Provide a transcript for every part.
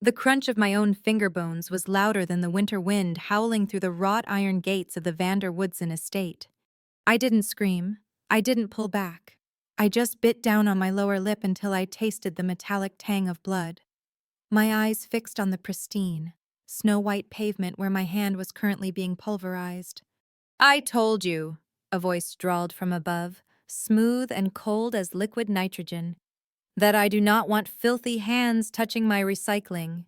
The crunch of my own finger bones was louder than the winter wind howling through the wrought iron gates of the Vander Woodson estate. I didn't scream. I didn't pull back. I just bit down on my lower lip until I tasted the metallic tang of blood. My eyes fixed on the pristine, snow-white pavement where my hand was currently being pulverized. "I told you," a voice drawled from above, smooth and cold as liquid nitrogen, "that I do not want filthy hands touching my recycling."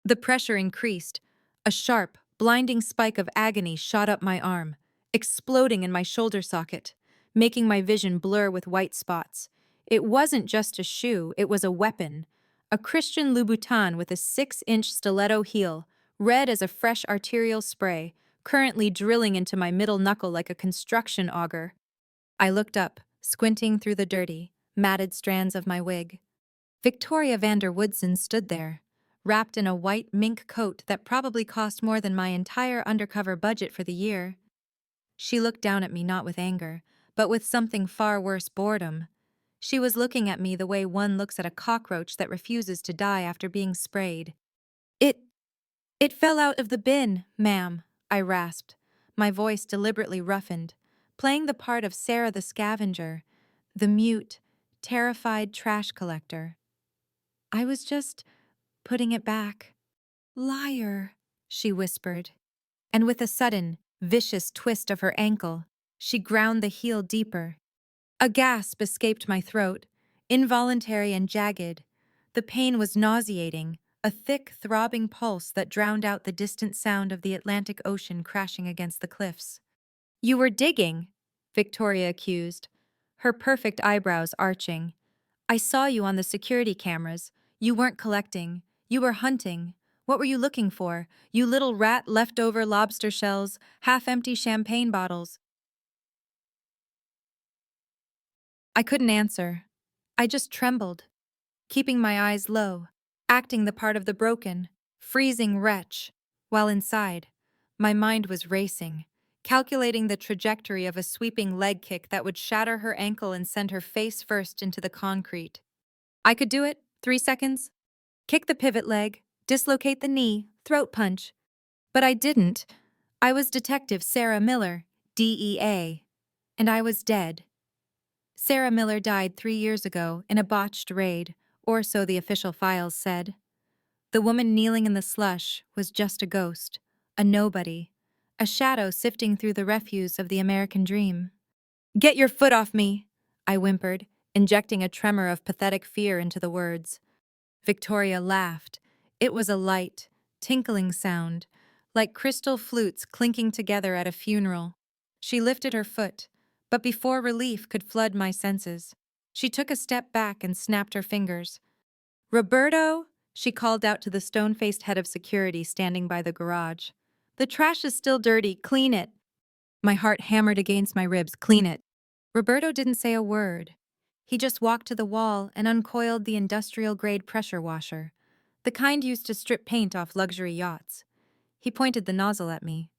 The pressure increased. A sharp, blinding spike of agony shot up my arm, exploding in my shoulder socket, making my vision blur with white spots. It wasn't just a shoe, it was a weapon. A Christian Louboutin with a 6-inch stiletto heel, red as a fresh arterial spray, currently drilling into my middle knuckle like a construction auger. I looked up, squinting through the dirty, matted strands of my wig. Victoria Vander Woodson stood there, wrapped in a white mink coat that probably cost more than my entire undercover budget for the year. She looked down at me not with anger, but with something far worse, boredom. She was looking at me the way one looks at a cockroach that refuses to die after being sprayed. It It fell out of the bin, ma'am," I rasped, my voice deliberately roughened, playing the part of Sarah the scavenger, the mute, terrified trash collector. "I was just putting it back." "Liar," she whispered, and with a sudden, vicious twist of her ankle, she ground the heel deeper. A gasp escaped my throat, involuntary and jagged. The pain was nauseating, a thick, throbbing pulse that drowned out the distant sound of the Atlantic Ocean crashing against the cliffs. "You were digging," Victoria accused, her perfect eyebrows arching. "I saw you on the security cameras. You weren't collecting. You were hunting. What were you looking for? You little rat, leftover lobster shells, half-empty champagne bottles." I couldn't answer. I just trembled, keeping my eyes low, acting the part of the broken, freezing wretch, while inside, my mind was racing, calculating the trajectory of a sweeping leg kick that would shatter her ankle and send her face first into the concrete. I could do it, 3 seconds. Kick the pivot leg, dislocate the knee, throat punch. But I didn't. I was Detective Sarah Miller, DEA, and I was dead. Sarah Miller died 3 years ago in a botched raid, or so the official files said. The woman kneeling in the slush was just a ghost, a nobody, a shadow sifting through the refuse of the American dream. "Get your foot off me," I whimpered, injecting a tremor of pathetic fear into the words. Victoria laughed. It was a light, tinkling sound, like crystal flutes clinking together at a funeral. She lifted her foot, but before relief could flood my senses, she took a step back and snapped her fingers. "Roberto," she called out to the stone-faced head of security standing by the garage. "The trash is still dirty, clean it." My heart hammered against my ribs, "Clean it." Roberto didn't say a word. He just walked to the wall and uncoiled the industrial-grade pressure washer, the kind used to strip paint off luxury yachts. He pointed the nozzle at me.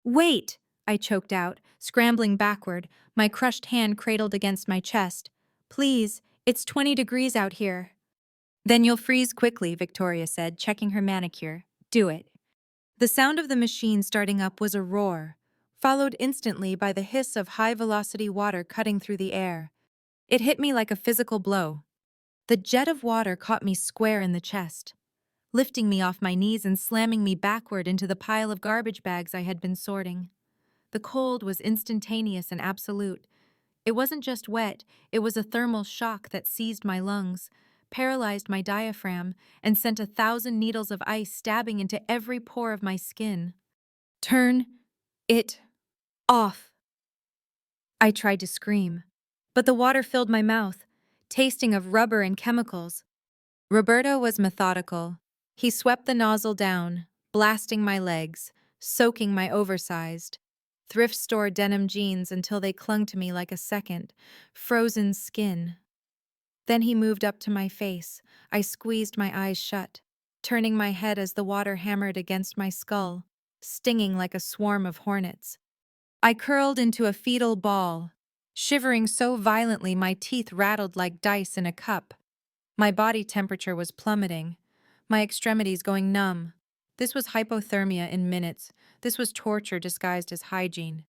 "Wait!" I choked out, scrambling backward, my crushed hand cradled against my chest. "Please, it's 20 degrees out here." "Then you'll freeze quickly," Victoria said, checking her manicure. "Do it." The sound of the machine starting up was a roar, followed instantly by the hiss of high-velocity water cutting through the air. It hit me like a physical blow. The jet of water caught me square in the chest, lifting me off my knees and slamming me backward into the pile of garbage bags I had been sorting. The cold was instantaneous and absolute. It wasn't just wet, it was a thermal shock that seized my lungs, paralyzed my diaphragm, and sent 1,000 needles of ice stabbing into every pore of my skin. "Turn it off." I tried to scream, but the water filled my mouth, tasting of rubber and chemicals. Roberto was methodical. He swept the nozzle down, blasting my legs, soaking my oversized, thrift store denim jeans until they clung to me like a second, frozen skin. Then he moved up to my face. I squeezed my eyes shut, turning my head as the water hammered against my skull, stinging like a swarm of hornets. I curled into a fetal ball, shivering so violently my teeth rattled like dice in a cup. My body temperature was plummeting. my extremities going numb. This was hypothermia in minutes. This was torture disguised as hygiene.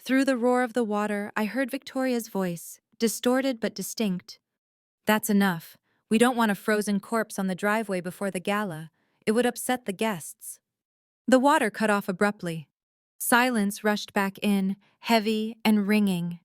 Through the roar of the water, I heard Victoria's voice, distorted but distinct. "That's enough. We don't want a frozen corpse on the driveway before the gala. It would upset the guests." The water cut off abruptly. Silence rushed back in, heavy and ringing.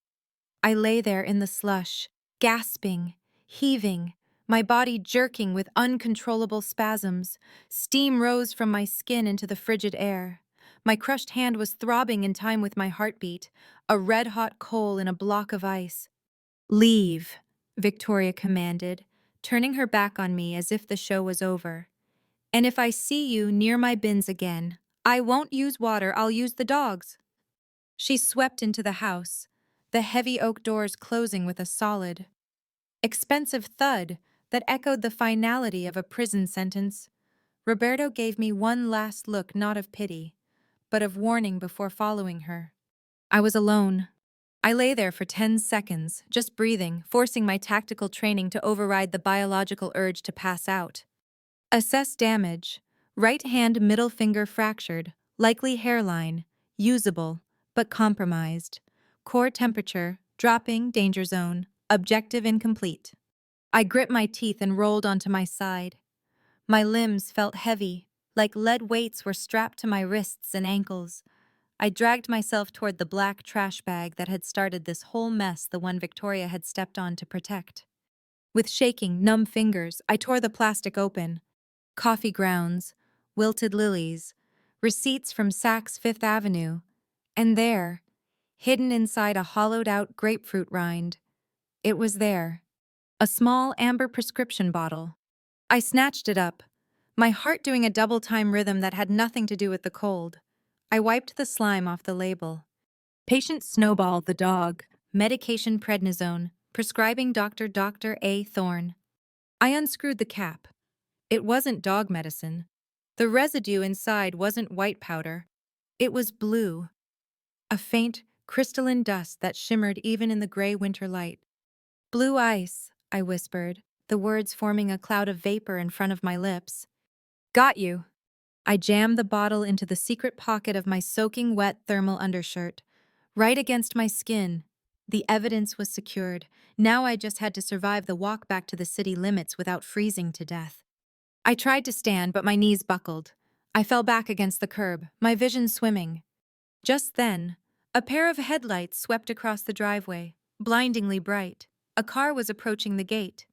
I lay there in the slush, gasping, heaving, my body jerking with uncontrollable spasms. Steam rose from my skin into the frigid air. My crushed hand was throbbing in time with my heartbeat, a red-hot coal in a block of ice. "Leave," Victoria commanded, turning her back on me as if the show was over. "And if I see you near my bins again, I won't use water, I'll use the dogs." She swept into the house, the heavy oak doors closing with a solid, expensive thud that echoed the finality of a prison sentence. Roberto gave me one last look, not of pity, but of warning before following her. I was alone. I lay there for 10 seconds, just breathing, forcing my tactical training to override the biological urge to pass out. Assess damage. Right hand middle finger fractured, likely hairline, usable, but compromised. Core temperature, dropping, danger zone, objective incomplete. I gripped my teeth and rolled onto my side. My limbs felt heavy, like lead weights were strapped to my wrists and ankles. I dragged myself toward the black trash bag that had started this whole mess, the one Victoria had stepped on to protect. With shaking, numb fingers, I tore the plastic open. Coffee grounds, wilted lilies, receipts from Saks Fifth Avenue, and there, hidden inside a hollowed-out grapefruit rind, it was there. A small amber prescription bottle. I snatched it up, my heart doing a double-time rhythm that had nothing to do with the cold. I wiped the slime off the label. Patient Snowball the dog, medication prednisone, prescribing Dr. A. Thorne. I unscrewed the cap. It wasn't dog medicine. The residue inside wasn't white powder. It was blue. A faint, crystalline dust that shimmered even in the gray winter light. "Blue ice," I whispered, the words forming a cloud of vapor in front of my lips. "Got you." I jammed the bottle into the secret pocket of my soaking wet thermal undershirt, right against my skin. The evidence was secured. Now I just had to survive the walk back to the city limits without freezing to death. I tried to stand, but my knees buckled. I fell back against the curb, my vision swimming. Just then, a pair of headlights swept across the driveway, blindingly bright. A car was approaching the gate.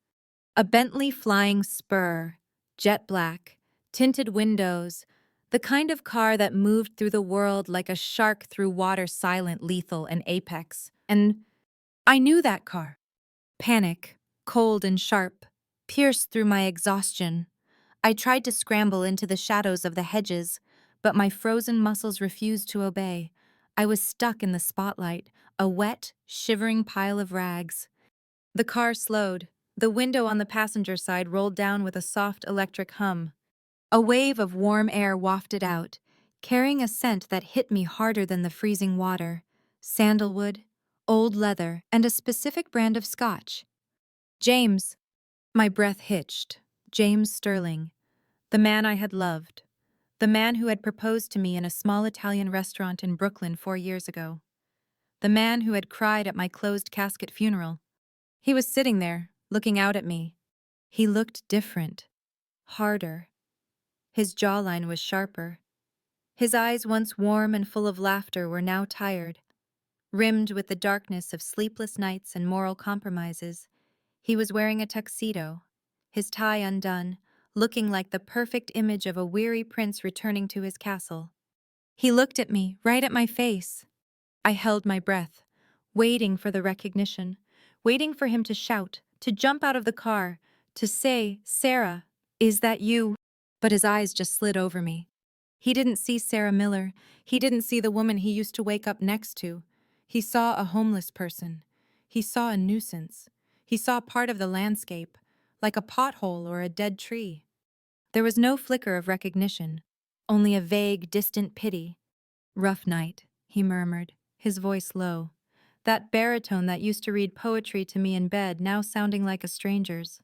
A Bentley Flying Spur, jet black, tinted windows, the kind of car that moved through the world like a shark through water, silent, lethal, and apex. And I knew that car. Panic, cold and sharp, pierced through my exhaustion. I tried to scramble into the shadows of the hedges, but my frozen muscles refused to obey. I was stuck in the spotlight, a wet, shivering pile of rags. The car slowed. The window on the passenger side rolled down with a soft electric hum. A wave of warm air wafted out, carrying a scent that hit me harder than the freezing water. Sandalwood, old leather, and a specific brand of scotch. James. My breath hitched. James Sterling. The man I had loved. The man who had proposed to me in a small Italian restaurant in Brooklyn 4 years ago. The man who had cried at my closed casket funeral. He was sitting there, looking out at me. He looked different. Harder. His jawline was sharper. His eyes, once warm and full of laughter, were now tired. Rimmed with the darkness of sleepless nights and moral compromises, he was wearing a tuxedo, his tie undone, looking like the perfect image of a weary prince returning to his castle. He looked at me, right at my face. I held my breath, waiting for the recognition, waiting for him to shout, to jump out of the car, to say, "Sarah, is that you?" But his eyes just slid over me. He didn't see Sarah Miller. He didn't see the woman he used to wake up next to. He saw a homeless person. He saw a nuisance. He saw part of the landscape, like a pothole or a dead tree. There was no flicker of recognition, only a vague, distant pity. "Rough night," he murmured, his voice low. That baritone that used to read poetry to me in bed now sounding like a stranger's.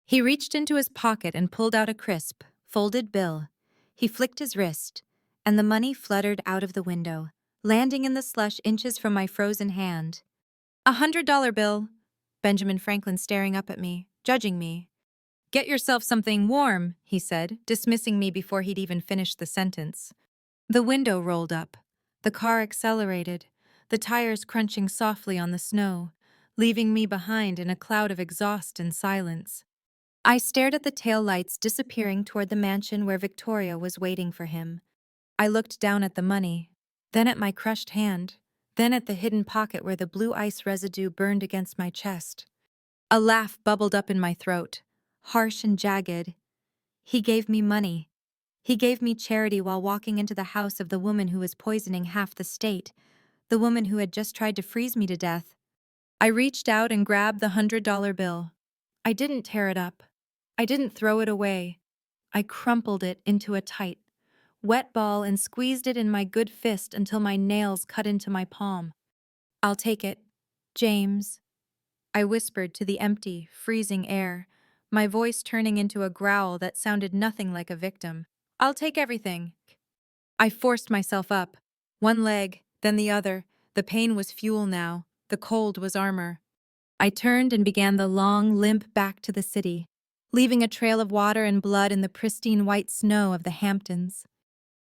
He reached into his pocket and pulled out a crisp, folded bill. He flicked his wrist, and the money fluttered out of the window, landing in the slush inches from my frozen hand. $100 bill. Benjamin Franklin staring up at me, judging me. Get yourself something warm, he said, dismissing me before he'd even finished the sentence. The window rolled up. The car accelerated, the tires crunching softly on the snow, leaving me behind in a cloud of exhaust and silence. I stared at the taillights disappearing toward the mansion where Victoria was waiting for him. I looked down at the money, then at my crushed hand, then at the hidden pocket where the blue ice residue burned against my chest. A laugh bubbled up in my throat, harsh and jagged. He gave me money. He gave me charity while walking into the house of the woman who was poisoning half the state, the woman who had just tried to freeze me to death. I reached out and grabbed the $100 bill. I didn't tear it up. I didn't throw it away. I crumpled it into a tight, wet ball and squeezed it in my good fist until my nails cut into my palm. I'll take it, James, I whispered to the empty, freezing air, my voice turning into a growl that sounded nothing like a victim. I'll take everything. I forced myself up, one leg, then the other. The pain was fuel now, the cold was armor. I turned and began the long limp back to the city, leaving a trail of water and blood in the pristine white snow of the Hamptons.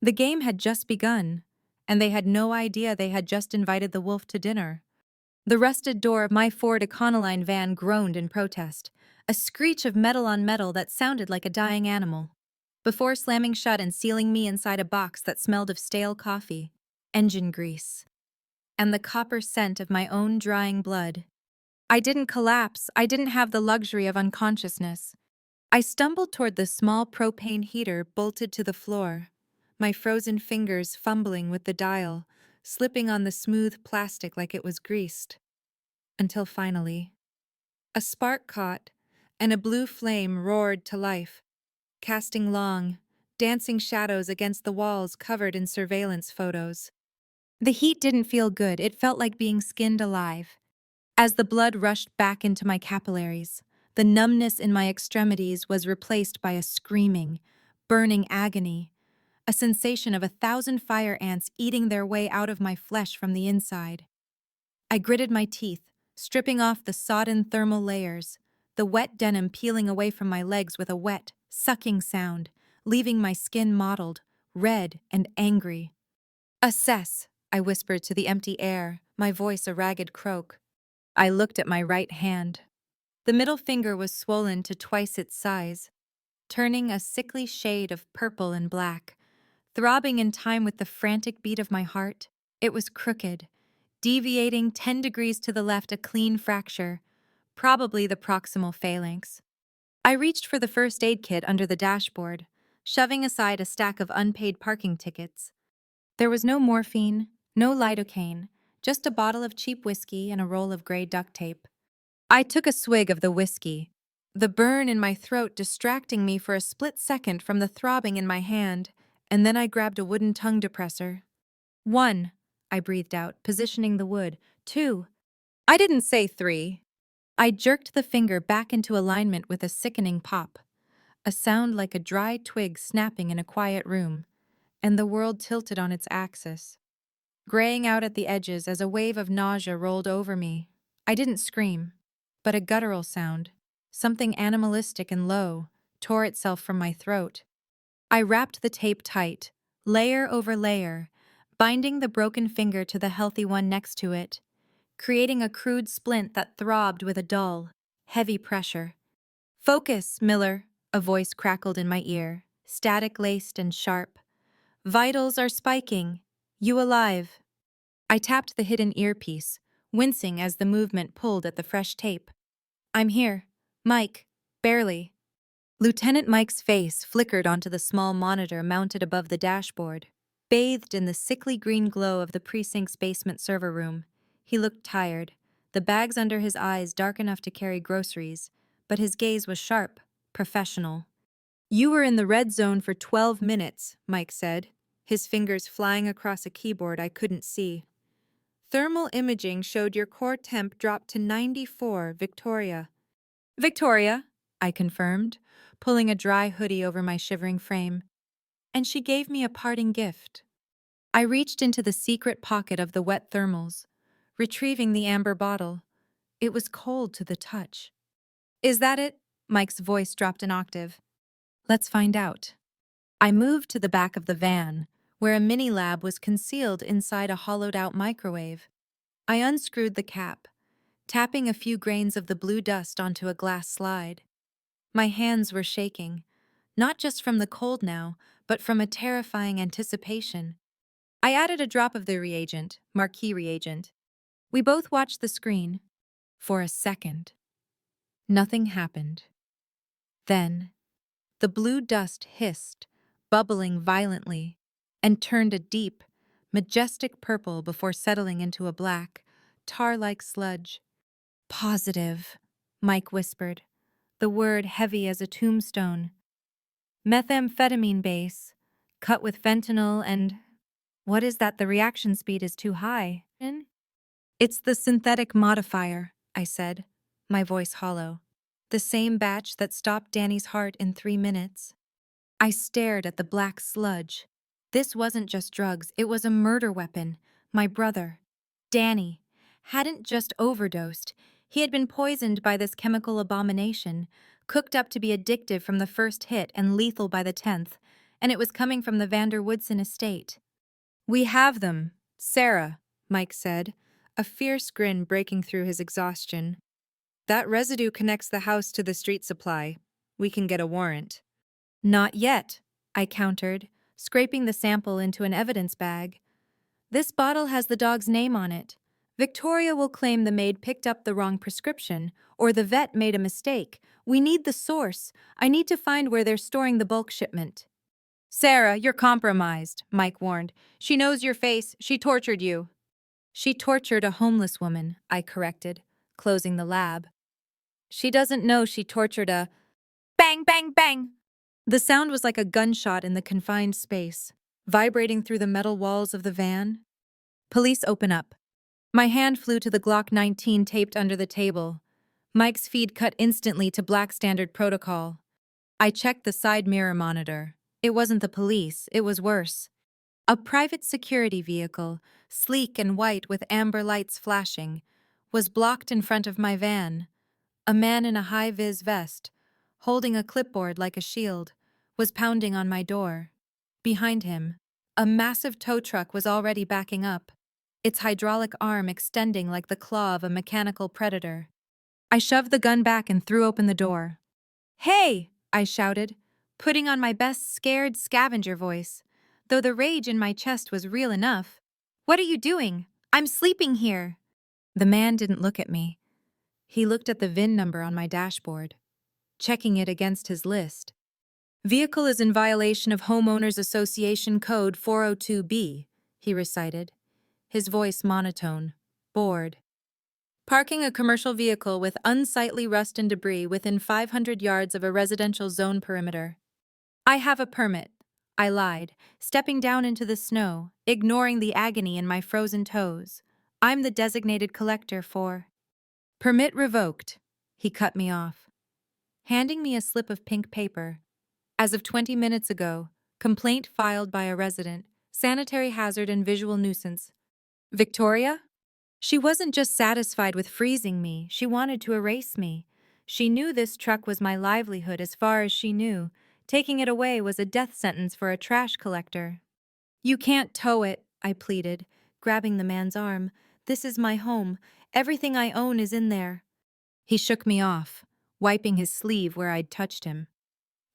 The game had just begun, and they had no idea they had just invited the wolf to dinner. The rusted door of my Ford Econoline van groaned in protest, a screech of metal on metal that sounded like a dying animal, before slamming shut and sealing me inside a box that smelled of stale coffee, engine grease, and the copper scent of my own drying blood. I didn't collapse. I didn't have the luxury of unconsciousness. I stumbled toward the small propane heater bolted to the floor, my frozen fingers fumbling with the dial, slipping on the smooth plastic like it was greased. Until finally, a spark caught, and a blue flame roared to life, casting long, dancing shadows against the walls covered in surveillance photos. The heat didn't feel good. It felt like being skinned alive. As the blood rushed back into my capillaries, the numbness in my extremities was replaced by a screaming, burning agony, a sensation of 1,000 fire ants eating their way out of my flesh from the inside. I gritted my teeth, stripping off the sodden thermal layers, the wet denim peeling away from my legs with a wet, sucking sound, leaving my skin mottled, red, and angry. "Assess," I whispered to the empty air, my voice a ragged croak. I looked at my right hand. The middle finger was swollen to twice its size, turning a sickly shade of purple and black. Throbbing in time with the frantic beat of my heart, it was crooked, deviating 10 degrees to the left, a clean fracture, probably the proximal phalanx. I reached for the first aid kit under the dashboard, shoving aside a stack of unpaid parking tickets. There was no morphine, no lidocaine, just a bottle of cheap whiskey and a roll of gray duct tape. I took a swig of the whiskey, the burn in my throat distracting me for a split second from the throbbing in my hand, and then I grabbed a wooden tongue depressor. 1, I breathed out, positioning the wood. 2. I didn't say 3. I jerked the finger back into alignment with a sickening pop, a sound like a dry twig snapping in a quiet room, and the world tilted on its axis, graying out at the edges as a wave of nausea rolled over me. I didn't scream, but a guttural sound, something animalistic and low, tore itself from my throat. I wrapped the tape tight, layer over layer, binding the broken finger to the healthy one next to it, creating a crude splint that throbbed with a dull, heavy pressure. "Focus, Miller," a voice crackled in my ear, static-laced and sharp. "Vitals are spiking. You alive?" I tapped the hidden earpiece, wincing as the movement pulled at the fresh tape. "I'm here. Mike. Barely." Lieutenant Mike's face flickered onto the small monitor mounted above the dashboard. Bathed in the sickly green glow of the precinct's basement server room, he looked tired, the bags under his eyes dark enough to carry groceries, but his gaze was sharp, professional. "You were in the red zone for 12 minutes, Mike said, his fingers flying across a keyboard I couldn't see. "Thermal imaging showed your core temp dropped to 94, Victoria." "Victoria," I confirmed, pulling a dry hoodie over my shivering frame. And she gave me a parting gift. I reached into the secret pocket of the wet thermals, retrieving the amber bottle. It was cold to the touch. Is that it? Mike's voice dropped an octave. Let's find out. I moved to the back of the van, where a mini lab was concealed inside a hollowed-out microwave. I unscrewed the cap, tapping a few grains of the blue dust onto a glass slide. My hands were shaking, not just from the cold now, but from a terrifying anticipation. I added a drop of the reagent, marquee reagent. We both watched the screen. For a second, nothing happened. Then, the blue dust hissed, bubbling violently, and turned a deep, majestic purple before settling into a black, tar-like sludge. Positive, Mike whispered, the word heavy as a tombstone. Methamphetamine base, cut with fentanyl and… What is that? The reaction speed is too high. It's the synthetic modifier, I said, my voice hollow. The same batch that stopped Danny's heart in 3 minutes. I stared at the black sludge. This wasn't just drugs, it was a murder weapon. My brother, Danny, hadn't just overdosed. He had been poisoned by this chemical abomination, cooked up to be addictive from the first hit and lethal by the 10th, and it was coming from the Vander Woodson estate. We have them, Sarah, Mike said, a fierce grin breaking through his exhaustion. That residue connects the house to the street supply. We can get a warrant. Not yet, I countered, scraping the sample into an evidence bag. This bottle has the dog's name on it. Victoria will claim the maid picked up the wrong prescription, or the vet made a mistake. We need the source. I need to find where they're storing the bulk shipment. Sarah, you're compromised, Mike warned. She knows your face. She tortured you. She tortured a homeless woman, I corrected, closing the lab. She doesn't know she tortured a… Bang, bang, bang! The sound was like a gunshot in the confined space, vibrating through the metal walls of the van. Police open up. My hand flew to the Glock 19 taped under the table. Mike's feed cut instantly to black standard protocol. I checked the side mirror monitor. It wasn't the police, it was worse. A private security vehicle, sleek and white with amber lights flashing, was blocked in front of my van. A man in a high-vis vest, holding a clipboard like a shield, was pounding on my door. Behind him, a massive tow truck was already backing up, its hydraulic arm extending like the claw of a mechanical predator. I shoved the gun back and threw open the door. Hey! I shouted, putting on my best scared scavenger voice, though the rage in my chest was real enough. What are you doing? I'm sleeping here. The man didn't look at me. He looked at the VIN number on my dashboard, checking it against his list. Vehicle is in violation of Homeowners Association Code 402B, he recited, his voice monotone, bored. Parking a commercial vehicle with unsightly rust and debris within 500 yards of a residential zone perimeter. I have a permit, I lied, stepping down into the snow, ignoring the agony in my frozen toes. I'm the designated collector for… Permit revoked, he cut me off, handing me a slip of pink paper. As of 20 minutes ago, complaint filed by a resident, sanitary hazard and visual nuisance. Victoria? She wasn't just satisfied with freezing me, she wanted to erase me. She knew this truck was my livelihood as far as she knew. Taking it away was a death sentence for a trash collector. You can't tow it, I pleaded, grabbing the man's arm. This is my home. Everything I own is in there. He shook me off, wiping his sleeve where I'd touched him.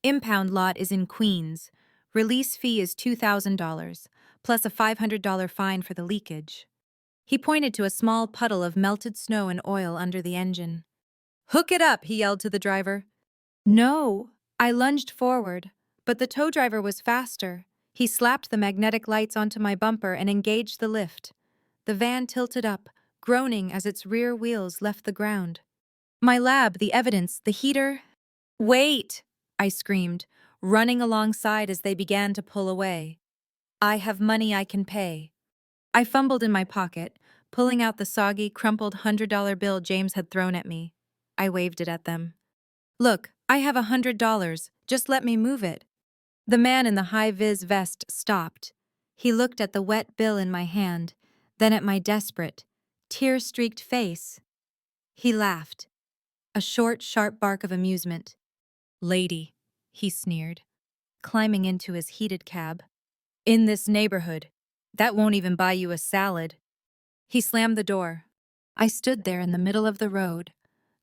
Impound lot is in Queens. Release fee is $2,000, plus a $500 fine for the leakage. He pointed to a small puddle of melted snow and oil under the engine. Hook it up, he yelled to the driver. No, I lunged forward, but the tow driver was faster. He slapped the magnetic lights onto my bumper and engaged the lift. The van tilted up, groaning as its rear wheels left the ground. My lab, the evidence, the heater… Wait, I screamed, running alongside as they began to pull away. I have money I can pay. I fumbled in my pocket, pulling out the soggy, crumpled $100 bill James had thrown at me. I waved it at them. Look, I have $100. Just let me move it. The man in the high-vis vest stopped. He looked at the wet bill in my hand, then at my desperate, tear-streaked face. He laughed, a short, sharp bark of amusement. "Lady," he sneered, climbing into his heated cab. "In this neighborhood, that won't even buy you a salad." He slammed the door. I stood there in the middle of the road,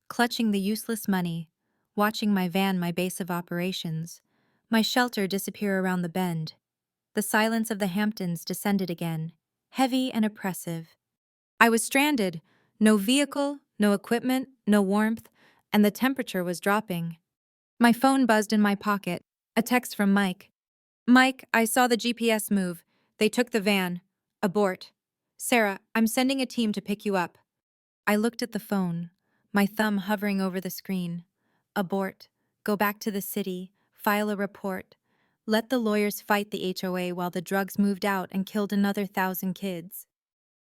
clutching the useless money, watching my van, my base of operations, my shelter disappear around the bend. The silence of the Hamptons descended again, heavy and oppressive. I was stranded, no vehicle, no equipment, no warmth, and the temperature was dropping. My phone buzzed in my pocket, a text from Mike. "Mike, I saw the GPS move. They took the van. Abort. Sarah, I'm sending a team to pick you up." I looked at the phone, my thumb hovering over the screen. Abort. Go back to the city. File a report. Let the lawyers fight the HOA while the drugs moved out and killed another 1,000 kids.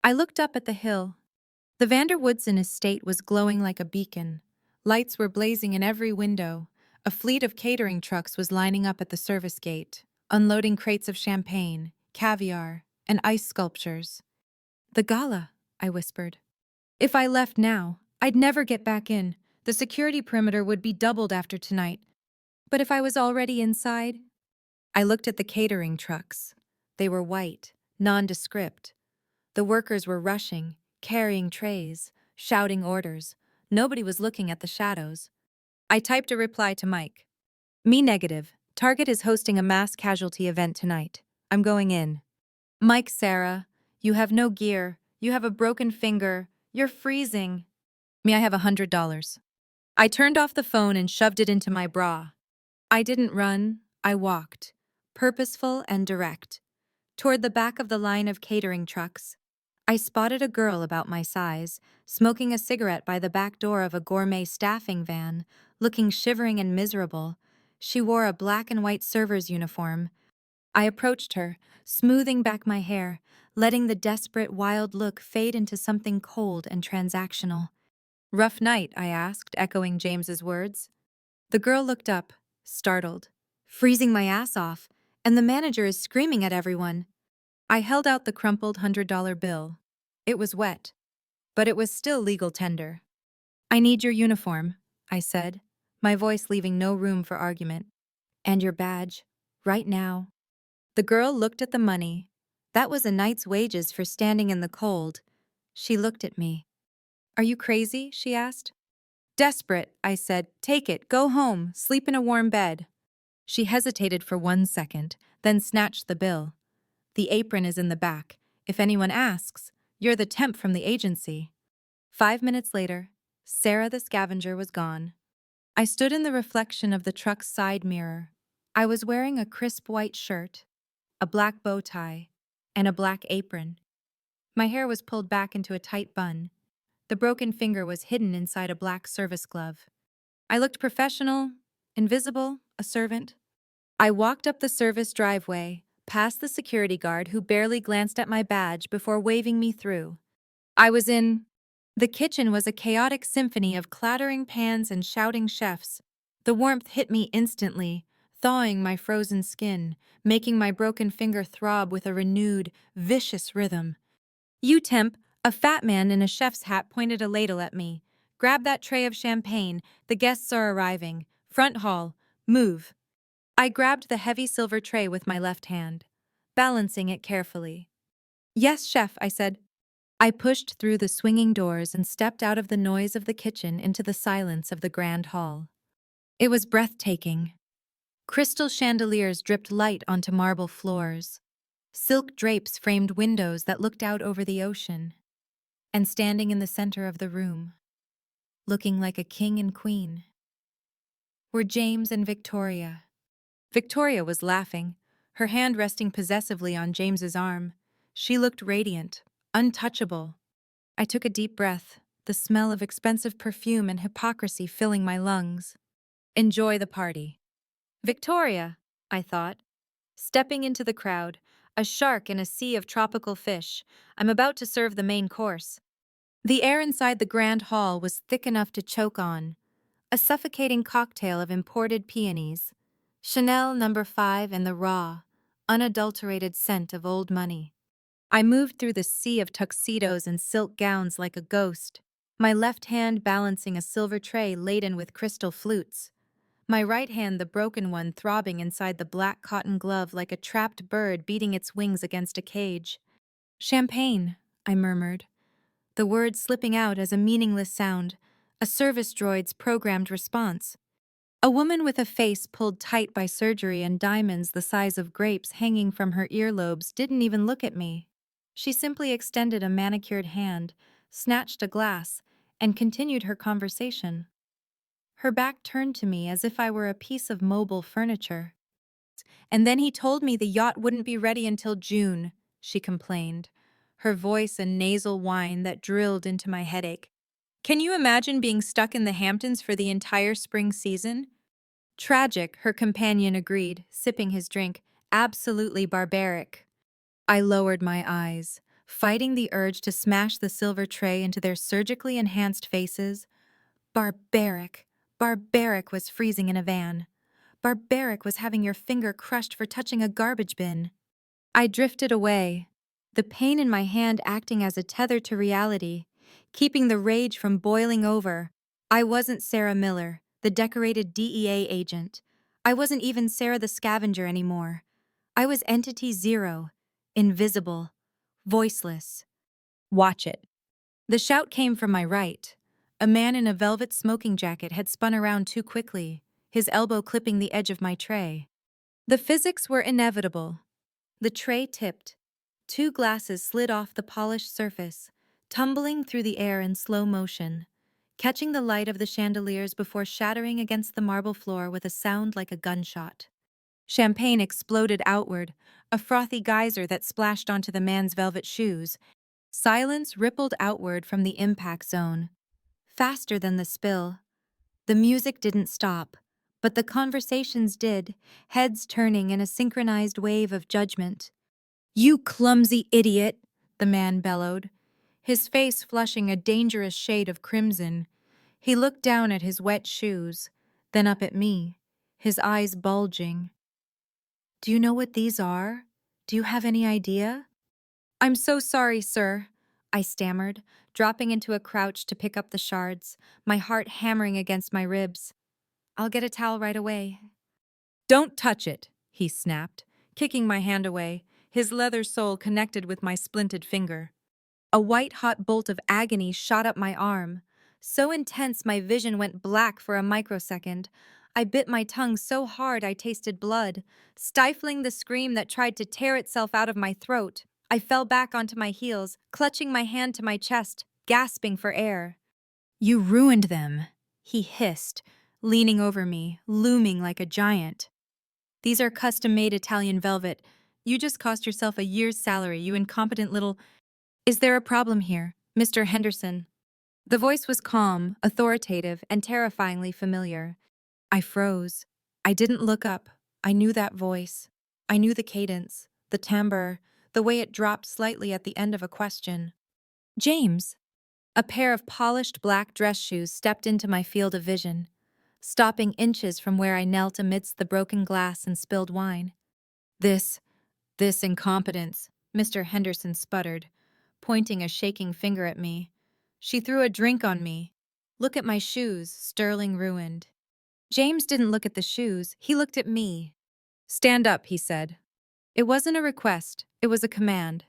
I looked up at the hill. The Vanderwoodson estate was glowing like a beacon. Lights were blazing in every window. A fleet of catering trucks was lining up at the service gate, unloading crates of champagne, caviar, and ice sculptures. "The Gala," I whispered. "If I left now, I'd never get back in. The security perimeter would be doubled after tonight. But if I was already inside?" I looked at the catering trucks. They were white, nondescript. The workers were rushing, carrying trays, shouting orders. Nobody was looking at the shadows. I typed a reply to Mike. "Me negative. Target is hosting a mass casualty event tonight. I'm going in." "Mike, Sarah, you have no gear. You have a broken finger. You're freezing." "Me, I have $100. I turned off the phone and shoved it into my bra. I didn't run. I walked, purposeful and direct, toward the back of the line of catering trucks. I spotted a girl about my size, smoking a cigarette by the back door of a gourmet staffing van, looking shivering and miserable. She wore a black and white server's uniform. I approached her, smoothing back my hair, letting the desperate, wild look fade into something cold and transactional. "Rough night?" I asked, echoing James's words. The girl looked up, startled. "Freezing my ass off, and the manager is screaming at everyone." I held out the crumpled $100 bill. It was wet, but it was still legal tender. "I need your uniform," I said, my voice leaving no room for argument. "And your badge. Right now." The girl looked at the money. That was a night's wages for standing in the cold. She looked at me. "Are you crazy?" she asked. "Desperate," I said. "Take it, go home, sleep in a warm bed." She hesitated for 1 second, then snatched the bill. "The apron is in the back. If anyone asks, you're the temp from the agency." 5 minutes later, Sarah the scavenger was gone. I stood in the reflection of the truck's side mirror. I was wearing a crisp white shirt, a black bow tie, and a black apron. My hair was pulled back into a tight bun. The broken finger was hidden inside a black service glove. I looked professional, invisible, a servant. I walked up the service driveway, past the security guard who barely glanced at my badge before waving me through. I was in. The kitchen was a chaotic symphony of clattering pans and shouting chefs. The warmth hit me instantly, thawing my frozen skin, making my broken finger throb with a renewed, vicious rhythm. "You temp," a fat man in a chef's hat pointed a ladle at me. "Grab that tray of champagne. The guests are arriving. Front hall. Move." I grabbed the heavy silver tray with my left hand, balancing it carefully. "Yes, chef," I said. I pushed through the swinging doors and stepped out of the noise of the kitchen into the silence of the grand hall. It was breathtaking. Crystal chandeliers dripped light onto marble floors. Silk drapes framed windows that looked out over the ocean. And standing in the center of the room, looking like a king and queen, were James and Victoria. Victoria was laughing, her hand resting possessively on James's arm. She looked radiant, untouchable. I took a deep breath, the smell of expensive perfume and hypocrisy filling my lungs. "Enjoy the party." "Victoria," I thought, stepping into the crowd, a shark in a sea of tropical fish. "I'm about to serve the main course." The air inside the grand hall was thick enough to choke on, a suffocating cocktail of imported peonies, Chanel No. 5 and the raw, unadulterated scent of old money. I moved through the sea of tuxedos and silk gowns like a ghost, my left hand balancing a silver tray laden with crystal flutes, my right hand the broken one throbbing inside the black cotton glove like a trapped bird beating its wings against a cage. Champagne, I murmured, the word slipping out as a meaningless sound, a service droid's programmed response. A woman with a face pulled tight by surgery and diamonds the size of grapes hanging from her earlobes didn't even look at me. She simply extended a manicured hand, snatched a glass, and continued her conversation. Her back turned to me as if I were a piece of mobile furniture. And then he told me the yacht wouldn't be ready until June, she complained, her voice a nasal whine that drilled into my headache. Can you imagine being stuck in the Hamptons for the entire spring season? Tragic, her companion agreed, sipping his drink. Absolutely barbaric. I lowered my eyes, fighting the urge to smash the silver tray into their surgically enhanced faces. Barbaric. Barbaric was freezing in a van. Barbaric was having your finger crushed for touching a garbage bin. I drifted away, the pain in my hand acting as a tether to reality, keeping the rage from boiling over. I wasn't Sarah Miller, the decorated DEA agent. I wasn't even Sarah the scavenger anymore. I was Entity Zero, invisible, voiceless. Watch it. The shout came from my right. A man in a velvet smoking jacket had spun around too quickly, his elbow clipping the edge of my tray. The physics were inevitable. The tray tipped. Two glasses slid off the polished surface, tumbling through the air in slow motion, catching the light of the chandeliers before shattering against the marble floor with a sound like a gunshot. Champagne exploded outward, a frothy geyser that splashed onto the man's velvet shoes. Silence rippled outward from the impact zone. Faster than the spill. The music didn't stop, but the conversations did, heads turning in a synchronized wave of judgment. "You clumsy idiot," the man bellowed, his face flushing a dangerous shade of crimson. He looked down at his wet shoes, then up at me, his eyes bulging. "Do you know what these are? Do you have any idea?" "I'm so sorry, sir," I stammered, dropping into a crouch to pick up the shards, my heart hammering against my ribs. "I'll get a towel right away." "Don't touch it," he snapped, kicking my hand away, his leather sole connected with my splinted finger. A white-hot bolt of agony shot up my arm, so intense my vision went black for a microsecond. I bit my tongue so hard I tasted blood, stifling the scream that tried to tear itself out of my throat. I fell back onto my heels, clutching my hand to my chest, gasping for air. "You ruined them," he hissed, leaning over me, looming like a giant. "These are custom-made Italian velvet. You just cost yourself a year's salary, you incompetent little—" "Is there a problem here, Mr. Henderson?" The voice was calm, authoritative, and terrifyingly familiar. I froze. I didn't look up. I knew that voice. I knew the cadence, the timbre, the way it dropped slightly at the end of a question. "James." A pair of polished black dress shoes stepped into my field of vision, stopping inches from where I knelt amidst the broken glass and spilled wine. This incompetence," Mr. Henderson sputtered, pointing a shaking finger at me. "She threw a drink on me. Look at my shoes, sterling ruined." James didn't look at the shoes, he looked at me. "Stand up," he said. It wasn't a request, it was a command.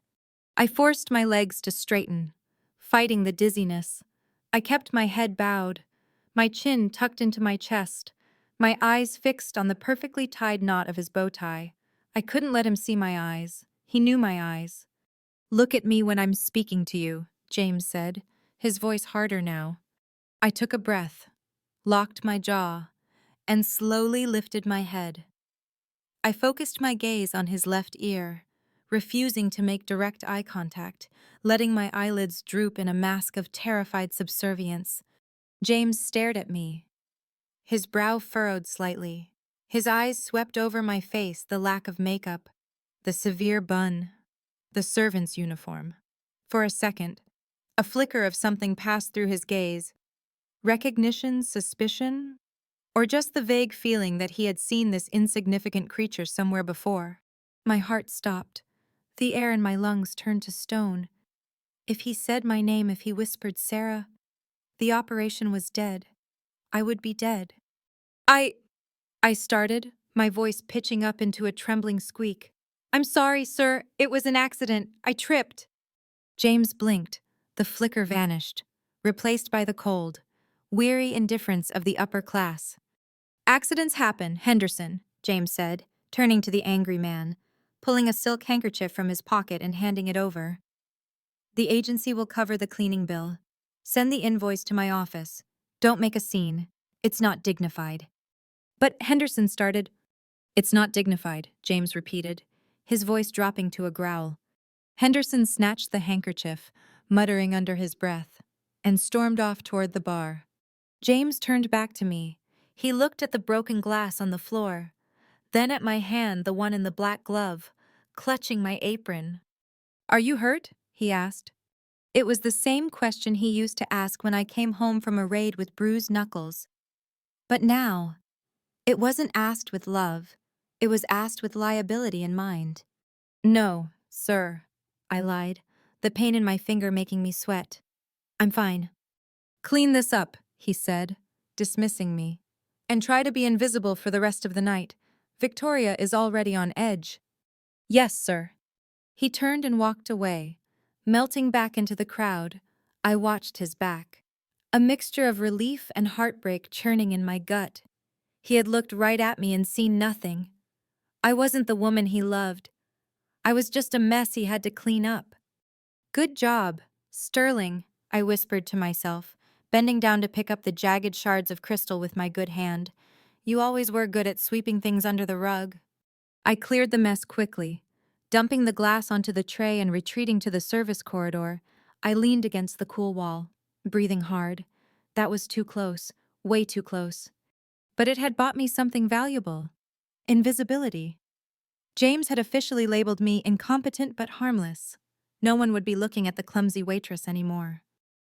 I forced my legs to straighten, fighting the dizziness. I kept my head bowed, my chin tucked into my chest, my eyes fixed on the perfectly tied knot of his bow tie. I couldn't let him see my eyes. He knew my eyes. "Look at me when I'm speaking to you," James said, his voice harder now. I took a breath, locked my jaw, and slowly lifted my head. I focused my gaze on his left ear, refusing to make direct eye contact, letting my eyelids droop in a mask of terrified subservience. James stared at me, his brow furrowed slightly. His eyes swept over my face, the lack of makeup, the severe bun, the servant's uniform. For a second, a flicker of something passed through his gaze. Recognition, suspicion, or just the vague feeling that he had seen this insignificant creature somewhere before? My heart stopped. The air in my lungs turned to stone. If he said my name, if he whispered Sarah, the operation was dead. I would be dead. I started, my voice pitching up into a trembling squeak. I'm sorry, sir. It was an accident. I tripped. James blinked. The flicker vanished, replaced by the cold, weary indifference of the upper class. Accidents happen, Henderson, James said, turning to the angry man, pulling a silk handkerchief from his pocket and handing it over. The agency will cover the cleaning bill. Send the invoice to my office. Don't make a scene. It's not dignified. But Henderson started. It's not dignified, James repeated, his voice dropping to a growl. Henderson snatched the handkerchief, muttering under his breath, and stormed off toward the bar. James turned back to me. He looked at the broken glass on the floor, then at my hand, the one in the black glove, clutching my apron. Are you hurt? He asked. It was the same question he used to ask when I came home from a raid with bruised knuckles. But now, it wasn't asked with love. It was asked with liability in mind. No, sir, I lied, the pain in my finger making me sweat. I'm fine. Clean this up, he said, dismissing me. And try to be invisible for the rest of the night. Victoria is already on edge. Yes, sir. He turned and walked away. Melting back into the crowd, I watched his back. A mixture of relief and heartbreak churning in my gut. He had looked right at me and seen nothing. I wasn't the woman he loved. I was just a mess he had to clean up. Good job, Sterling, I whispered to myself, bending down to pick up the jagged shards of crystal with my good hand. You always were good at sweeping things under the rug. I cleared the mess quickly. Dumping the glass onto the tray and retreating to the service corridor, I leaned against the cool wall, breathing hard. That was too close, way too close. But it had bought me something valuable. Invisibility. James had officially labeled me incompetent but harmless. No one would be looking at the clumsy waitress anymore.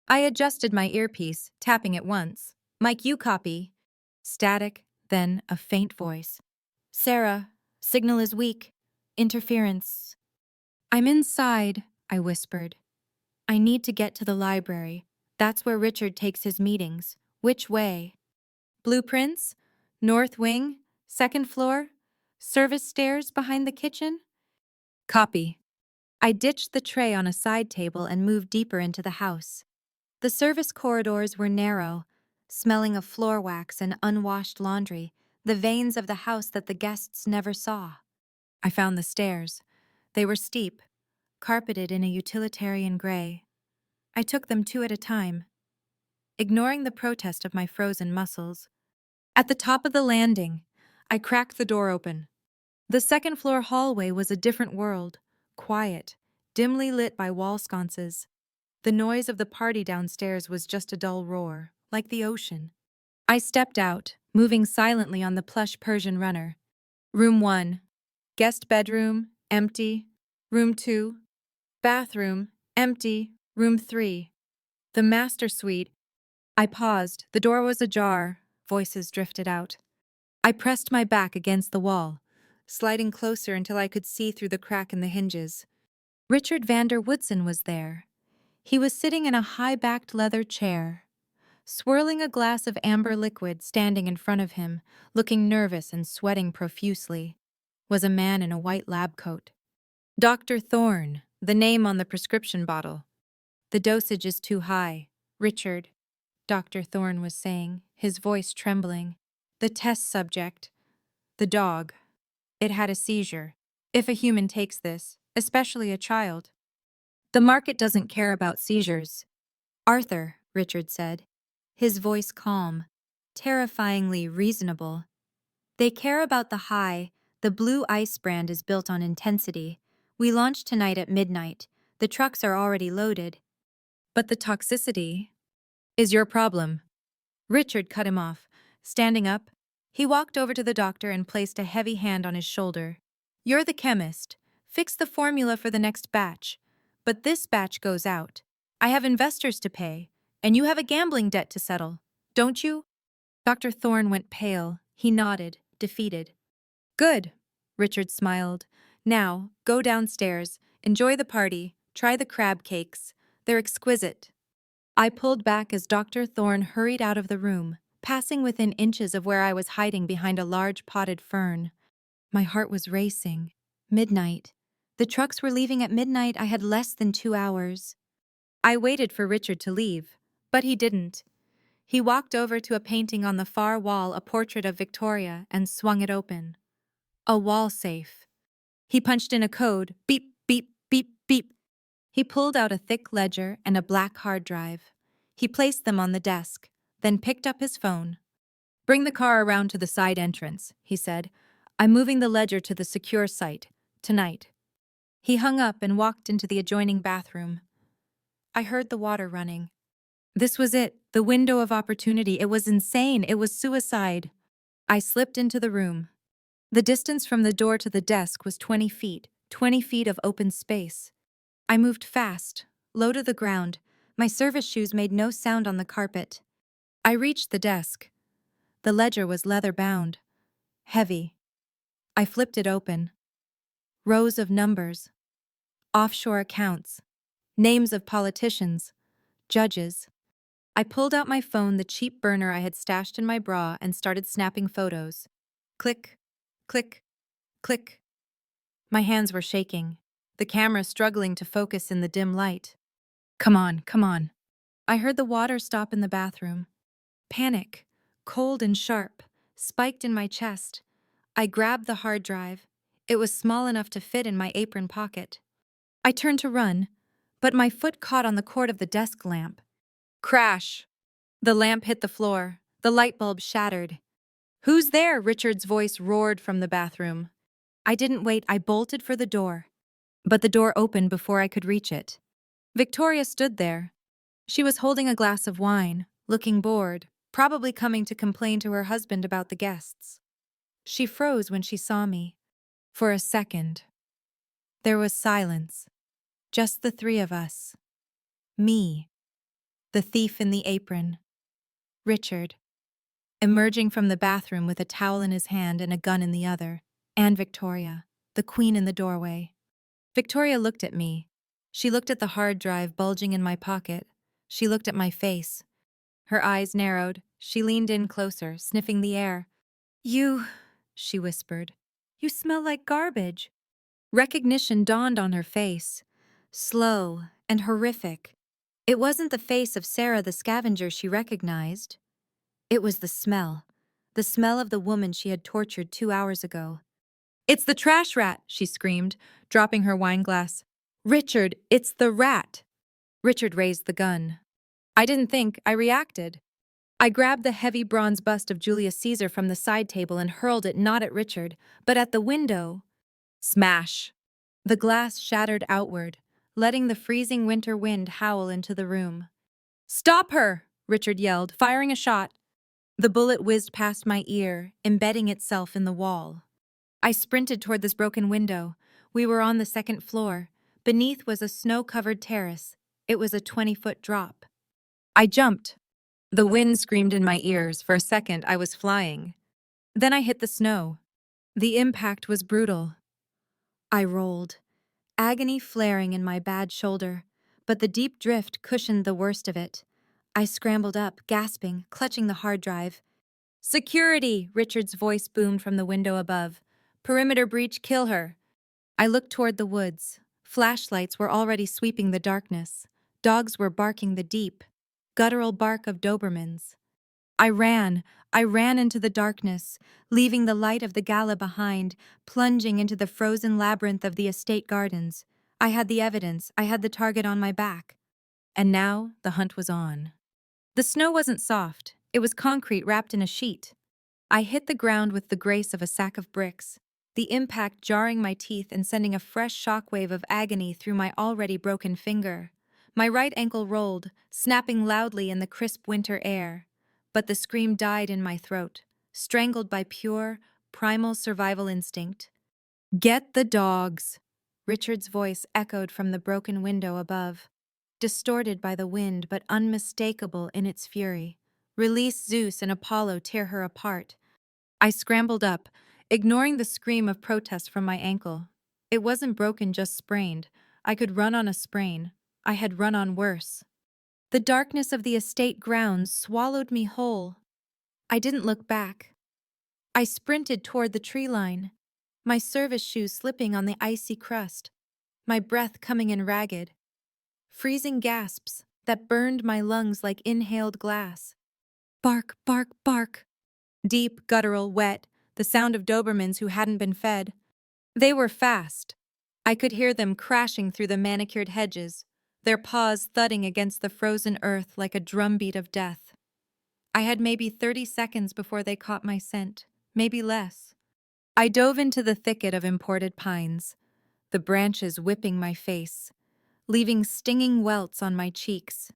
I adjusted my earpiece, tapping it once. Mike, you copy. Static, then a faint voice. Sarah, signal is weak. Interference. I'm inside, I whispered. I need to get to the library. That's where Richard takes his meetings. Which way? Blueprints? North wing? Second floor? Service stairs behind the kitchen? Copy. I ditched the tray on a side table and moved deeper into the house. The service corridors were narrow, smelling of floor wax and unwashed laundry, the veins of the house that the guests never saw. I found the stairs. They were steep, carpeted in a utilitarian gray. I took them two at a time, ignoring the protest of my frozen muscles. At the top of the landing, I cracked the door open. The second-floor hallway was a different world, quiet, dimly lit by wall sconces. The noise of the party downstairs was just a dull roar, like the ocean. I stepped out, moving silently on the plush Persian runner. Room 1. Guest bedroom, empty. Room 2. Bathroom, empty. Room 3. The master suite. I paused. The door was ajar. Voices drifted out. I pressed my back against the wall, sliding closer until I could see through the crack in the hinges. Richard Vander Woodson was there. He was sitting in a high-backed leather chair, swirling a glass of amber liquid standing in front of him, looking nervous and sweating profusely, was a man in a white lab coat. Dr. Thorne, the name on the prescription bottle. The dosage is too high. Richard, Dr. Thorne was saying, his voice trembling. The test subject, the dog, it had a seizure. If a human takes this, especially a child. The market doesn't care about seizures. Arthur, Richard said, his voice calm, terrifyingly reasonable. They care about the high. The Blue Ice brand is built on intensity. We launch tonight at midnight. The trucks are already loaded. But the toxicity is your problem. Richard cut him off. Standing up, he walked over to the doctor and placed a heavy hand on his shoulder. You're the chemist. Fix the formula for the next batch. But this batch goes out. I have investors to pay, and you have a gambling debt to settle. Don't you? Dr. Thorne went pale. He nodded, defeated. Good, Richard smiled. Now, go downstairs, enjoy the party, try the crab cakes. They're exquisite. I pulled back as Dr. Thorne hurried out of the room, passing within inches of where I was hiding behind a large potted fern. My heart was racing. Midnight. The trucks were leaving at midnight. I had less than 2 hours. I waited for Richard to leave, but he didn't. He walked over to a painting on the far wall, a portrait of Victoria, and swung it open. A wall safe. He punched in a code. Beep, beep, beep, beep. He pulled out a thick ledger and a black hard drive. He placed them on the desk, then picked up his phone. Bring the car around to the side entrance, he said. I'm moving the ledger to the secure site, tonight. He hung up and walked into the adjoining bathroom. I heard the water running. This was it, the window of opportunity. It was insane. It was suicide. I slipped into the room. The distance from the door to the desk was 20 feet, 20 feet of open space. I moved fast, low to the ground. My service shoes made no sound on the carpet. I reached the desk. The ledger was leather-bound, heavy. I flipped it open. Rows of numbers. Offshore accounts. Names of politicians. Judges. I pulled out my phone, the cheap burner I had stashed in my bra, and started snapping photos. Click, click, click. My hands were shaking, the camera struggling to focus in the dim light. Come on, come on. I heard the water stop in the bathroom. Panic, cold and sharp, spiked in my chest. I grabbed the hard drive. It was small enough to fit in my apron pocket. I turned to run, but my foot caught on the cord of the desk lamp. Crash! The lamp hit the floor. The light bulb shattered. Who's there? Richard's voice roared from the bathroom. I didn't wait. I bolted for the door. But the door opened before I could reach it. Victoria stood there. She was holding a glass of wine, looking bored, probably coming to complain to her husband about the guests. She froze when she saw me. For a second. There was silence. Just the three of us. Me. The thief in the apron. Richard. Emerging from the bathroom with a towel in his hand and a gun in the other. And Victoria, the queen in the doorway. Victoria looked at me. She looked at the hard drive bulging in my pocket. She looked at my face. Her eyes narrowed. She leaned in closer, sniffing the air. You, she whispered. You smell like garbage. Recognition dawned on her face. Slow and horrific. It wasn't the face of Sarah the scavenger she recognized. It was the smell of the woman she had tortured 2 hours ago. It's the trash rat, she screamed, dropping her wine glass. Richard, it's the rat. Richard raised the gun. I didn't think, I reacted. I grabbed the heavy bronze bust of Julius Caesar from the side table and hurled it not at Richard, but at the window. Smash! The glass shattered outward, letting the freezing winter wind howl into the room. Stop her! Richard yelled, firing a shot. The bullet whizzed past my ear, embedding itself in the wall. I sprinted toward this broken window. We were on the second floor. Beneath was a snow-covered terrace. It was a 20-foot drop. I jumped. The wind screamed in my ears. For a second, I was flying. Then I hit the snow. The impact was brutal. I rolled, agony flaring in my bad shoulder, but the deep drift cushioned the worst of it. I scrambled up, gasping, clutching the hard drive. Security! Richard's voice boomed from the window above. Perimeter breach, kill her. I looked toward the woods. Flashlights were already sweeping the darkness. Dogs were barking the deep, guttural bark of Dobermans. I ran into the darkness, leaving the light of the Gala behind, plunging into the frozen labyrinth of the estate gardens. I had the evidence, I had the target on my back. And now the hunt was on. The snow wasn't soft, it was concrete wrapped in a sheet. I hit the ground with the grace of a sack of bricks, the impact jarring my teeth and sending a fresh shockwave of agony through my already broken finger. My right ankle rolled, snapping loudly in the crisp winter air. But the scream died in my throat, strangled by pure, primal survival instinct. Get the dogs! Richard's voice echoed from the broken window above, distorted by the wind but unmistakable in its fury. Release Zeus and Apollo tear her apart. I scrambled up, ignoring the scream of protest from my ankle. It wasn't broken, just sprained. I could run on a sprain. I had run on worse. The darkness of the estate grounds swallowed me whole. I didn't look back. I sprinted toward the tree line, my service shoes slipping on the icy crust, my breath coming in ragged, freezing gasps that burned my lungs like inhaled glass. Bark, bark, bark. Deep, guttural, wet, the sound of Dobermans who hadn't been fed. They were fast. I could hear them crashing through the manicured hedges, their paws thudding against the frozen earth like a drumbeat of death. I had maybe 30 seconds before they caught my scent, maybe less. I dove into the thicket of imported pines, the branches whipping my face, leaving stinging welts on my cheeks.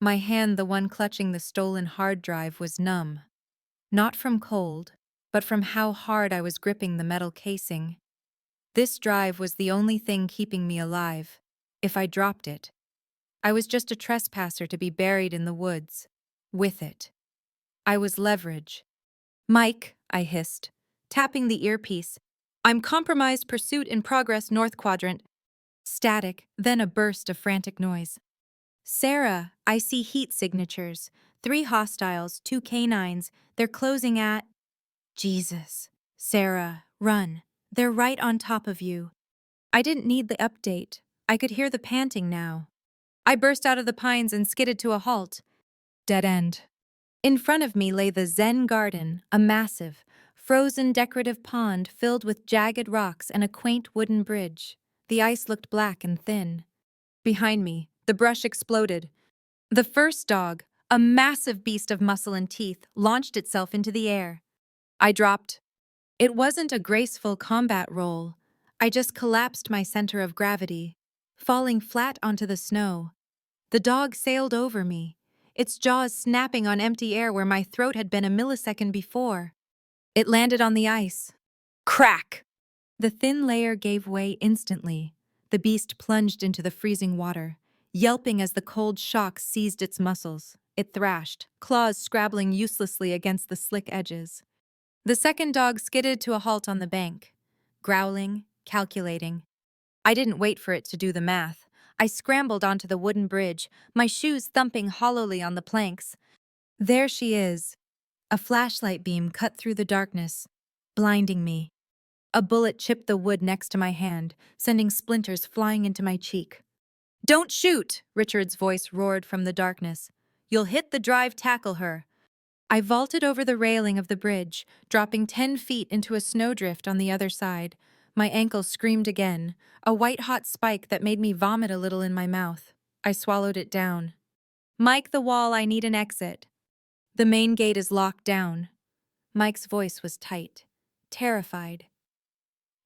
My hand, the one clutching the stolen hard drive, was numb. Not from cold, but from how hard I was gripping the metal casing. This drive was the only thing keeping me alive. If I dropped it, I was just a trespasser to be buried in the woods. With it, I was leverage. "Mike," I hissed, tapping the earpiece. "I'm compromised, pursuit in progress, North Quadrant." Static, then a burst of frantic noise. "Sarah, I see heat signatures. 3 hostiles, 2 canines. They're closing at—" "Jesus. Sarah, run. They're right on top of you." I didn't need the update. I could hear the panting now. I burst out of the pines and skidded to a halt. Dead end. In front of me lay the Zen garden, a massive, frozen decorative pond filled with jagged rocks and a quaint wooden bridge. The ice looked black and thin. Behind me, the brush exploded. The first dog, a massive beast of muscle and teeth, launched itself into the air. I dropped. It wasn't a graceful combat roll. I just collapsed my center of gravity, falling flat onto the snow. The dog sailed over me, its jaws snapping on empty air where my throat had been a millisecond before. It landed on the ice. Crack! The thin layer gave way instantly. The beast plunged into the freezing water, yelping as the cold shock seized its muscles. It thrashed, claws scrabbling uselessly against the slick edges. The second dog skidded to a halt on the bank, growling, calculating. I didn't wait for it to do the math. I scrambled onto the wooden bridge, my shoes thumping hollowly on the planks. There she is. A flashlight beam cut through the darkness, blinding me. A bullet chipped the wood next to my hand, sending splinters flying into my cheek. "Don't shoot!" Richard's voice roared from the darkness. "You'll hit the drive, tackle her." I vaulted over the railing of the bridge, dropping 10 feet into a snowdrift on the other side. My ankle screamed again, a white-hot spike that made me vomit a little in my mouth. I swallowed it down. "Mike the wall, I need an exit." "The main gate is locked down." Mike's voice was tight, terrified.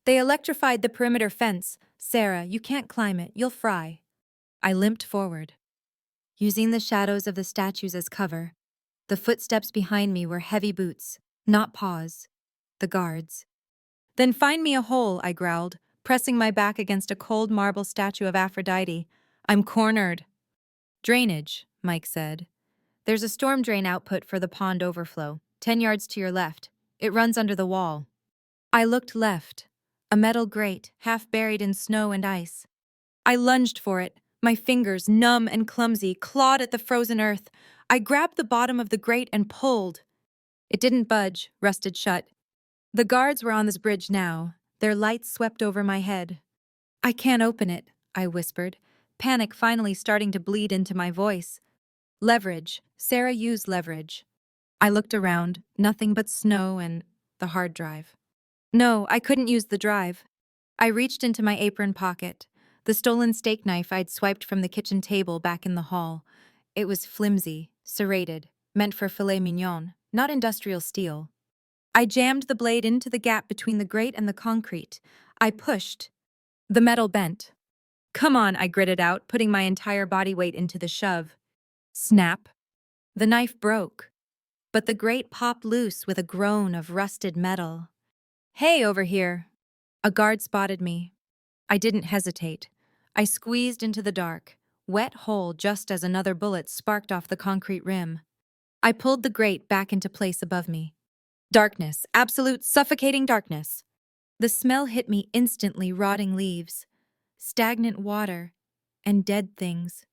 "They electrified the perimeter fence. Sarah, you can't climb it, you'll fry." I limped forward, using the shadows of the statues as cover. The footsteps behind me were heavy boots, not paws. The guards. "Then find me a hole," I growled, pressing my back against a cold marble statue of Aphrodite. "I'm cornered." "Drainage," Mike said. "There's a storm drain output for the pond overflow, 10 yards to your left. It runs under the wall." I looked left. A metal grate, half buried in snow and ice. I lunged for it. My fingers, numb and clumsy, clawed at the frozen earth. I grabbed the bottom of the grate and pulled. It didn't budge, rusted shut. The guards were on this bridge now. Their lights swept over my head. "I can't open it," I whispered, panic finally starting to bleed into my voice. "Leverage. Sarah used leverage." I looked around, nothing but snow and the hard drive. No, I couldn't use the drive. I reached into my apron pocket. The stolen steak knife I'd swiped from the kitchen table back in the hall. It was flimsy, serrated, meant for filet mignon, not industrial steel. I jammed the blade into the gap between the grate and the concrete. I pushed. The metal bent. "Come on," I gritted out, putting my entire body weight into the shove. Snap. The knife broke, but the grate popped loose with a groan of rusted metal. "Hey, over here." A guard spotted me. I didn't hesitate. I squeezed into the dark, wet hole just as another bullet sparked off the concrete rim. I pulled the grate back into place above me. Darkness, absolute suffocating darkness. The smell hit me instantly, rotting leaves, stagnant water, and dead things.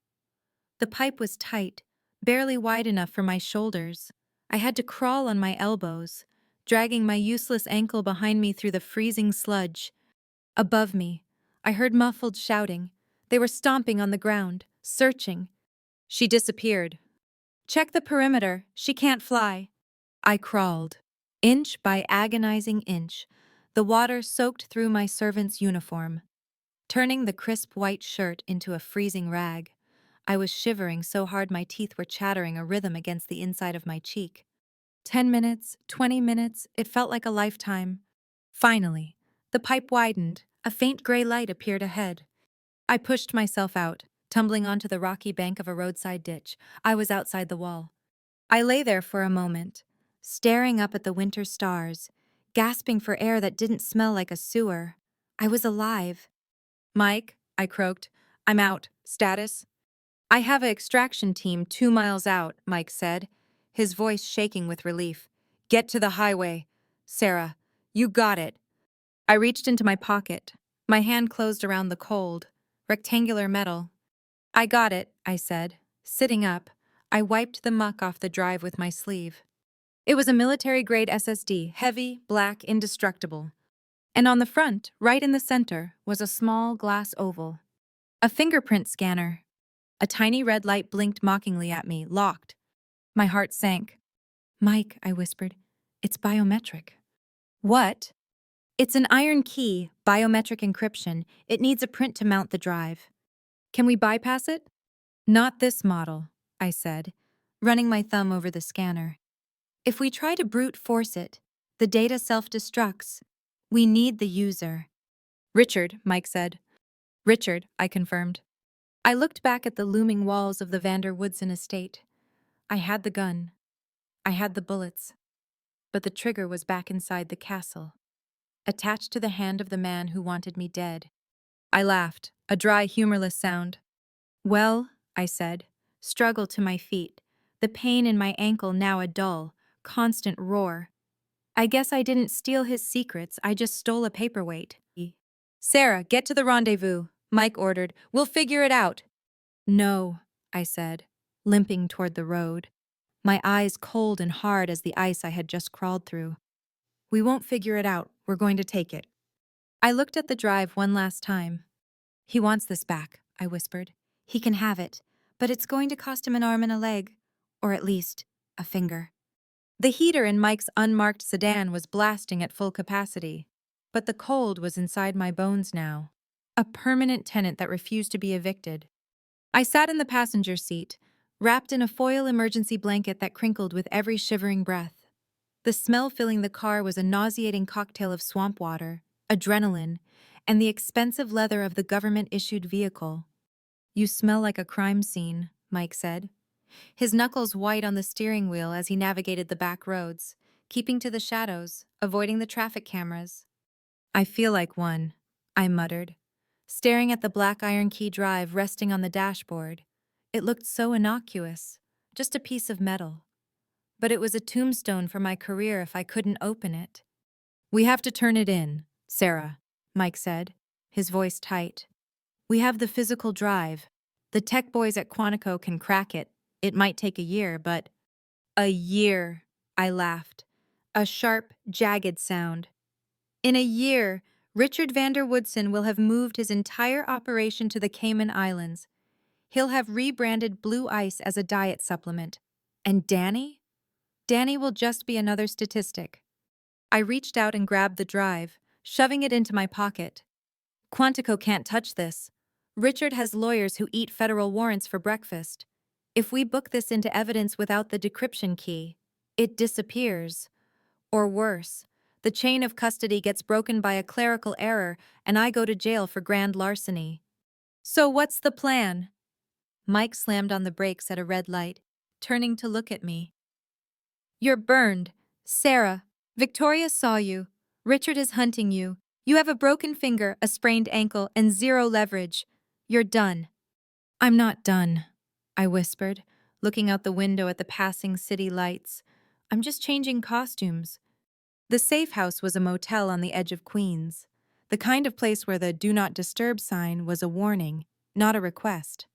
The pipe was tight, barely wide enough for my shoulders. I had to crawl on my elbows, dragging my useless ankle behind me through the freezing sludge. Above me, I heard muffled shouting. They were stomping on the ground, searching. She disappeared. Check the perimeter. She can't fly. I crawled, inch by agonizing inch, the water soaked through my servant's uniform, turning the crisp white shirt into a freezing rag. I was shivering so hard my teeth were chattering a rhythm against the inside of my cheek. 10 minutes, 20 minutes, it felt like a lifetime. Finally, the pipe widened. A faint gray light appeared ahead. I pushed myself out, tumbling onto the rocky bank of a roadside ditch. I was outside the wall. I lay there for a moment, staring up at the winter stars, gasping for air that didn't smell like a sewer. I was alive. Mike, I croaked, I'm out. Status? I have an extraction team 2 miles out, Mike said, his voice shaking with relief. Get to the highway. Sarah, you got it. I reached into my pocket. My hand closed around the cold, rectangular metal. I got it, I said. Sitting up, I wiped the muck off the drive with my sleeve. It was a military-grade SSD, heavy, black, indestructible. And on the front, right in the center, was a small glass oval. A fingerprint scanner. A tiny red light blinked mockingly at me, locked. My heart sank. Mike, I whispered, it's biometric. What? It's an iron key, biometric encryption. It needs a print to mount the drive. Can we bypass it? Not this model, I said, running my thumb over the scanner. If we try to brute force it, the data self-destructs. We need the user. Richard, Mike said. Richard, I confirmed. I looked back at the looming walls of the Vander Woodson estate. I had the gun. I had the bullets. But the trigger was back inside the castle, attached to the hand of the man who wanted me dead. I laughed, a dry, humorless sound. Well, I said, struggled to my feet, the pain in my ankle now a dull, constant roar. I guess I didn't steal his secrets, I just stole a paperweight. Sarah, get to the rendezvous, Mike ordered. We'll figure it out. No, I said, limping toward the road, my eyes cold and hard as the ice I had just crawled through. We won't figure it out, we're going to take it. I looked at the drive one last time. He wants this back, I whispered. He can have it, but it's going to cost him an arm and a leg, or at least, a finger. The heater in Mike's unmarked sedan was blasting at full capacity, but the cold was inside my bones now, a permanent tenant that refused to be evicted. I sat in the passenger seat, wrapped in a foil emergency blanket that crinkled with every shivering breath. The smell filling the car was a nauseating cocktail of swamp water, adrenaline, and the expensive leather of the government-issued vehicle. You smell like a crime scene, Mike said, his knuckles white on the steering wheel as he navigated the back roads, keeping to the shadows, avoiding the traffic cameras. I feel like one, I muttered, staring at the black iron key drive resting on the dashboard. It looked so innocuous, just a piece of metal. But it was a tombstone for my career if I couldn't open it. We have to turn it in, Sarah, Mike said, his voice tight. We have the physical drive. The tech boys at Quantico can crack it. It might take a year, but... A year, I laughed. A sharp, jagged sound. In a year, Richard Vander Woodson will have moved his entire operation to the Cayman Islands. He'll have rebranded Blue Ice as a diet supplement. And Danny? Danny will just be another statistic. I reached out and grabbed the drive, shoving it into my pocket. Quantico can't touch this. Richard has lawyers who eat federal warrants for breakfast. If we book this into evidence without the decryption key, it disappears. Or worse, the chain of custody gets broken by a clerical error and I go to jail for grand larceny. So what's the plan? Mike slammed on the brakes at a red light, turning to look at me. You're burned. Sarah, Victoria saw you. Richard is hunting you. You have a broken finger, a sprained ankle, and zero leverage. You're done. I'm not done, I whispered, looking out the window at the passing city lights. I'm just changing costumes. The safe house was a motel on the edge of Queens, the kind of place where the Do Not Disturb sign was a warning, not a request.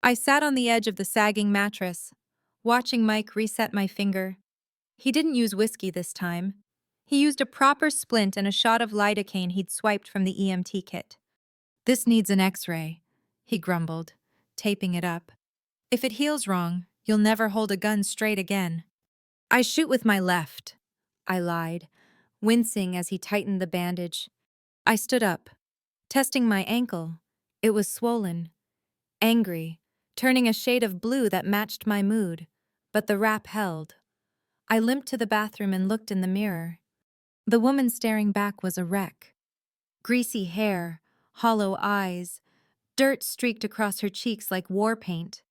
I sat on the edge of the sagging mattress, watching Mike reset my finger. He didn't use whiskey this time. He used a proper splint and a shot of lidocaine he'd swiped from the EMT kit. "This needs an x-ray," he grumbled, taping it up. "If it heals wrong, you'll never hold a gun straight again." "I shoot with my left," I lied, wincing as he tightened the bandage. I stood up, testing my ankle. It was swollen, angry, turning a shade of blue that matched my mood, but the wrap held. I limped to the bathroom and looked in the mirror. The woman staring back was a wreck. Greasy hair, hollow eyes, dirt streaked across her cheeks like war paint.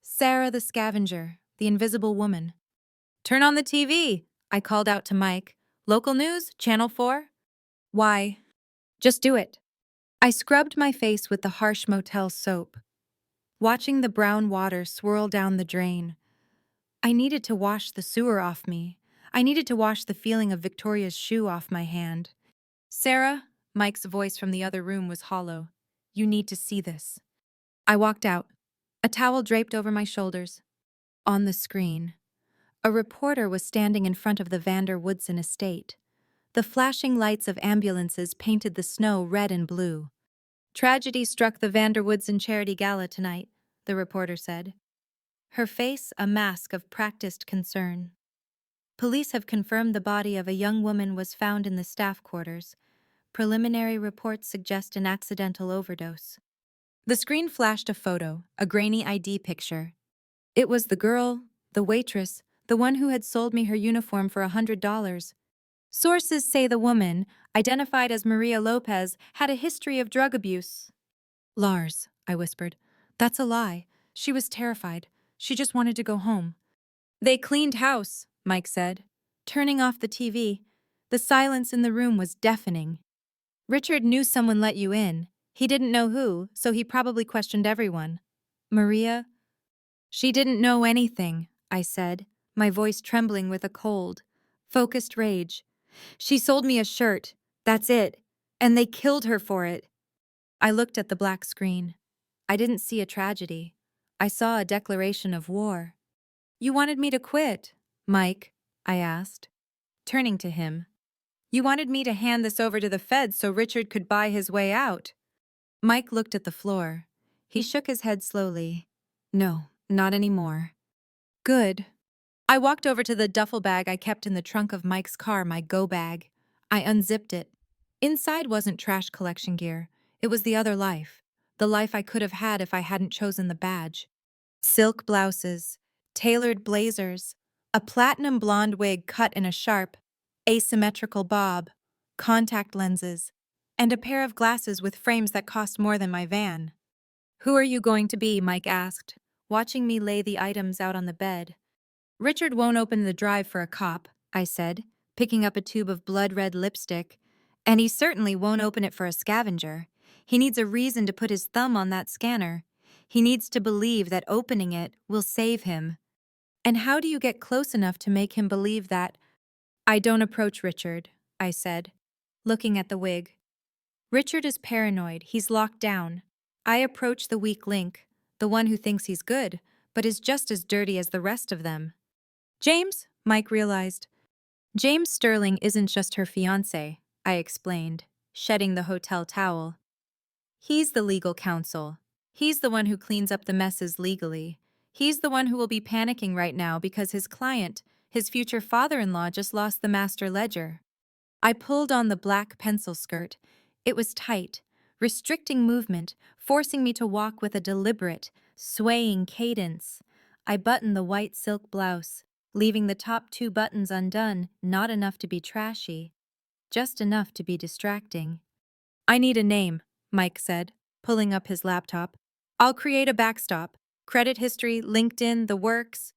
Sarah the scavenger, the invisible woman. "Turn on the TV," I called out to Mike. "Local news, Channel 4? "Why? Just do it." I scrubbed my face with the harsh motel soap, watching the brown water swirl down the drain. I needed to wash the sewer off me. I needed to wash the feeling of Victoria's shoe off my hand. "Sarah," Mike's voice from the other room was hollow. "You need to see this." I walked out, a towel draped over my shoulders. On the screen, a reporter was standing in front of the Vander Woodson estate. The flashing lights of ambulances painted the snow red and blue. "Tragedy struck the Vander Woodson charity gala tonight," the reporter said, her face a mask of practiced concern. "Police have confirmed the body of a young woman was found in the staff quarters. Preliminary reports suggest an accidental overdose." The screen flashed a photo, a grainy ID picture. It was the girl, the waitress, the one who had sold me her uniform for $100. Sources say the woman, identified as Maria Lopez, had a history of drug abuse. "Lars," I whispered. "That's a lie. She was terrified. She just wanted to go home." "They cleaned house," Mike said, turning off the TV. The silence in the room was deafening. "Richard knew someone let you in. He didn't know who, so he probably questioned everyone." "Maria?" "She didn't know anything," I said, my voice trembling with a cold, focused rage. "She sold me a shirt. That's it. And they killed her for it." I looked at the black screen. I didn't see a tragedy. I saw a declaration of war. "You wanted me to quit, Mike?" I asked, turning to him. "You wanted me to hand this over to the feds so Richard could buy his way out?" Mike looked at the floor. He shook his head slowly. "No, not anymore." "Good." I walked over to the duffel bag I kept in the trunk of Mike's car, my go bag. I unzipped it. Inside wasn't trash collection gear. It was the other life. The life I could have had if I hadn't chosen the badge. Silk blouses, tailored blazers, a platinum blonde wig cut in a sharp, asymmetrical bob, contact lenses, and a pair of glasses with frames that cost more than my van. "Who are you going to be?" Mike asked, watching me lay the items out on the bed. "Richard won't open the drive for a cop," I said, picking up a tube of blood-red lipstick. "And he certainly won't open it for a scavenger. He needs a reason to put his thumb on that scanner. He needs to believe that opening it will save him." "And how do you get close enough to make him believe that?" "I don't approach Richard," I said, looking at the wig. "Richard is paranoid. He's locked down. I approach the weak link, the one who thinks he's good, but is just as dirty as the rest of them." "James," Mike realized. "James Sterling isn't just her fiancé," I explained, shedding the hotel towel. "He's the legal counsel. He's the one who cleans up the messes legally. He's the one who will be panicking right now because his client, his future father-in-law, just lost the master ledger." I pulled on the black pencil skirt. It was tight, restricting movement, forcing me to walk with a deliberate, swaying cadence. I buttoned the white silk blouse, leaving the top two buttons undone, not enough to be trashy, just enough to be distracting. "I need a name," Mike said, pulling up his laptop. "I'll create a backstop. Credit history, LinkedIn, the works."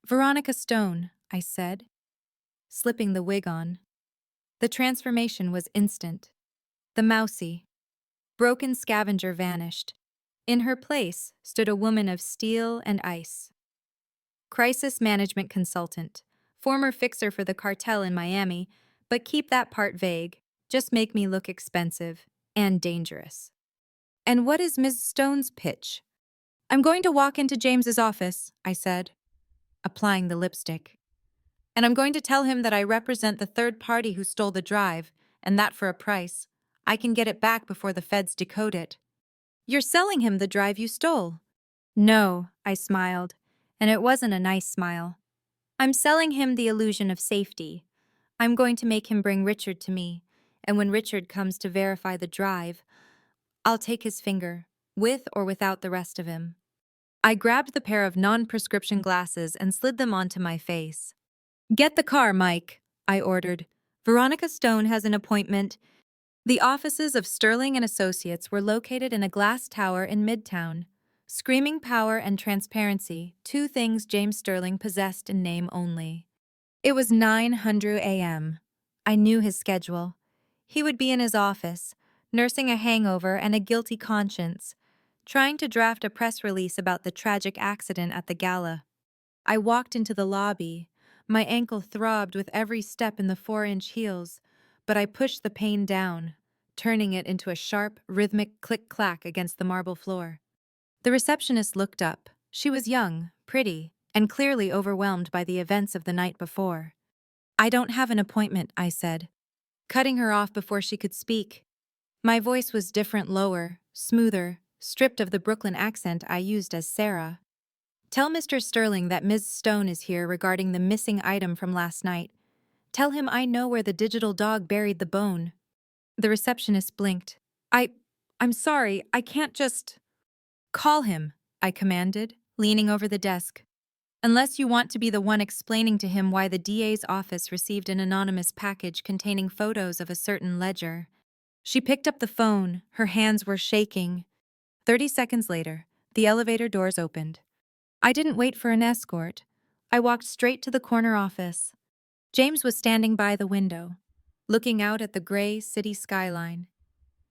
"Veronica Stone," I said, slipping the wig on. The transformation was instant. The mousy, broken scavenger vanished. In her place stood a woman of steel and ice. crisis management consultant, former fixer for the cartel in Miami, but keep that part vague. Just make me look expensive and dangerous. And what is Ms. Stone's pitch? I'm going to walk into James's office, I said, applying the lipstick. And I'm going to tell him that I represent the third party who stole the drive, and that for a price. I can get it back before the feds decode it. You're selling him the drive you stole. No, I smiled, and it wasn't a nice smile. I'm selling him the illusion of safety. I'm going to make him bring Richard to me, and when Richard comes to verify the drive, I'll take his finger, with or without the rest of him. I grabbed the pair of non-prescription glasses and slid them onto my face. Get the car, Mike, I ordered. Veronica Stone has an appointment. The offices of Sterling and Associates were located in a glass tower in Midtown. Screaming power and transparency, two things James Sterling possessed in name only. It was 9:00 a.m. I knew his schedule. He would be in his office, nursing a hangover and a guilty conscience, trying to draft a press release about the tragic accident at the Gala. I walked into the lobby. My ankle throbbed with every step in the 4-inch heels, but I pushed the pain down, turning it into a sharp, rhythmic click-clack against the marble floor. The receptionist looked up. She was young, pretty, and clearly overwhelmed by the events of the night before. I don't have an appointment, I said, cutting her off before she could speak. My voice was different, lower, smoother, stripped of the Brooklyn accent I used as Sarah. Tell Mr. Sterling that Ms. Stone is here regarding the missing item from last night. Tell him I know where the digital dog buried the bone. The receptionist blinked. I'm sorry, I can't just... Call him, I commanded, leaning over the desk. Unless you want to be the one explaining to him why the DA's office received an anonymous package containing photos of a certain ledger. She picked up the phone, her hands were shaking. 30 seconds later, the elevator doors opened. I didn't wait for an escort. I walked straight to the corner office. James was standing by the window, looking out at the gray city skyline.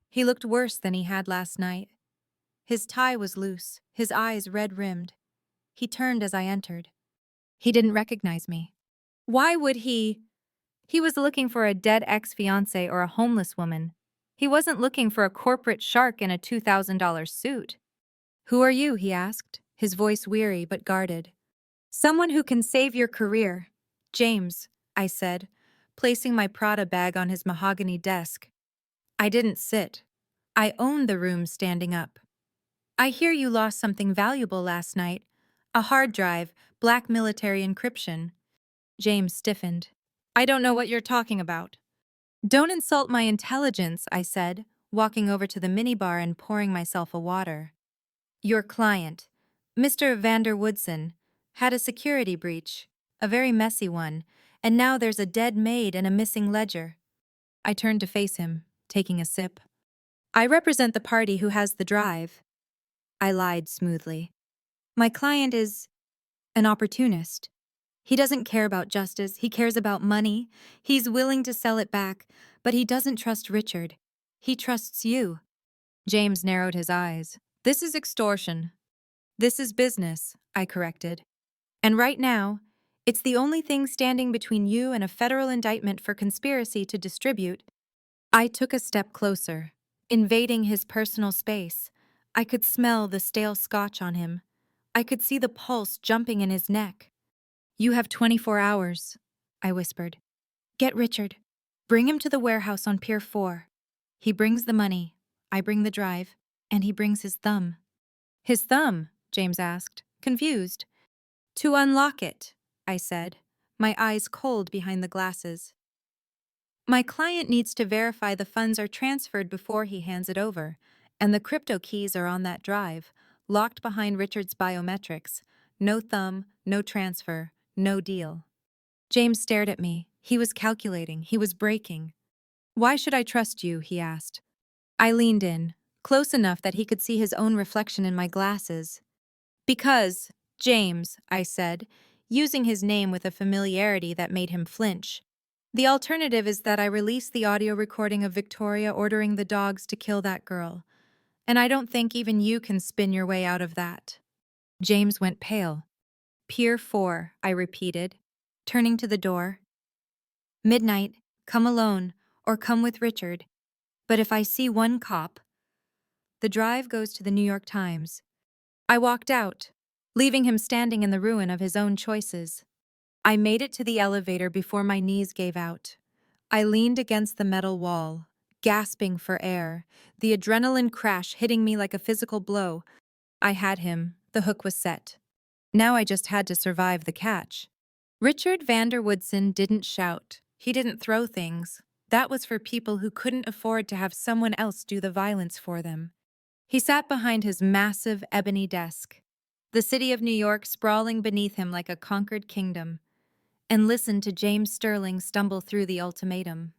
He looked worse than he had last night. His tie was loose, his eyes red-rimmed. He turned as I entered. He didn't recognize me. Why would he? He was looking for a dead ex-fiancé or a homeless woman. He wasn't looking for a corporate shark in a $2,000 suit. Who are you? He asked, his voice weary but guarded. Someone who can save your career. James, I said, placing my Prada bag on his mahogany desk. I didn't sit. I owned the room standing up. I hear you lost something valuable last night. A hard drive, black military encryption. James stiffened. I don't know what you're talking about. Don't insult my intelligence, I said, walking over to the minibar and pouring myself a water. Your client, Mr. Vander Woodson, had a security breach, a very messy one, and now there's a dead maid and a missing ledger. I turned to face him, taking a sip. I represent the party who has the drive. I lied smoothly. My client is an opportunist. He doesn't care about justice, he cares about money. He's willing to sell it back, but he doesn't trust Richard. He trusts you. James narrowed his eyes. This is extortion. This is business, I corrected. And right now, it's the only thing standing between you and a federal indictment for conspiracy to distribute. I took a step closer, invading his personal space. I could smell the stale scotch on him. I could see the pulse jumping in his neck. You have 24 hours, I whispered. Get Richard. Bring him to the warehouse on Pier 4. He brings the money, I bring the drive, and he brings his thumb. His thumb? James asked, confused. To unlock it, I said, my eyes cold behind the glasses. My client needs to verify the funds are transferred before he hands it over, and the crypto keys are on that drive, locked behind Richard's biometrics. No thumb, no transfer, no deal. James stared at me. He was calculating. He was breaking. Why should I trust you? He asked. I leaned in, close enough that he could see his own reflection in my glasses. Because, James, I said, using his name with a familiarity that made him flinch. The alternative is that I release the audio recording of Victoria ordering the dogs to kill that girl. And I don't think even you can spin your way out of that. James went pale. Pier 4, I repeated, turning to the door. Midnight, come alone, or come with Richard. But if I see one cop, the drive goes to the New York Times. I walked out, leaving him standing in the ruin of his own choices. I made it to the elevator before my knees gave out. I leaned against the metal wall, gasping for air, the adrenaline crash hitting me like a physical blow. I had him. The hook was set. Now I just had to survive the catch. Richard Vanderwoodson didn't shout. He didn't throw things. That was for people who couldn't afford to have someone else do the violence for them. He sat behind his massive ebony desk, the city of New York sprawling beneath him like a conquered kingdom, and listened to James Sterling stumble through the ultimatum.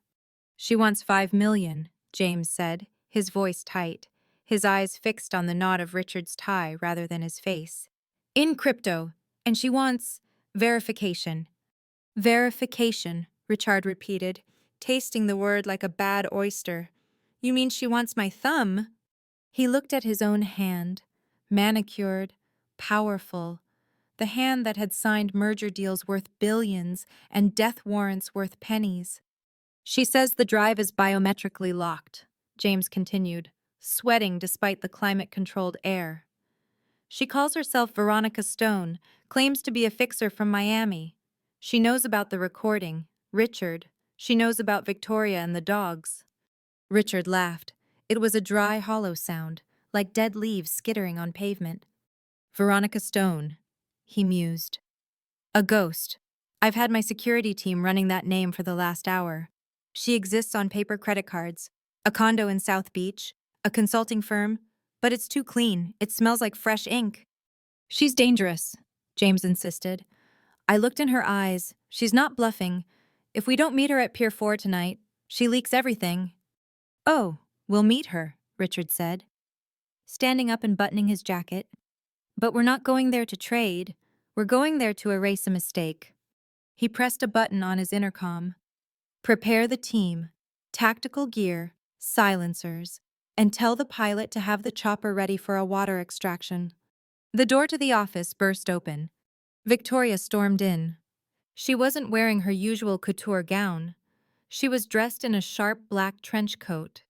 She wants $5 million, James said, his voice tight, his eyes fixed on the knot of Richard's tie rather than his face. In crypto, and she wants verification. Verification, Richard repeated, tasting the word like a bad oyster. You mean she wants my thumb? He looked at his own hand, manicured, powerful, the hand that had signed merger deals worth billions and death warrants worth pennies. She says the drive is biometrically locked, James continued, sweating despite the climate-controlled air. She calls herself Veronica Stone, claims to be a fixer from Miami. She knows about the recording, Richard. She knows about Victoria and the dogs. Richard laughed. It was a dry, hollow sound, like dead leaves skittering on pavement. Veronica Stone, he mused. A ghost. I've had my security team running that name for the last hour. She exists on paper credit cards, a condo in South Beach, a consulting firm, but it's too clean. It smells like fresh ink. She's dangerous, James insisted. I looked in her eyes. She's not bluffing. If we don't meet her at Pier 4 tonight, she leaks everything. Oh, we'll meet her, Richard said, standing up and buttoning his jacket. But we're not going there to trade. We're going there to erase a mistake. He pressed a button on his intercom. Prepare the team, tactical gear, silencers, and tell the pilot to have the chopper ready for a water extraction. The door to the office burst open. Victoria stormed in. She wasn't wearing her usual couture gown. She was dressed in a sharp black trench coat.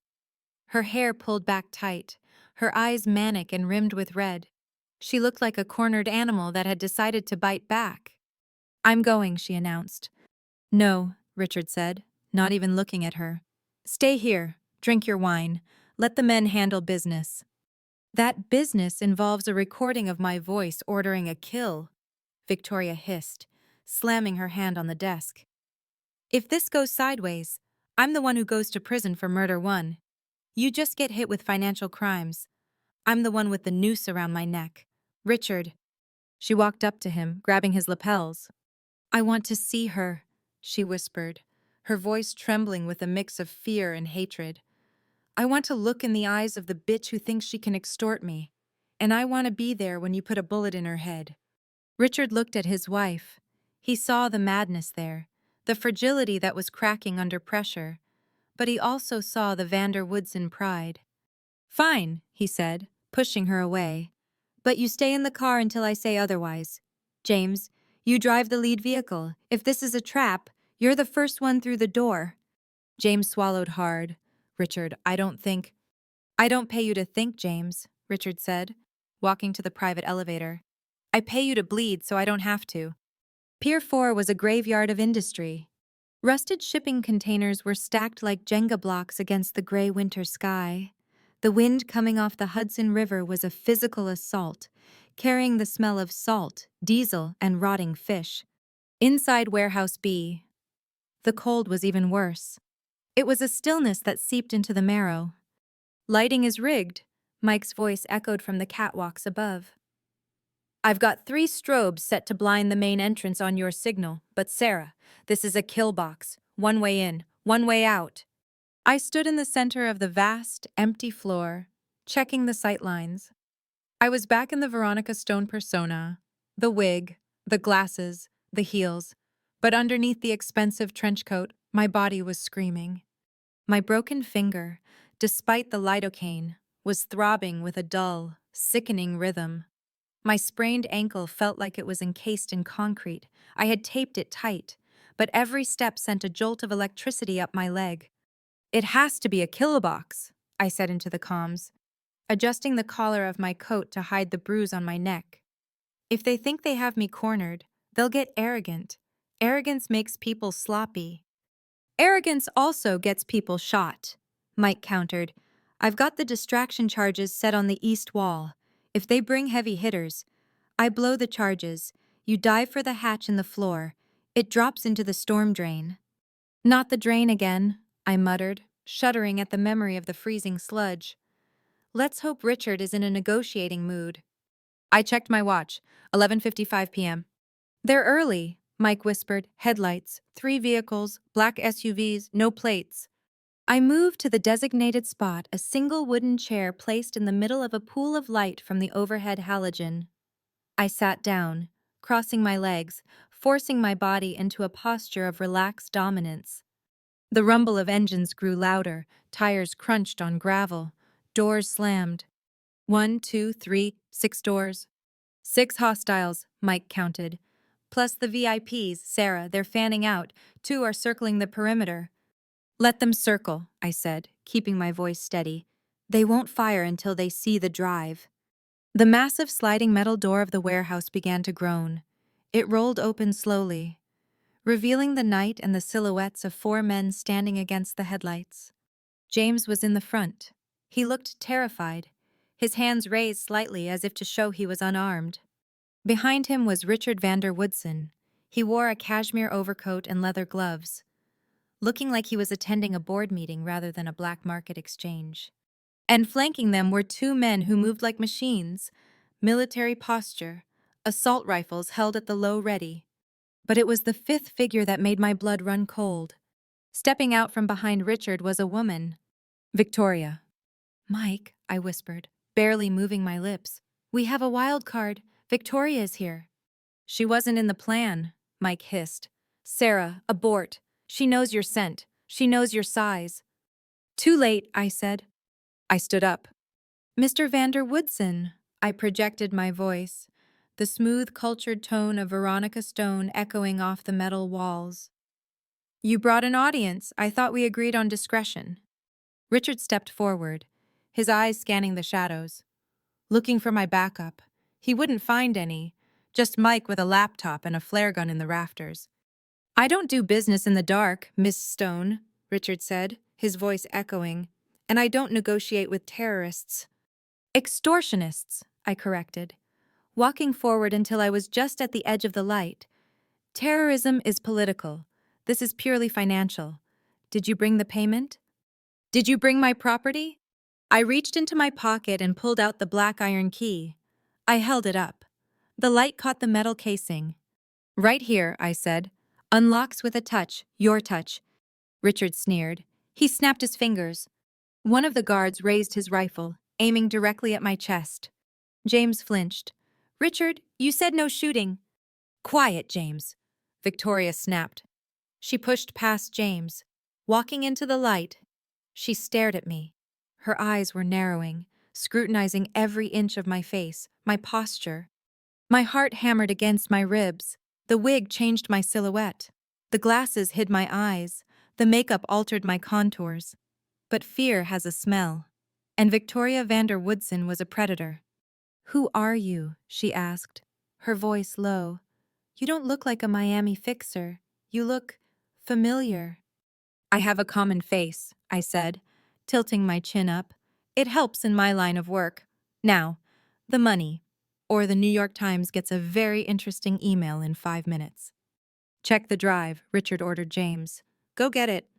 Her hair pulled back tight, her eyes manic and rimmed with red. She looked like a cornered animal that had decided to bite back. I'm going, she announced. No, Richard said, not even looking at her. Stay here, drink your wine. Let the men handle business. That business involves a recording of my voice ordering a kill, Victoria hissed, slamming her hand on the desk. If this goes sideways, I'm the one who goes to prison for murder one. You just get hit with financial crimes. I'm the one with the noose around my neck. Richard. She walked up to him, grabbing his lapels. I want to see her, she whispered, her voice trembling with a mix of fear and hatred. I want to look in the eyes of the bitch who thinks she can extort me, and I want to be there when you put a bullet in her head. Richard looked at his wife. He saw the madness there, the fragility that was cracking under pressure, but he also saw the Vanderwoodson pride. Fine, he said, pushing her away. But you stay in the car until I say otherwise. James, you drive the lead vehicle. If this is a trap, you're the first one through the door. James swallowed hard. Richard, I don't pay you to think, James, Richard said, walking to the private elevator. I pay you to bleed so I don't have to. Pier 4 was a graveyard of industry. Rusted shipping containers were stacked like Jenga blocks against the gray winter sky. The wind coming off the Hudson River was a physical assault, carrying the smell of salt, diesel, and rotting fish. Inside Warehouse B, the cold was even worse. It was a stillness that seeped into the marrow. Lighting is rigged, Mike's voice echoed from the catwalks above. I've got 3 strobes set to blind the main entrance on your signal, but Sarah, this is a kill box. One way in, one way out. I stood in the center of the vast, empty floor, checking the sightlines. I was back in the Veronica Stone persona, the wig, the glasses, the heels, but underneath the expensive trench coat, my body was screaming. My broken finger, despite the lidocaine, was throbbing with a dull, sickening rhythm. My sprained ankle felt like it was encased in concrete. I had taped it tight, but every step sent a jolt of electricity up my leg. "It has to be a kilobox," I said into the comms, adjusting the collar of my coat to hide the bruise on my neck. "If they think they have me cornered, they'll get arrogant. Arrogance makes people sloppy." "Arrogance also gets people shot," Mike countered. "I've got the distraction charges set on the east wall. If they bring heavy hitters, I blow the charges. You dive for the hatch in the floor. It drops into the storm drain." "Not the drain again," I muttered, shuddering at the memory of the freezing sludge. Let's hope Richard is in a negotiating mood. I checked my watch. 11:55 p.m. "They're early," Mike whispered. "Headlights, 3 vehicles, black SUVs, no plates." I moved to the designated spot, a single wooden chair placed in the middle of a pool of light from the overhead halogen. I sat down, crossing my legs, forcing my body into a posture of relaxed dominance. The rumble of engines grew louder, tires crunched on gravel, doors slammed. 1, 2, 3, 6 doors. 6 hostiles, Mike counted. Plus the VIPs, Sarah, they're fanning out. 2 are circling the perimeter. "Let them circle," I said, keeping my voice steady. "They won't fire until they see the drive." The massive sliding metal door of the warehouse began to groan. It rolled open slowly, revealing the night and the silhouettes of 4 men standing against the headlights. James was in the front. He looked terrified, his hands raised slightly as if to show he was unarmed. Behind him was Richard Vander Woodson. He wore a cashmere overcoat and leather gloves, looking like he was attending a board meeting rather than a black market exchange. And flanking them were 2 men who moved like machines, military posture, assault rifles held at the low ready. But it was the 5th figure that made my blood run cold. Stepping out from behind Richard was a woman. "Victoria." "Mike," I whispered, barely moving my lips. "We have a wild card. Victoria is here." "She wasn't in the plan," Mike hissed. "Sarah, abort. She knows your scent. She knows your size." "Too late," I said. I stood up. "Mr. Vander Woodson," I projected my voice, the smooth, cultured tone of Veronica Stone echoing off the metal walls. "You brought an audience. I thought we agreed on discretion." Richard stepped forward, his eyes scanning the shadows. Looking for my backup. He wouldn't find any, just Mike with a laptop and a flare gun in the rafters. "I don't do business in the dark, Miss Stone," Richard said, his voice echoing, "and I don't negotiate with terrorists." "Extortionists," I corrected, walking forward until I was just at the edge of the light. "Terrorism is political. This is purely financial. Did you bring the payment? Did you bring my property?" I reached into my pocket and pulled out the black iron key. I held it up. The light caught the metal casing. "Right here," I said. "Unlocks with a touch, your touch." Richard sneered. He snapped his fingers. One of the guards raised his rifle, aiming directly at my chest. James flinched. "Richard, you said no shooting." "Quiet, James," Victoria snapped. She pushed past James. Walking into the light, she stared at me. Her eyes were narrowing, scrutinizing every inch of my face, my posture. My heart hammered against my ribs. The wig changed my silhouette. The glasses hid my eyes. The makeup altered my contours. But fear has a smell. And Victoria Vander Woodson was a predator. "Who are you?" she asked, her voice low. "You don't look like a Miami fixer. You look familiar." "I have a common face," I said, tilting my chin up. "It helps in my line of work. Now, the money, or the New York Times gets a very interesting email in 5 minutes." "Check the drive," Richard ordered James. "Go get it."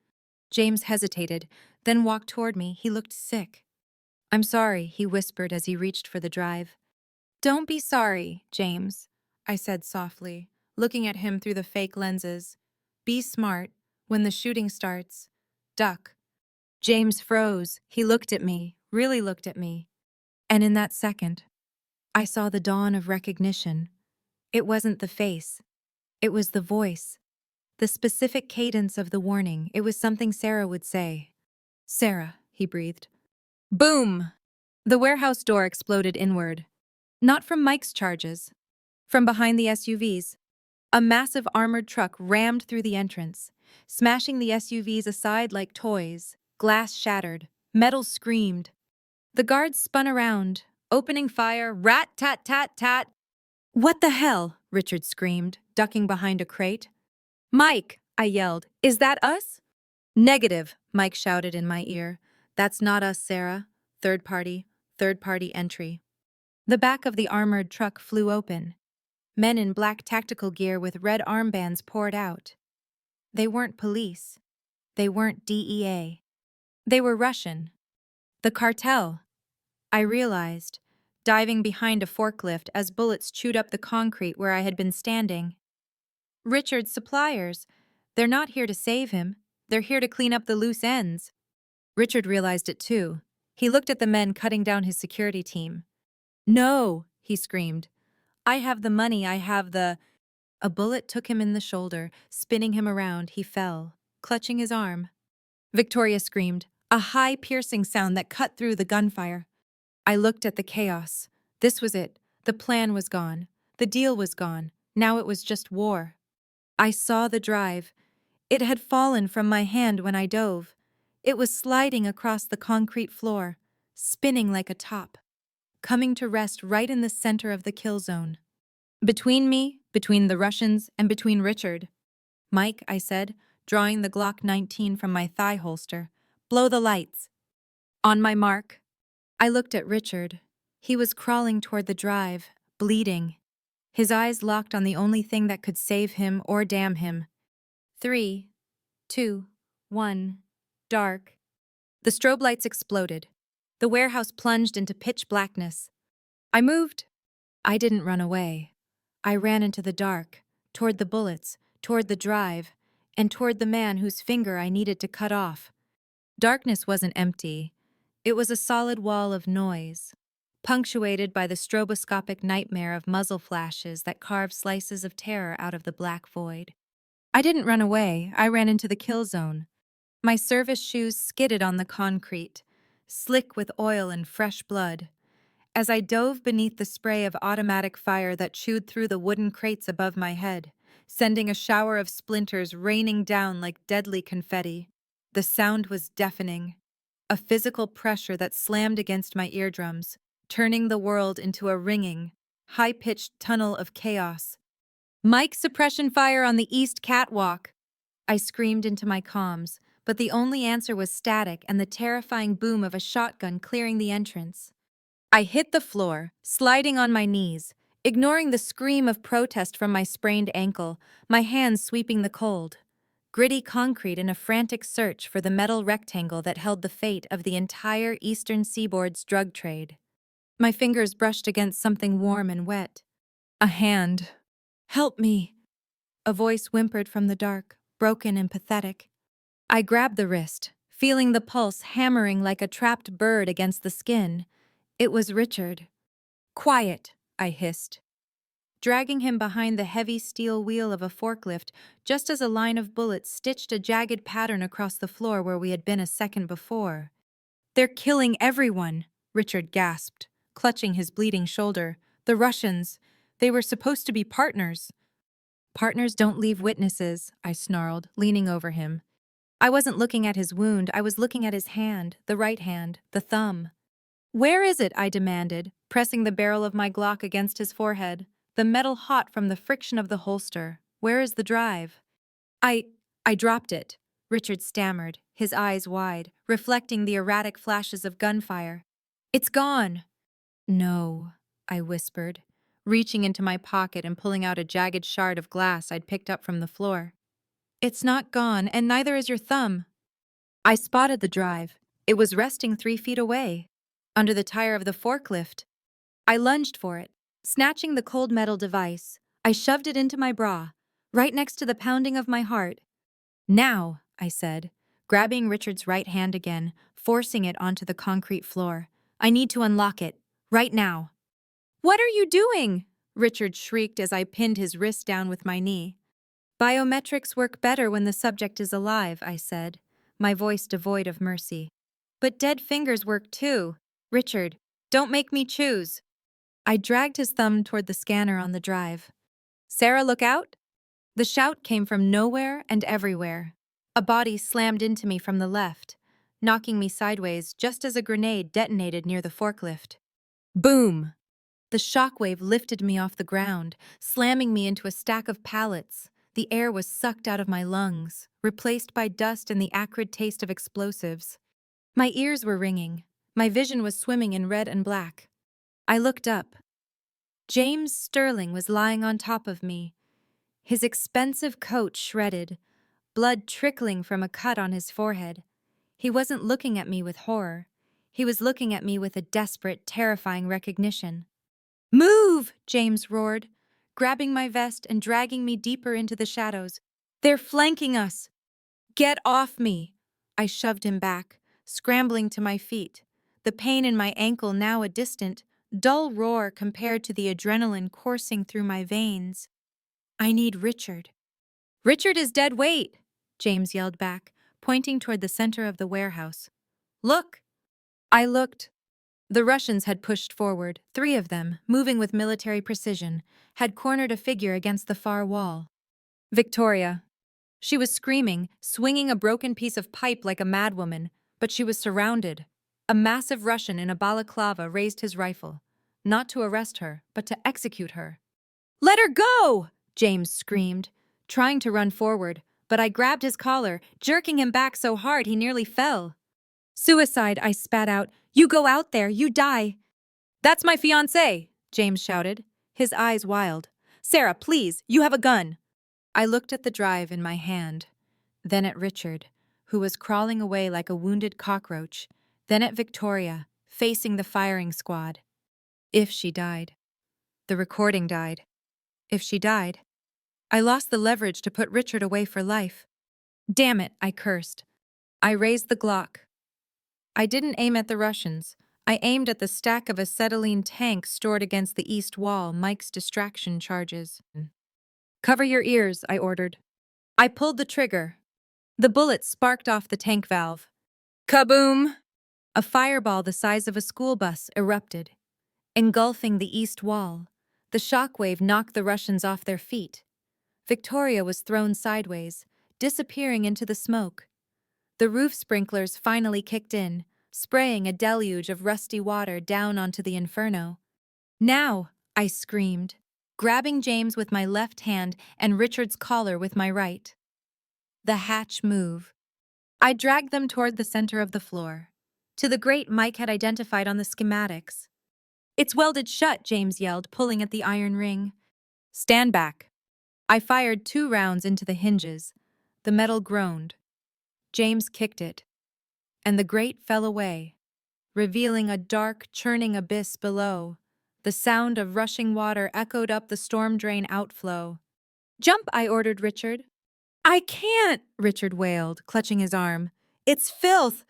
James hesitated, then walked toward me. He looked sick. "I'm sorry," he whispered as he reached for the drive. "Don't be sorry, James," I said softly, looking at him through the fake lenses. "Be smart. When the shooting starts, duck." James froze. He looked at me, really looked at me. And in that second, I saw the dawn of recognition. It wasn't the face. It was the voice. The specific cadence of the warning. It was something Sarah would say. "Sarah," he breathed. Boom! The warehouse door exploded inward. Not from Mike's charges. From behind the SUVs. A massive armored truck rammed through the entrance, smashing the SUVs aside like toys. Glass shattered. Metal screamed. The guards spun around, opening fire. Rat-tat-tat-tat. "What the hell?" Richard screamed, ducking behind a crate. "Mike!" I yelled. "Is that us?" "Negative," Mike shouted in my ear. "That's not us, Sarah. Third party entry." The back of the armored truck flew open. Men in black tactical gear with red armbands poured out. They weren't police. They weren't DEA. They were Russian. The cartel. I realized, diving behind a forklift as bullets chewed up the concrete where I had been standing. Richard's suppliers. They're not here to save him. They're here to clean up the loose ends. Richard realized it too. He looked at the men cutting down his security team. "No," he screamed. "I have the money, I have the—" A bullet took him in the shoulder, spinning him around. He fell, clutching his arm. Victoria screamed, a high, piercing sound that cut through the gunfire. I looked at the chaos. This was it. The plan was gone. The deal was gone. Now it was just war. I saw the drive. It had fallen from my hand when I dove. It was sliding across the concrete floor, spinning like a top, coming to rest right in the center of the kill zone. Between me, between the Russians, and between Richard. "Mike," I said, drawing the Glock 19 from my thigh holster, "blow the lights." On my mark. I looked at Richard. He was crawling toward the drive, bleeding. His eyes locked on the only thing that could save him or damn him. 3, 2, 1, dark. The strobe lights exploded. The warehouse plunged into pitch blackness. I moved. I didn't run away. I ran into the dark, toward the bullets, toward the drive, and toward the man whose finger I needed to cut off. Darkness wasn't empty. It was a solid wall of noise, punctuated by the stroboscopic nightmare of muzzle flashes that carved slices of terror out of the black void. I didn't run away. I ran into the kill zone. My service shoes skidded on the concrete, slick with oil and fresh blood. As I dove beneath the spray of automatic fire that chewed through the wooden crates above my head, sending a shower of splinters raining down like deadly confetti, the sound was deafening, a physical pressure that slammed against my eardrums, turning the world into a ringing, high-pitched tunnel of chaos. "Mike, suppression fire on the east catwalk!" I screamed into my comms, but the only answer was static and the terrifying boom of a shotgun clearing the entrance. I hit the floor, sliding on my knees, ignoring the scream of protest from my sprained ankle, my hands sweeping the cold, gritty concrete in a frantic search for the metal rectangle that held the fate of the entire eastern seaboard's drug trade. My fingers brushed against something warm and wet. A hand. "Help me!" A voice whimpered from the dark, broken and pathetic. I grabbed the wrist, feeling the pulse hammering like a trapped bird against the skin. It was Richard. "Quiet," I hissed, dragging him behind the heavy steel wheel of a forklift just as a line of bullets stitched a jagged pattern across the floor where we had been a second before. "They're killing everyone," Richard gasped, clutching his bleeding shoulder. "The Russians. They were supposed to be partners." "Partners don't leave witnesses," I snarled, leaning over him. I wasn't looking at his wound, I was looking at his hand, the right hand, the thumb. "Where is it?" I demanded, pressing the barrel of my Glock against his forehead, the metal hot from the friction of the holster. "Where is the drive?" I dropped it," Richard stammered, his eyes wide, reflecting the erratic flashes of gunfire. "It's gone." "No," I whispered, reaching into my pocket and pulling out a jagged shard of glass I'd picked up from the floor. "It's not gone, and neither is your thumb." I spotted the drive. It was resting 3 feet away, under the tire of the forklift. I lunged for it, snatching the cold metal device. I shoved it into my bra, right next to the pounding of my heart. "Now," I said, grabbing Richard's right hand again, forcing it onto the concrete floor. "I need to unlock it, right now." "What are you doing?" Richard shrieked as I pinned his wrist down with my knee. "Biometrics work better when the subject is alive," I said, my voice devoid of mercy. "But dead fingers work too. Richard, don't make me choose." I dragged his thumb toward the scanner on the drive. "Sarah, look out!" The shout came from nowhere and everywhere. A body slammed into me from the left, knocking me sideways just as a grenade detonated near the forklift. Boom! The shockwave lifted me off the ground, slamming me into a stack of pallets. The air was sucked out of my lungs, replaced by dust and the acrid taste of explosives. My ears were ringing. My vision was swimming in red and black. I looked up. James Sterling was lying on top of me, his expensive coat shredded, blood trickling from a cut on his forehead. He wasn't looking at me with horror. He was looking at me with a desperate, terrifying recognition. "Move!" James roared, grabbing my vest and dragging me deeper into the shadows. "They're flanking us! Get off me!" I shoved him back, scrambling to my feet, the pain in my ankle now a distant, dull roar compared to the adrenaline coursing through my veins. "I need Richard." "Richard is dead weight," James yelled back, pointing toward the center of the warehouse. "Look!" I looked. The Russians had pushed forward, 3 of them, moving with military precision, had cornered a figure against the far wall. Victoria. She was screaming, swinging a broken piece of pipe like a madwoman, but she was surrounded. A massive Russian in a balaclava raised his rifle, not to arrest her, but to execute her. "Let her go!" James screamed, trying to run forward, but I grabbed his collar, jerking him back so hard he nearly fell. "Suicide," I spat out. "You go out there, you die." "That's my fiancé," James shouted, his eyes wild. "Sarah, please, you have a gun." I looked at the drive in my hand, then at Richard, who was crawling away like a wounded cockroach, then at Victoria, facing the firing squad. If she died. The recording died. If she died. I lost the leverage to put Richard away for life. "Damn it," I cursed. I raised the Glock. I didn't aim at the Russians. I aimed at the stack of acetylene tanks stored against the east wall, Mike's distraction charges. "Cover your ears," I ordered. I pulled the trigger. The bullet sparked off the tank valve. Kaboom! A fireball the size of a school bus erupted, engulfing the east wall. The shockwave knocked the Russians off their feet. Victoria was thrown sideways, disappearing into the smoke. The roof sprinklers finally kicked in, spraying a deluge of rusty water down onto the inferno. "Now!" I screamed, grabbing James with my left hand and Richard's collar with my right. The hatch moved. I dragged them toward the center of the floor, to the grate Mike had identified on the schematics. "It's welded shut," James yelled, pulling at the iron ring. "Stand back." I fired 2 rounds into the hinges. The metal groaned. James kicked it, and the grate fell away, revealing a dark, churning abyss below. The sound of rushing water echoed up the storm drain outflow. "Jump," I ordered Richard. "I can't," Richard wailed, clutching his arm. "It's filth."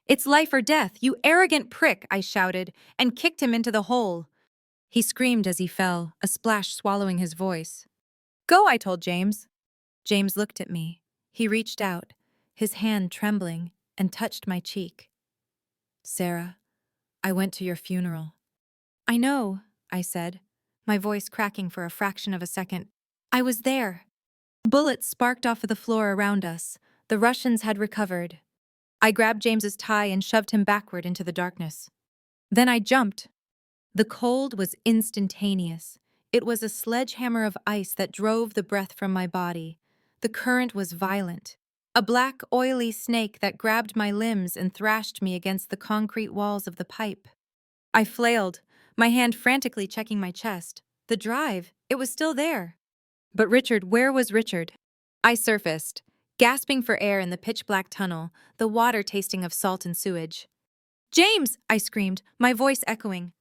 "It's life or death, you arrogant prick," I shouted, and kicked him into the hole. He screamed as he fell, a splash swallowing his voice. "Go," I told James. James looked at me. He reached out, his hand trembling, and touched my cheek. "Sarah, I went to your funeral." "I know," I said, my voice cracking for a fraction of a second. "I was there." Bullets sparked off of the floor around us. The Russians had recovered. I grabbed James's tie and shoved him backward into the darkness. Then I jumped. The cold was instantaneous. It was a sledgehammer of ice that drove the breath from my body. The current was violent. A black, oily snake that grabbed my limbs and thrashed me against the concrete walls of the pipe. I flailed, my hand frantically checking my chest. The drive, it was still there. But Richard, where was Richard? I surfaced, gasping for air in the pitch-black tunnel, the water tasting of salt and sewage. "James!" I screamed, my voice echoing.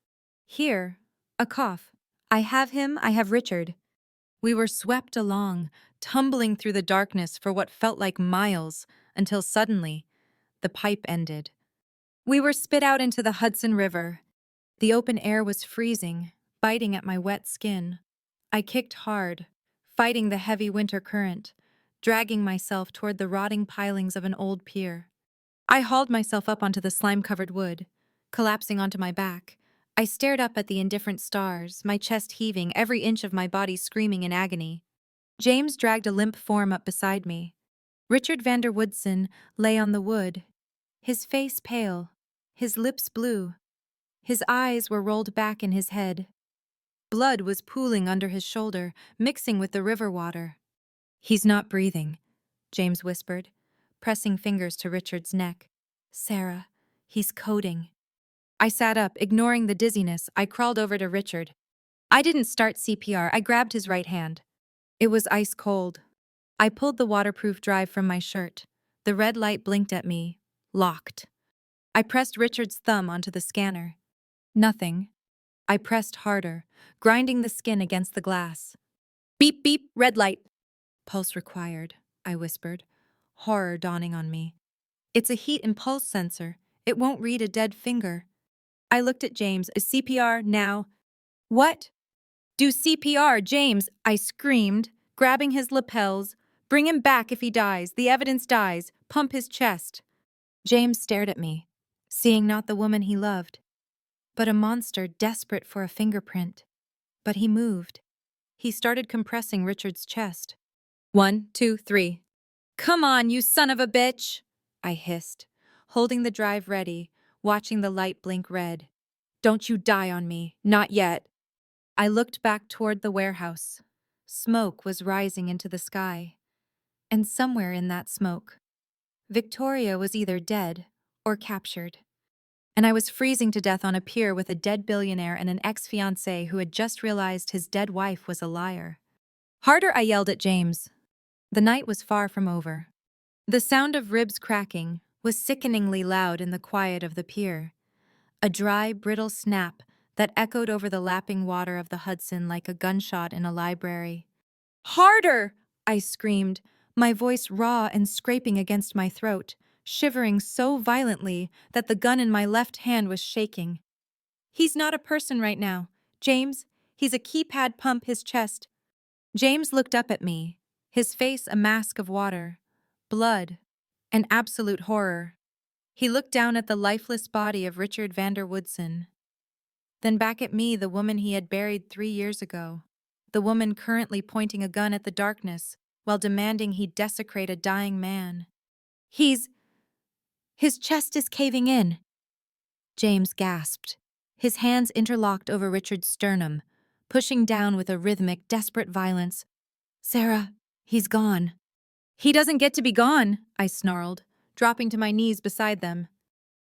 "Here." A cough. "I have him, I have Richard." We were swept along, tumbling through the darkness for what felt like miles, until suddenly, the pipe ended. We were spit out into the Hudson River. The open air was freezing, biting at my wet skin. I kicked hard, fighting the heavy winter current, dragging myself toward the rotting pilings of an old pier. I hauled myself up onto the slime-covered wood, collapsing onto my back. I stared up at the indifferent stars, my chest heaving, every inch of my body screaming in agony. James dragged a limp form up beside me. Richard Vanderwoodson lay on the wood, his face pale, his lips blue. His eyes were rolled back in his head. Blood was pooling under his shoulder, mixing with the river water. "He's not breathing," James whispered, pressing fingers to Richard's neck. "Sarah, he's coding." I sat up, ignoring the dizziness. I crawled over to Richard. I didn't start CPR, I grabbed his right hand. It was ice cold. I pulled the waterproof drive from my shirt. The red light blinked at me. Locked. I pressed Richard's thumb onto the scanner. Nothing. I pressed harder, grinding the skin against the glass. "Beep beep, red light." "Pulse required," I whispered, horror dawning on me. "It's a heat and pulse sensor. It won't read a dead finger." I looked at James. "Is CPR now?" "What?" "Do CPR, James," I screamed, grabbing his lapels. "Bring him back if he dies. The evidence dies. Pump his chest." James stared at me, seeing not the woman he loved, but a monster desperate for a fingerprint. But he moved. He started compressing Richard's chest. 1, 2, 3. "Come on, you son of a bitch!" I hissed, holding the drive ready, watching the light blink red. "Don't you die on me. Not yet." I looked back toward the warehouse. Smoke was rising into the sky. And somewhere in that smoke, Victoria was either dead or captured. And I was freezing to death on a pier with a dead billionaire and an ex-fiancé who had just realized his dead wife was a liar. "Harder," I yelled at James. The night was far from over. The sound of ribs cracking was sickeningly loud in the quiet of the pier. A dry, brittle snap that echoed over the lapping water of the Hudson like a gunshot in a library. "Harder!" I screamed, my voice raw and scraping against my throat, shivering so violently that the gun in my left hand was shaking. "He's not a person right now. James, he's a keypad. Pump his chest." James looked up at me, his face a mask of water, blood, and absolute horror. He looked down at the lifeless body of Richard Vanderwoodson, then back at me, the woman he had buried 3 years ago, the woman currently pointing a gun at the darkness while demanding he desecrate a dying man. His chest is caving in." James gasped, his hands interlocked over Richard's sternum, pushing down with a rhythmic, desperate violence. "Sarah, he's gone." "He doesn't get to be gone," I snarled, dropping to my knees beside them.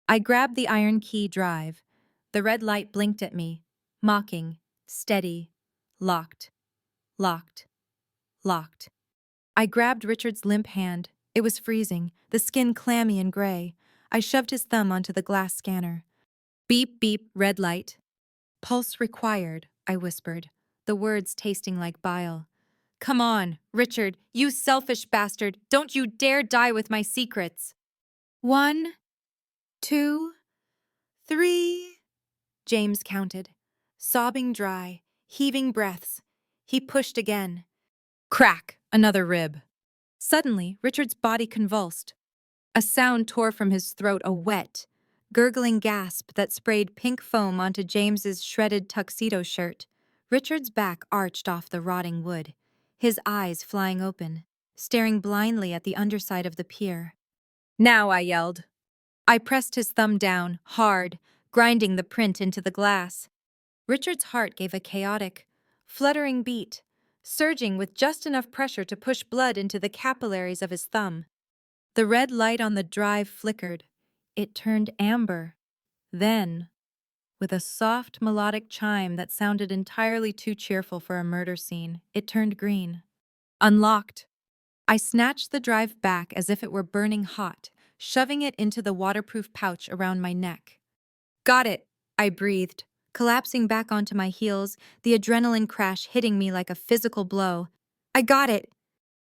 I grabbed the iron key drive. The red light blinked at me, mocking, steady, locked, locked, locked. I grabbed Richard's limp hand. It was freezing, the skin clammy and gray. I shoved his thumb onto the glass scanner. "Beep, beep, red light." "Pulse required," I whispered, the words tasting like bile. "Come on, Richard, you selfish bastard. Don't you dare die with my secrets." 1, 2, 3. James counted, sobbing dry, heaving breaths. He pushed again. Crack! Another rib. Suddenly, Richard's body convulsed. A sound tore from his throat, a wet, gurgling gasp that sprayed pink foam onto James's shredded tuxedo shirt. Richard's back arched off the rotting wood, his eyes flying open, staring blindly at the underside of the pier. "Now," I yelled. I pressed his thumb down, hard, grinding the print into the glass. Richard's heart gave a chaotic, fluttering beat, surging with just enough pressure to push blood into the capillaries of his thumb. The red light on the drive flickered. It turned amber. Then, with a soft, melodic chime that sounded entirely too cheerful for a murder scene, it turned green. Unlocked. I snatched the drive back as if it were burning hot, shoving it into the waterproof pouch around my neck. "Got it," I breathed, collapsing back onto my heels, the adrenaline crash hitting me like a physical blow. "I got it."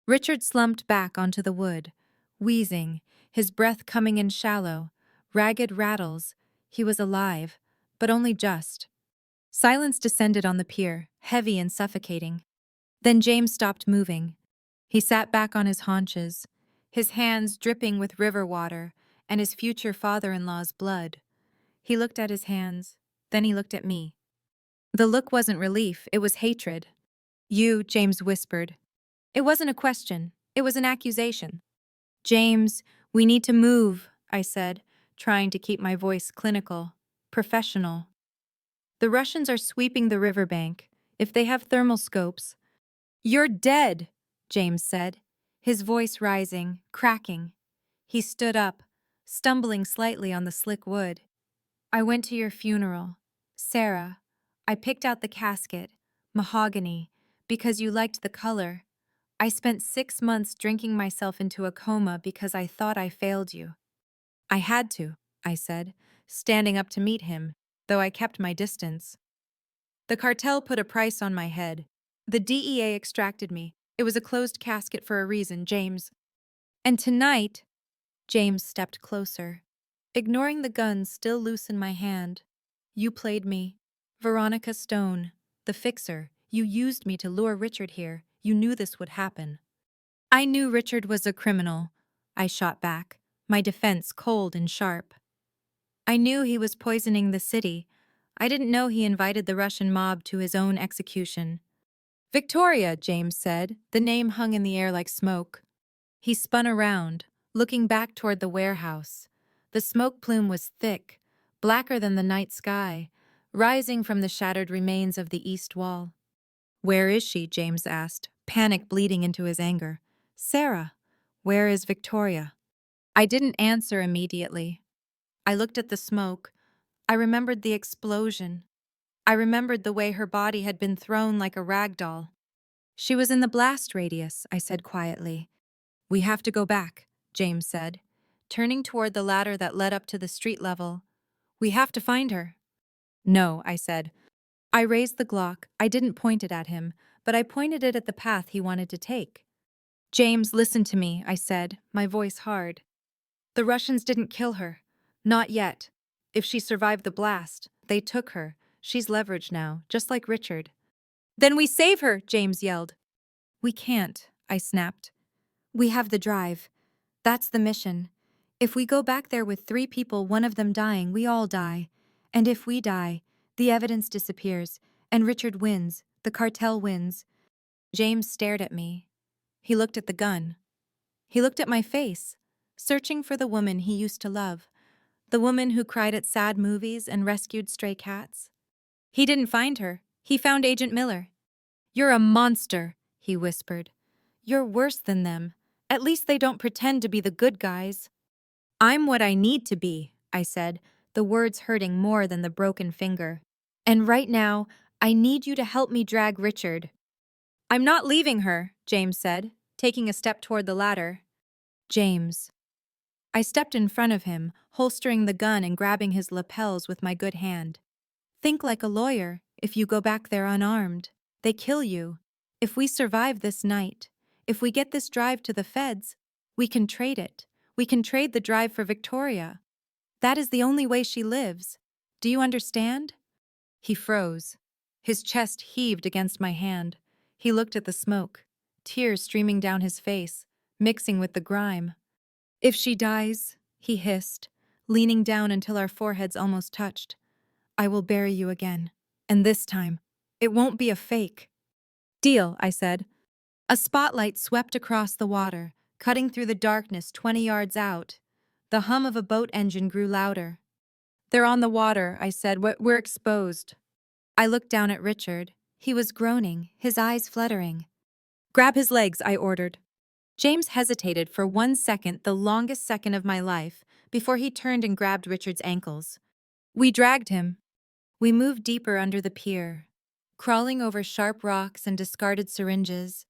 Richard slumped back onto the wood, wheezing, his breath coming in shallow, ragged rattles. He was alive, but only just. Silence descended on the pier, heavy and suffocating. Then James stopped moving. He sat back on his haunches, his hands dripping with river water and his future father-in-law's blood. He looked at his hands, Then he looked at me. The look wasn't relief, it was hatred. You, James whispered. It wasn't a question, it was an accusation. James, we need to move, I said, trying to keep my voice clinical, professional. The Russians are sweeping the riverbank. If they have thermal scopes. You're dead, James said, his voice rising, cracking. He stood up, stumbling slightly on the slick wood. I went to your funeral. Sarah, I picked out the casket, mahogany, because you liked the color. I spent 6 months drinking myself into a coma because I thought I failed you. I had to, I said, standing up to meet him, though I kept my distance. The cartel put a price on my head. The DEA extracted me. It was a closed casket for a reason, James. And tonight, James stepped closer, ignoring the gun still loose in my hand. You played me. Veronica Stone, the fixer. You used me to lure Richard here. You knew this would happen. I knew Richard was a criminal. I shot back, my defense cold and sharp. I knew he was poisoning the city. I didn't know he invited the Russian mob to his own execution. Victoria, James said. The name hung in the air like smoke. He spun around, looking back toward the warehouse. The smoke plume was thick, blacker than the night sky, rising from the shattered remains of the east wall. Where is she? James asked, panic bleeding into his anger. Sarah. Where is Victoria? I didn't answer immediately. I looked at the smoke. I remembered the explosion. I remembered the way her body had been thrown like a rag doll. She was in the blast radius, I said quietly. We have to go back, James said, turning toward the ladder that led up to the street level. We have to find her. No, I said. I raised the Glock. I didn't point it at him, but I pointed it at the path he wanted to take. James, listen to me, I said, my voice hard. The Russians didn't kill her. Not yet. If she survived the blast, they took her. She's leverage now, just like Richard. Then we save her, James yelled. We can't, I snapped. We have the drive. That's the mission. If we go back there with 3 people, one of them dying, we all die. And if we die, the evidence disappears, and Richard wins, the cartel wins. James stared at me. He looked at the gun. He looked at my face, searching for the woman he used to love, the woman who cried at sad movies and rescued stray cats. He didn't find her. He found Agent Miller. You're a monster, he whispered. You're worse than them. At least they don't pretend to be the good guys. I'm what I need to be, I said, the words hurting more than the broken finger. And right now, I need you to help me drag Richard. I'm not leaving her, James said, taking a step toward the ladder. James. I stepped in front of him, holstering the gun and grabbing his lapels with my good hand. Think like a lawyer. If you go back there unarmed, they kill you. If we survive this night, if we get this drive to the feds, we can trade it. We can trade the drive for Victoria. That is the only way she lives. Do you understand? He froze. His chest heaved against my hand. He looked at the smoke, tears streaming down his face, mixing with the grime. If she dies, he hissed, leaning down until our foreheads almost touched, I will bury you again. And this time, it won't be a fake. Deal, I said. A spotlight swept across the water, cutting through the darkness 20 yards out. The hum of a boat engine grew louder. They're on the water, I said. We're exposed. I looked down at Richard. He was groaning, his eyes fluttering. Grab his legs, I ordered. James hesitated for 1 second, the longest second of my life, before he turned and grabbed Richard's ankles. We dragged him. We moved deeper under the pier, crawling over sharp rocks and discarded syringes,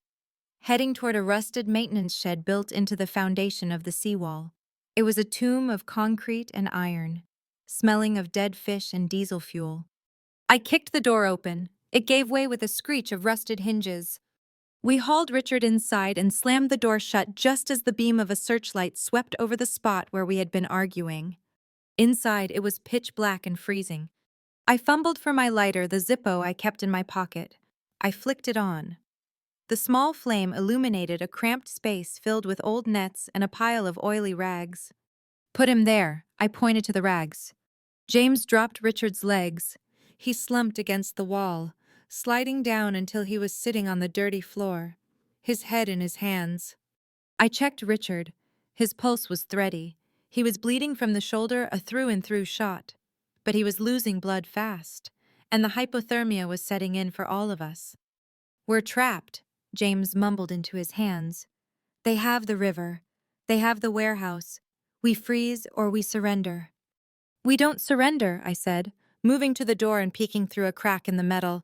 heading toward a rusted maintenance shed built into the foundation of the seawall. It was a tomb of concrete and iron, smelling of dead fish and diesel fuel. I kicked the door open. It gave way with a screech of rusted hinges. We hauled Richard inside and slammed the door shut just as the beam of a searchlight swept over the spot where we had been arguing. Inside, it was pitch black and freezing. I fumbled for my lighter, the Zippo I kept in my pocket. I flicked it on. The small flame illuminated a cramped space filled with old nets and a pile of oily rags. Put him there, I pointed to the rags. James dropped Richard's legs. He slumped against the wall, sliding down until he was sitting on the dirty floor, his head in his hands. I checked Richard. His pulse was thready. He was bleeding from the shoulder, a through-and-through shot. But he was losing blood fast, and the hypothermia was setting in for all of us. "We're trapped," James mumbled into his hands. "They have the river. They have the warehouse. We freeze or we surrender." "We don't surrender," I said, moving to the door and peeking through a crack in the metal.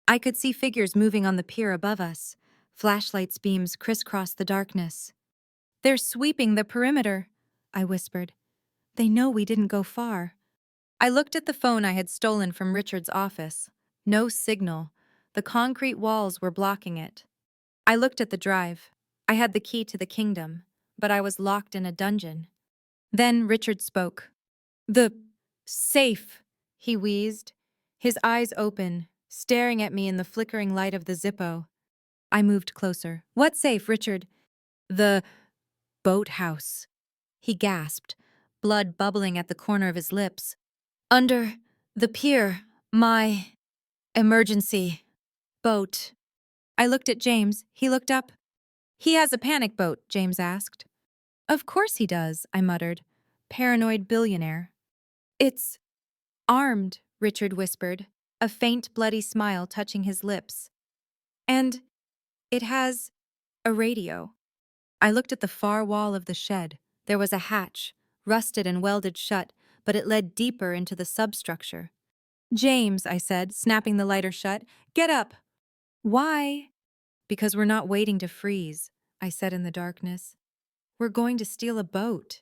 I could see figures moving on the pier above us. Flashlights' beams crisscrossed the darkness. "They're sweeping the perimeter," I whispered. "They know we didn't go far." I looked at the phone I had stolen from Richard's office. No signal. The concrete walls were blocking it. I looked at the drive. I had the key to the kingdom, but I was locked in a dungeon. Then Richard spoke. "The safe," he wheezed, his eyes open, staring at me in the flickering light of the Zippo. I moved closer. "What safe, Richard?" "The boathouse," he gasped, blood bubbling at the corner of his lips. "Under the pier, my emergency boat." I looked at James. He looked up. "He has a panic boat," James asked. "Of course he does," I muttered. "Paranoid billionaire." "It's armed," Richard whispered, a faint bloody smile touching his lips. "And it has a radio." I looked at the far wall of the shed. There was a hatch, rusted and welded shut, but it led deeper into the substructure. "James," I said, snapping the lighter shut, "get up." "Why?" "Because we're not waiting to freeze," I said in the darkness. "We're going to steal a boat."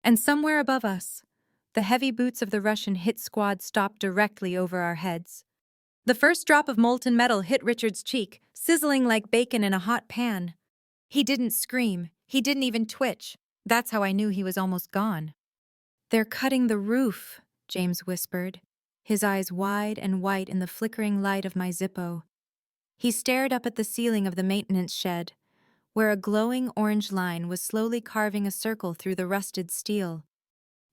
And somewhere above us, the heavy boots of the Russian hit squad stopped directly over our heads. The first drop of molten metal hit Richard's cheek, sizzling like bacon in a hot pan. He didn't scream. He didn't even twitch. That's how I knew he was almost gone. "They're cutting the roof," James whispered, his eyes wide and white in the flickering light of my Zippo. He stared up at the ceiling of the maintenance shed, where a glowing orange line was slowly carving a circle through the rusted steel.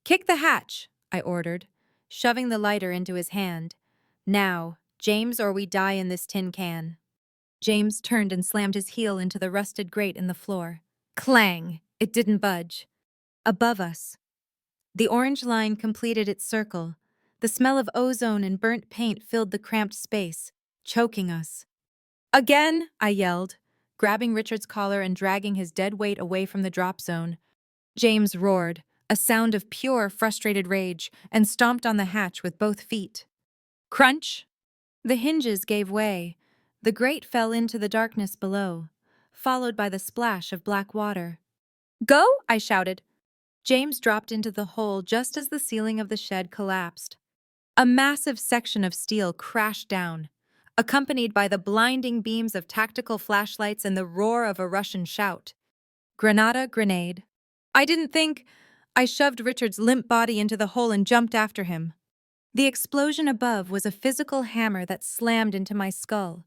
"Kick the hatch," I ordered, shoving the lighter into his hand. "Now, James, or we die in this tin can." James turned and slammed his heel into the rusted grate in the floor. Clang! It didn't budge. Above us, the orange line completed its circle. The smell of ozone and burnt paint filled the cramped space, choking us. "Again!" I yelled, grabbing Richard's collar and dragging his dead weight away from the drop zone. James roared, a sound of pure, frustrated rage, and stomped on the hatch with both feet. Crunch! The hinges gave way. The grate fell into the darkness below, followed by the splash of black water. "Go!" I shouted. James dropped into the hole just as the ceiling of the shed collapsed. A massive section of steel crashed down, accompanied by the blinding beams of tactical flashlights and the roar of a Russian shout. "Granada, grenade." I didn't think. I shoved Richard's limp body into the hole and jumped after him. The explosion above was a physical hammer that slammed into my skull,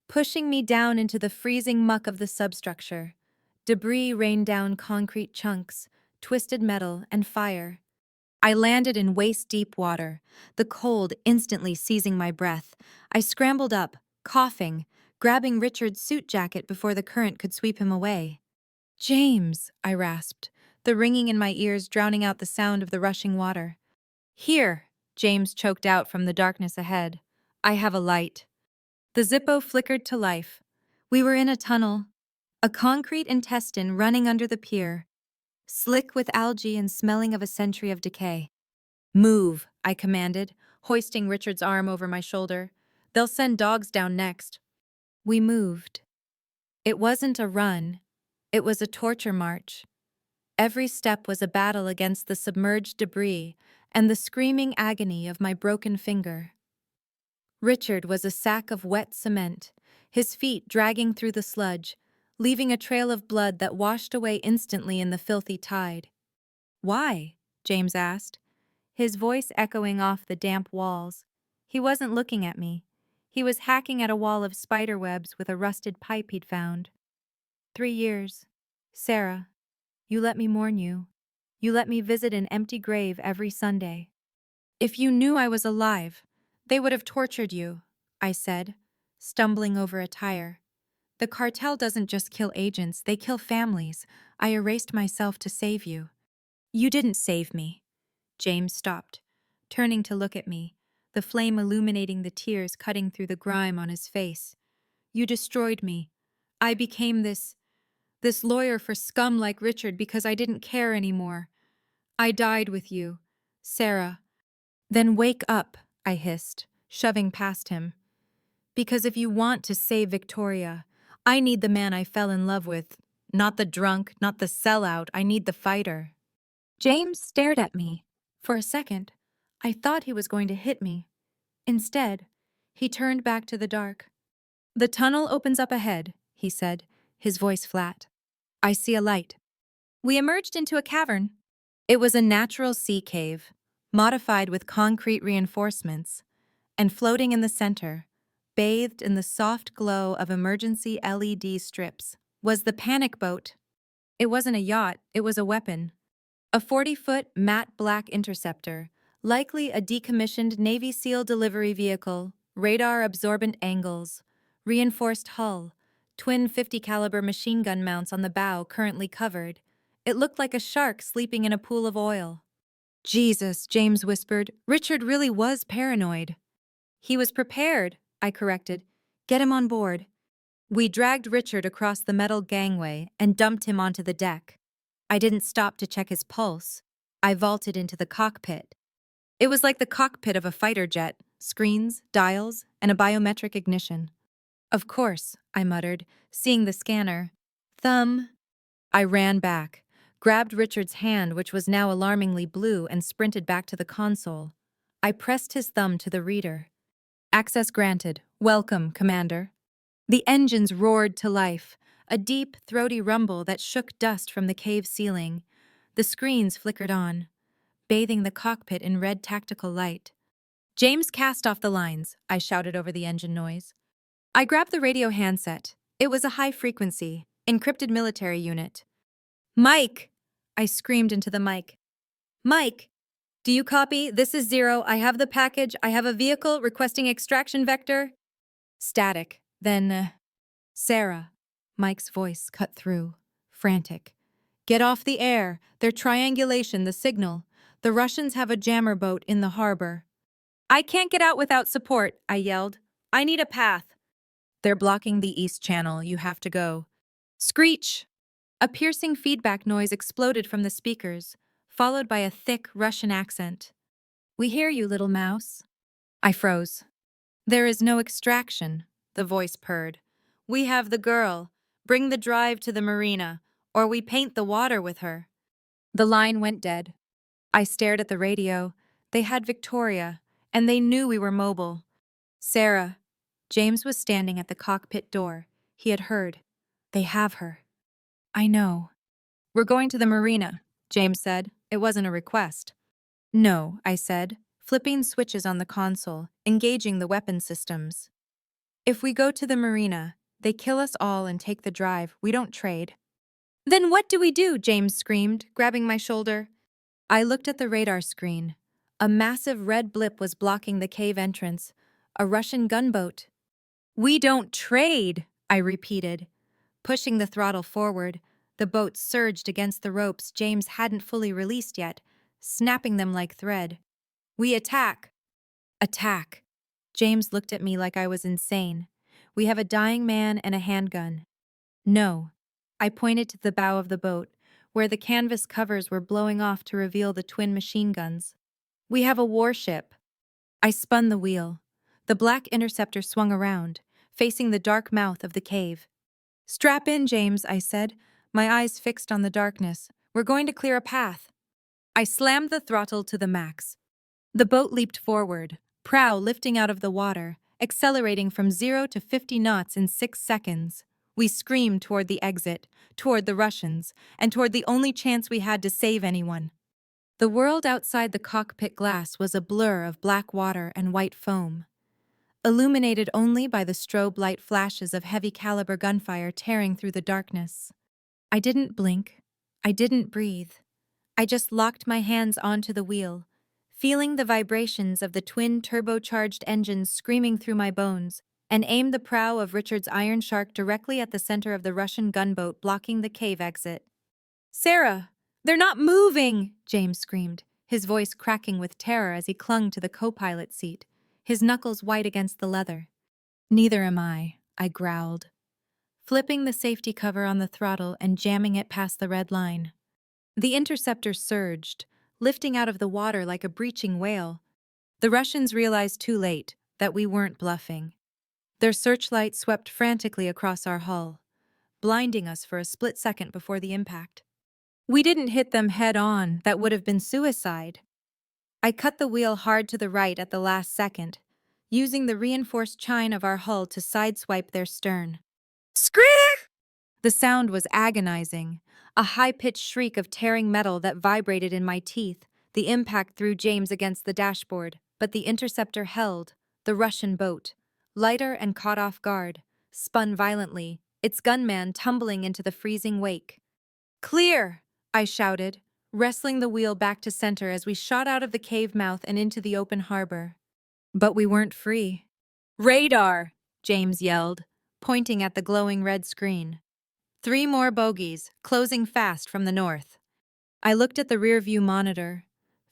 pushing me down into the freezing muck of the substructure. Debris rained down concrete chunks, twisted metal, and fire. I landed in waist-deep water, the cold instantly seizing my breath. I scrambled up, coughing, grabbing Richard's suit jacket before the current could sweep him away. "James," I rasped, the ringing in my ears drowning out the sound of the rushing water. "Here," James choked out from the darkness ahead. "I have a light." The Zippo flickered to life. We were in a tunnel, a concrete intestine running under the pier, slick with algae and smelling of a century of decay. "Move," I commanded, hoisting Richard's arm over my shoulder. "They'll send dogs down next." We moved. It wasn't a run. It was a torture march. Every step was a battle against the submerged debris and the screaming agony of my broken finger. Richard was a sack of wet cement, his feet dragging through the sludge, leaving a trail of blood that washed away instantly in the filthy tide. "Why?" James asked, his voice echoing off the damp walls. He wasn't looking at me. He was hacking at a wall of spider webs with a rusted pipe he'd found. 3 years. Sarah, you let me mourn you. You let me visit an empty grave every Sunday. If you knew I was alive, They would have tortured you, I said, stumbling over a tire. The cartel doesn't just kill agents, they kill families. I erased myself to save you. You didn't save me. James stopped, turning to look at me, the flame illuminating the tears cutting through the grime on his face. You destroyed me. I became this lawyer for scum like Richard because I didn't care anymore. I died with you, Sarah. Then wake up, I hissed, shoving past him. Because if you want to save Victoria, I need the man I fell in love with. Not the drunk, not the sellout, I need the fighter. James stared at me. For a second, I thought he was going to hit me. Instead, he turned back to the dark. The tunnel opens up ahead, he said, his voice flat. I see a light. We emerged into a cavern. It was a natural sea cave, modified with concrete reinforcements, and floating in the center, bathed in the soft glow of emergency LED strips, was the panic boat. It wasn't a yacht, it was a weapon. A 40-foot matte black interceptor, likely a decommissioned Navy SEAL delivery vehicle, radar-absorbent angles, reinforced hull, twin 50-caliber machine gun mounts on the bow currently covered. It looked like a shark sleeping in a pool of oil. Jesus, James whispered. Richard really was paranoid. He was prepared, I corrected. Get him on board. We dragged Richard across the metal gangway and dumped him onto the deck. I didn't stop to check his pulse. I vaulted into the cockpit. It was like the cockpit of a fighter jet, screens, dials, and a biometric ignition. Of course, I muttered, seeing the scanner. Thumb. I ran back, grabbed Richard's hand, which was now alarmingly blue, and sprinted back to the console. I pressed his thumb to the reader. Access granted. Welcome, Commander. The engines roared to life, a deep, throaty rumble that shook dust from the cave ceiling. The screens flickered on, bathing the cockpit in red tactical light. James cast off the lines, I shouted over the engine noise. I grabbed the radio handset. It was a high-frequency, encrypted military unit. Mike! I screamed into the mic. Mike! Do you copy? This is 0. I have the package. I have a vehicle requesting extraction vector. Static. Then, Sarah. Mike's voice cut through, frantic. Get off the air. Their triangulation, the signal. The Russians have a jammer boat in the harbor. I can't get out without support, I yelled. I need a path. They're blocking the east channel. You have to go. Screech! A piercing feedback noise exploded from the speakers, followed by a thick Russian accent. We hear you, little mouse. I froze. There is no extraction, the voice purred. We have the girl. Bring the drive to the marina, or we paint the water with her. The line went dead. I stared at the radio. They had Victoria, and they knew we were mobile. Sarah. James was standing at the cockpit door. He had heard. They have her. I know. We're going to the marina, James said. It wasn't a request. No, I said, flipping switches on the console, engaging the weapon systems. If we go to the marina, they kill us all and take the drive. We don't trade. Then what do we do? James screamed, grabbing my shoulder. I looked at the radar screen. A massive red blip was blocking the cave entrance. A Russian gunboat. We don't trade, I repeated. Pushing the throttle forward, the boat surged against the ropes James hadn't fully released yet, snapping them like thread. We attack. Attack. James looked at me like I was insane. We have a dying man and a handgun. No. I pointed to the bow of the boat, where the canvas covers were blowing off to reveal the twin machine guns. We have a warship. I spun the wheel. The black interceptor swung around, facing the dark mouth of the cave. Strap in, James, I said, my eyes fixed on the darkness. We're going to clear a path. I slammed the throttle to the max. The boat leaped forward, prow lifting out of the water, accelerating from 0 to 50 knots in 6 seconds. We screamed toward the exit, toward the Russians, and toward the only chance we had to save anyone. The world outside the cockpit glass was a blur of black water and white foam, illuminated only by the strobe light flashes of heavy-caliber gunfire tearing through the darkness. I didn't blink. I didn't breathe. I just locked my hands onto the wheel, feeling the vibrations of the twin turbocharged engines screaming through my bones, and aimed the prow of Richard's Iron Shark directly at the center of the Russian gunboat blocking the cave exit. "Sarah, they're not moving!" James screamed, his voice cracking with terror as he clung to the co-pilot seat, his knuckles white against the leather. "Neither am I growled, flipping the safety cover on the throttle and jamming it past the red line. The interceptor surged, lifting out of the water like a breaching whale. The Russians realized too late that we weren't bluffing. Their searchlight swept frantically across our hull, blinding us for a split second before the impact. We didn't hit them head on, that would have been suicide. I cut the wheel hard to the right at the last second, using the reinforced chine of our hull to sideswipe their stern. Scream! The sound was agonizing, a high-pitched shriek of tearing metal that vibrated in my teeth. The impact threw James against the dashboard, but the interceptor held. The Russian boat, lighter and caught off guard, spun violently, its gunman tumbling into the freezing wake. "Clear!" I shouted, wrestling the wheel back to center as we shot out of the cave mouth and into the open harbor. But we weren't free. "Radar!" James yelled, pointing at the glowing red screen. 3 more bogies, closing fast from the north. I looked at the rear-view monitor.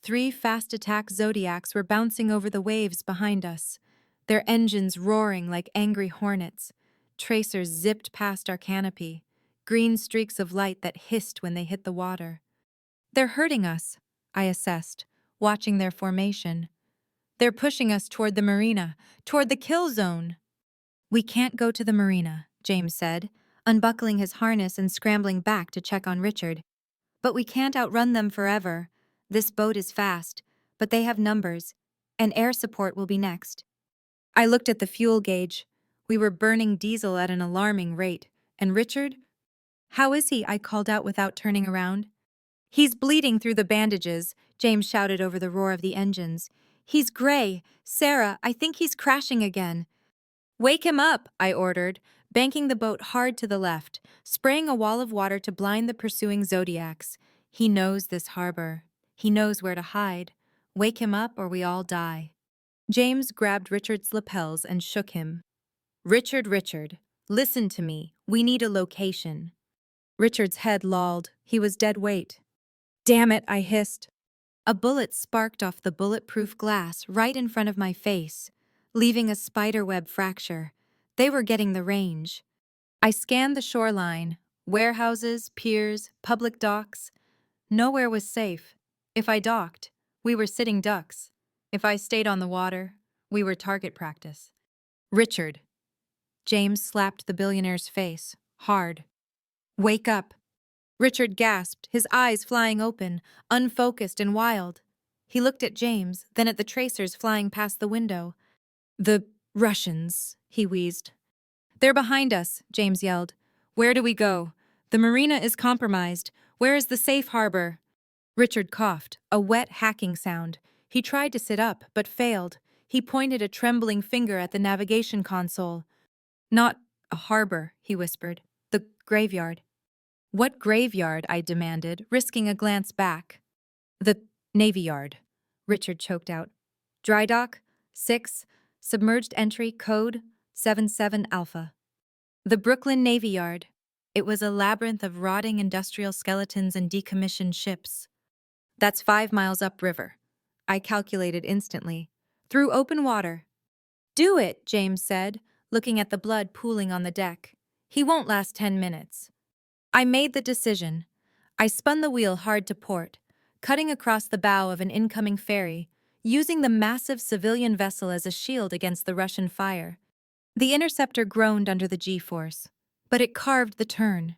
3 fast-attack Zodiacs were bouncing over the waves behind us, their engines roaring like angry hornets. Tracers zipped past our canopy, green streaks of light that hissed when they hit the water. "They're hurting us," I assessed, watching their formation. "They're pushing us toward the marina, toward the kill zone." "We can't go to the marina," James said, unbuckling his harness and scrambling back to check on Richard. "But we can't outrun them forever. This boat is fast, but they have numbers, and air support will be next." I looked at the fuel gauge. We were burning diesel at an alarming rate, and Richard? "How is he?" I called out without turning around. "He's bleeding through the bandages," James shouted over the roar of the engines. "He's gray. Sarah, I think he's crashing again." "Wake him up," I ordered, banking the boat hard to the left, spraying a wall of water to blind the pursuing Zodiacs. "He knows this harbor. He knows where to hide. Wake him up or we all die." James grabbed Richard's lapels and shook him. Richard, listen to me. We need a location." Richard's head lolled. He was dead weight. "Damn it," I hissed. A bullet sparked off the bulletproof glass right in front of my face, leaving a spiderweb fracture. They were getting the range. I scanned the shoreline, warehouses, piers, public docks. Nowhere was safe. If I docked, we were sitting ducks. If I stayed on the water, we were target practice. "Richard." James slapped the billionaire's face, hard. "Wake up." Richard gasped, his eyes flying open, unfocused and wild. He looked at James, then at the tracers flying past the window. "The Russians," he wheezed. "They're behind us," James yelled. "Where do we go? The marina is compromised. Where is the safe harbor?" Richard coughed, a wet hacking sound. He tried to sit up, but failed. He pointed a trembling finger at the navigation console. "Not a harbor," he whispered. "The graveyard." "What graveyard?" I demanded, risking a glance back. "The Navy Yard," Richard choked out. "Dry dock, 6, submerged entry, code 77 Alpha." The Brooklyn Navy Yard. It was a labyrinth of rotting industrial skeletons and decommissioned ships. "That's 5 miles upriver," I calculated instantly. "Through open water." "Do it," James said, looking at the blood pooling on the deck. "He won't last 10 minutes." I made the decision. I spun the wheel hard to port, cutting across the bow of an incoming ferry, using the massive civilian vessel as a shield against the Russian fire. The interceptor groaned under the G-force, but it carved the turn.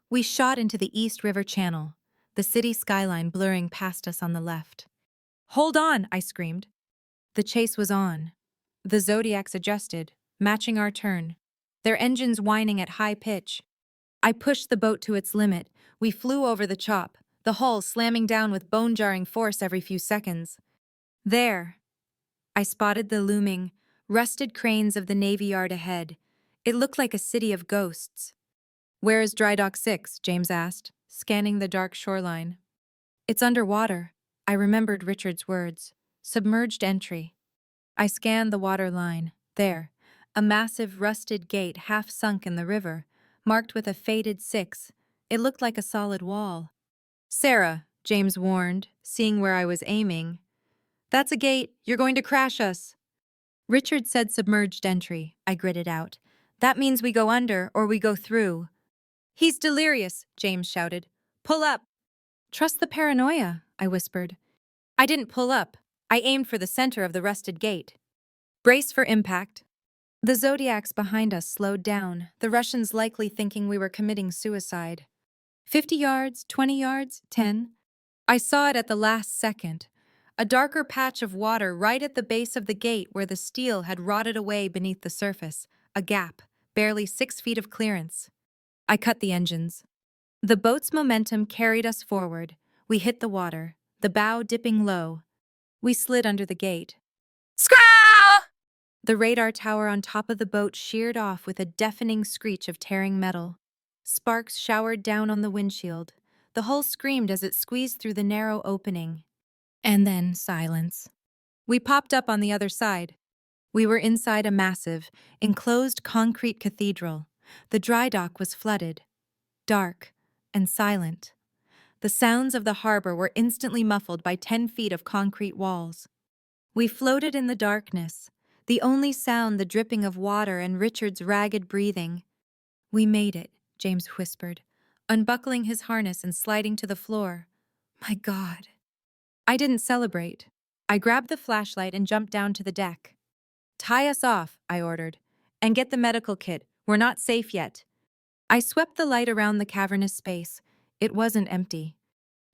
We shot into the East River Channel, the city skyline blurring past us on the left. "Hold on," I screamed. The chase was on. The Zodiacs adjusted, matching our turn, their engines whining at high pitch. I pushed the boat to its limit. We flew over the chop, the hull slamming down with bone-jarring force every few seconds. There, I spotted the looming, rusted cranes of the Navy Yard ahead. It looked like a city of ghosts. "Where is Dry Dock 6?" James asked, scanning the dark shoreline. "It's underwater." I remembered Richard's words. Submerged entry. I scanned the water line. There, a massive rusted gate half sunk in the river, marked with a faded 6. It looked like a solid wall. Sarah, James warned, seeing where I was aiming. That's a gate. You're going to crash us. Richard said submerged entry, I gritted out. That means we go under or we go through. He's delirious, James shouted. Pull up. Trust the paranoia, I whispered. I didn't pull up. I aimed for the center of the rusted gate. Brace for impact. The Zodiacs behind us slowed down, the Russians likely thinking we were committing suicide. 50 yards, 20 yards, 10. I saw it at the last second. A darker patch of water right at the base of the gate where the steel had rotted away beneath the surface. A gap, barely 6 feet of clearance. I cut the engines. The boat's momentum carried us forward. We hit the water, the bow dipping low. We slid under the gate. Scraw! The radar tower on top of the boat sheared off with a deafening screech of tearing metal. Sparks showered down on the windshield. The hull screamed as it squeezed through the narrow opening. And then silence. We popped up on the other side. We were inside a massive, enclosed concrete cathedral. The dry dock was flooded, dark, and silent. The sounds of the harbor were instantly muffled by 10 feet of concrete walls. We floated in the darkness, the only sound the dripping of water and Richard's ragged breathing. We made it, James whispered, unbuckling his harness and sliding to the floor. My God. I didn't celebrate. I grabbed the flashlight and jumped down to the deck. Tie us off, I ordered, and get the medical kit. We're not safe yet. I swept the light around the cavernous space. It wasn't empty.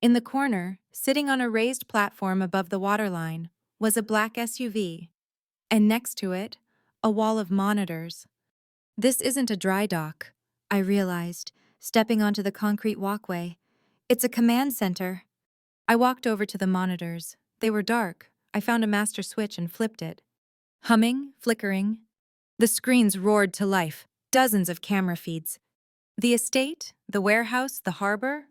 In the corner, sitting on a raised platform above the waterline, was a black SUV, and next to it, a wall of monitors. This isn't a dry dock, I realized, stepping onto the concrete walkway. It's a command center. I walked over to the monitors. They were dark. I found a master switch and flipped it. Humming, flickering. The screens roared to life, dozens of camera feeds. The estate, the warehouse, the harbor,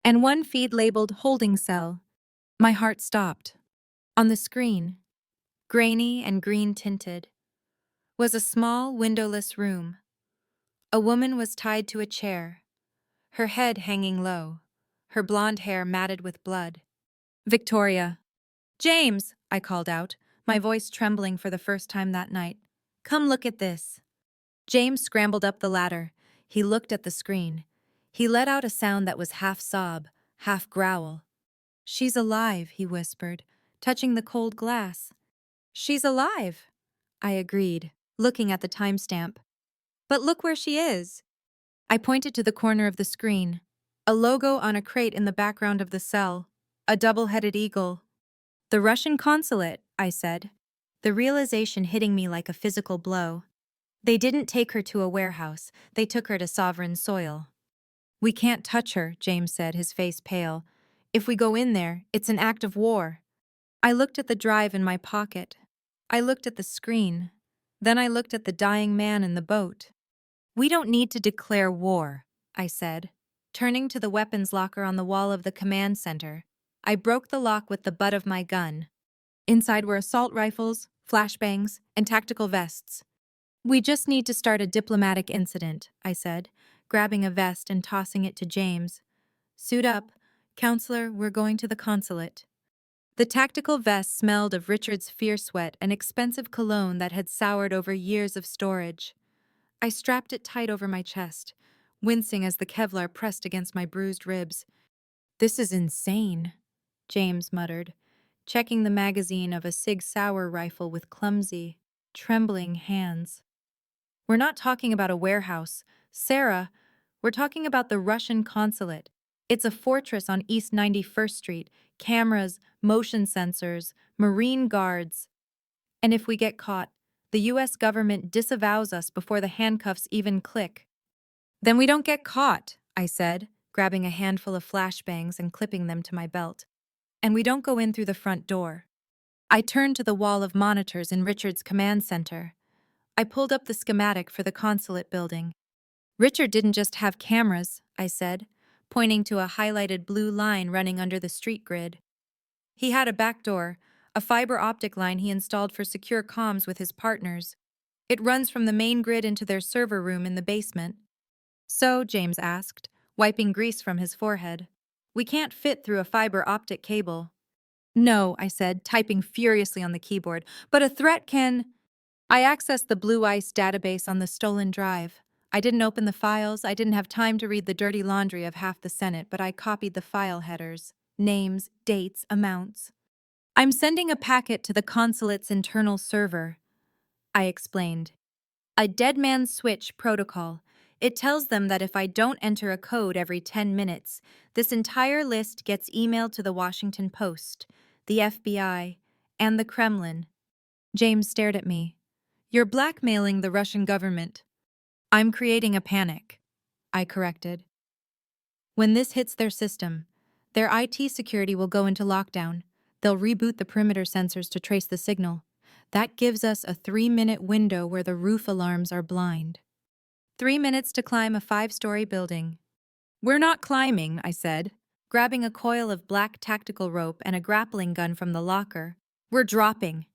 and one feed labeled holding cell. My heart stopped. On the screen, grainy and green-tinted, was a small, windowless room. A woman was tied to a chair, her head hanging low, her blonde hair matted with blood. Victoria. James, I called out, my voice trembling for the first time that night. Come look at this. James scrambled up the ladder. He looked at the screen. He let out a sound that was half sob, half growl. She's alive, he whispered, touching the cold glass. She's alive, I agreed, looking at the timestamp. But look where she is. I pointed to the corner of the screen. A logo on a crate in the background of the cell. A double-headed eagle. The Russian consulate, I said, the realization hitting me like a physical blow. They didn't take her to a warehouse. They took her to sovereign soil. We can't touch her, James said, his face pale. If we go in there, it's an act of war. I looked at the drive in my pocket. I looked at the screen. Then I looked at the dying man in the boat. We don't need to declare war, I said, turning to the weapons locker on the wall of the command center. I broke the lock with the butt of my gun. Inside were assault rifles, flashbangs, and tactical vests. We just need to start a diplomatic incident, I said, grabbing a vest and tossing it to James. Suit up. Counselor, we're going to the consulate. The tactical vest smelled of Richard's fierce sweat and expensive cologne that had soured over years of storage. I strapped it tight over my chest, wincing as the Kevlar pressed against my bruised ribs. This is insane, James muttered, checking the magazine of a Sig Sauer rifle with clumsy, trembling hands. We're not talking about a warehouse. Sarah, we're talking about the Russian consulate. It's a fortress on East 91st Street, cameras, motion sensors, Marine guards. And if we get caught, the U.S. government disavows us before the handcuffs even click. Then we don't get caught, I said, grabbing a handful of flashbangs and clipping them to my belt. And we don't go in through the front door. I turned to the wall of monitors in Richard's command center. I pulled up the schematic for the consulate building. Richard didn't just have cameras, I said, pointing to a highlighted blue line running under the street grid. He had a back door, a fiber optic line he installed for secure comms with his partners. It runs from the main grid into their server room in the basement. So, James asked, wiping grease from his forehead, we can't fit through a fiber optic cable. No, I said, typing furiously on the keyboard, but a threat can. I accessed the Blue Ice database on the stolen drive. I didn't open the files, I didn't have time to read the dirty laundry of half the Senate, but I copied the file headers, names, dates, amounts. I'm sending a packet to the consulate's internal server, I explained. A dead man switch protocol. It tells them that if I don't enter a code every 10 minutes, this entire list gets emailed to the Washington Post, the FBI, and the Kremlin. James stared at me. You're blackmailing the Russian government. I'm creating a panic, I corrected. When this hits their system, their IT security will go into lockdown. They'll reboot the perimeter sensors to trace the signal. That gives us a 3-minute window where the roof alarms are blind. 3 minutes to climb a 5-story building. We're not climbing, I said, grabbing a coil of black tactical rope and a grappling gun from the locker. We're dropping.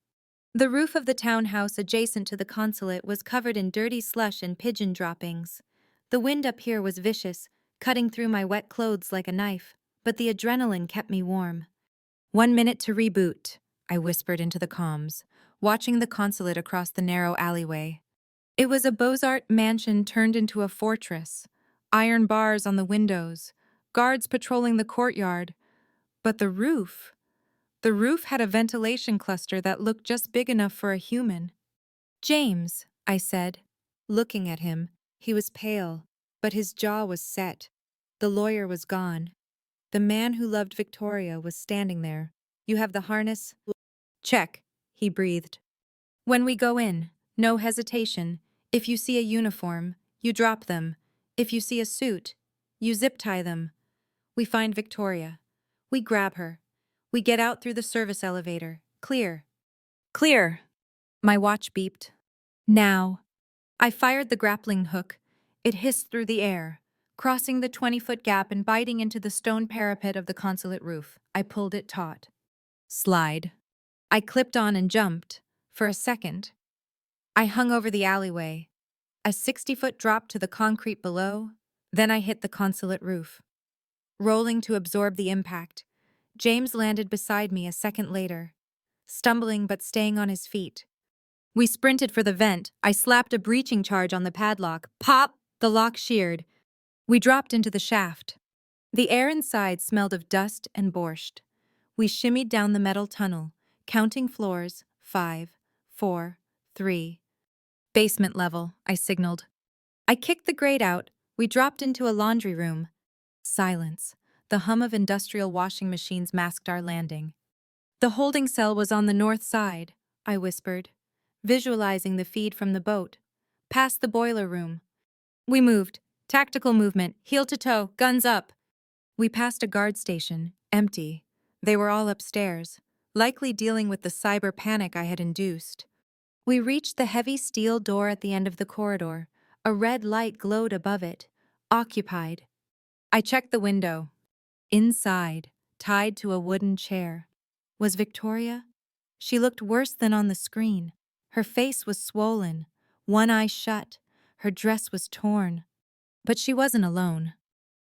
The roof of the townhouse adjacent to the consulate was covered in dirty slush and pigeon droppings. The wind up here was vicious, cutting through my wet clothes like a knife, but the adrenaline kept me warm. 1 minute to reboot, I whispered into the comms, watching the consulate across the narrow alleyway. It was a Beaux-Arts mansion turned into a fortress. Iron bars on the windows, guards patrolling the courtyard. But the roof had a ventilation cluster that looked just big enough for a human. James, I said, looking at him. He was pale, but his jaw was set. The lawyer was gone. The man who loved Victoria was standing there. You have the harness? Check, he breathed. When we go in, no hesitation. If you see a uniform, you drop them. If you see a suit, you zip tie them. We find Victoria. We grab her. We get out through the service elevator. Clear. Clear. My watch beeped. Now. I fired the grappling hook. It hissed through the air, crossing the 20-foot gap and biting into the stone parapet of the consulate roof. I pulled it taut. Slide. I clipped on and jumped. For a second. I hung over the alleyway. A 60-foot drop to the concrete below. Then I hit the consulate roof. Rolling to absorb the impact, James landed beside me a second later, stumbling but staying on his feet. We sprinted for the vent. I slapped a breaching charge on the padlock. Pop! The lock sheared. We dropped into the shaft. The air inside smelled of dust and borscht. We shimmied down the metal tunnel, counting floors. 5, 4, 3. Basement level, I signaled. I kicked the grate out. We dropped into a laundry room. Silence. The hum of industrial washing machines masked our landing. The holding cell was on the north side, I whispered, visualizing the feed from the boat. Past the boiler room. We moved. Tactical movement, heel to toe, guns up. We passed a guard station, empty. They were all upstairs, likely dealing with the cyber panic I had induced. We reached the heavy steel door at the end of the corridor. A red light glowed above it. Occupied. I checked the window. Inside, tied to a wooden chair, was Victoria. She looked worse than on the screen. Her face was swollen, one eye shut. Her dress was torn. But she wasn't alone.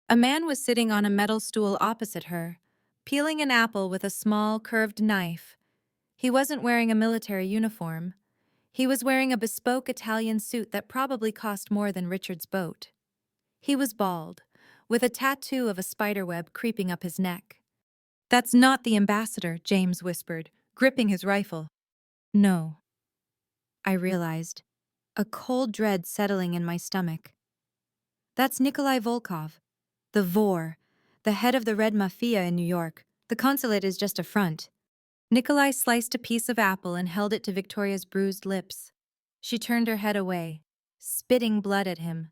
A man was sitting on a metal stool opposite her, peeling an apple with a small, curved knife. He wasn't wearing a military uniform. He was wearing a bespoke Italian suit that probably cost more than Richard's boat. He was bald, with a tattoo of a spiderweb creeping up his neck. That's not the ambassador, James whispered, gripping his rifle. No. I realized, a cold dread settling in my stomach. That's Nikolai Volkov, the Vor, the head of the Red Mafia in New York. The consulate is just a front. Nikolai sliced a piece of apple and held it to Victoria's bruised lips. She turned her head away, spitting blood at him.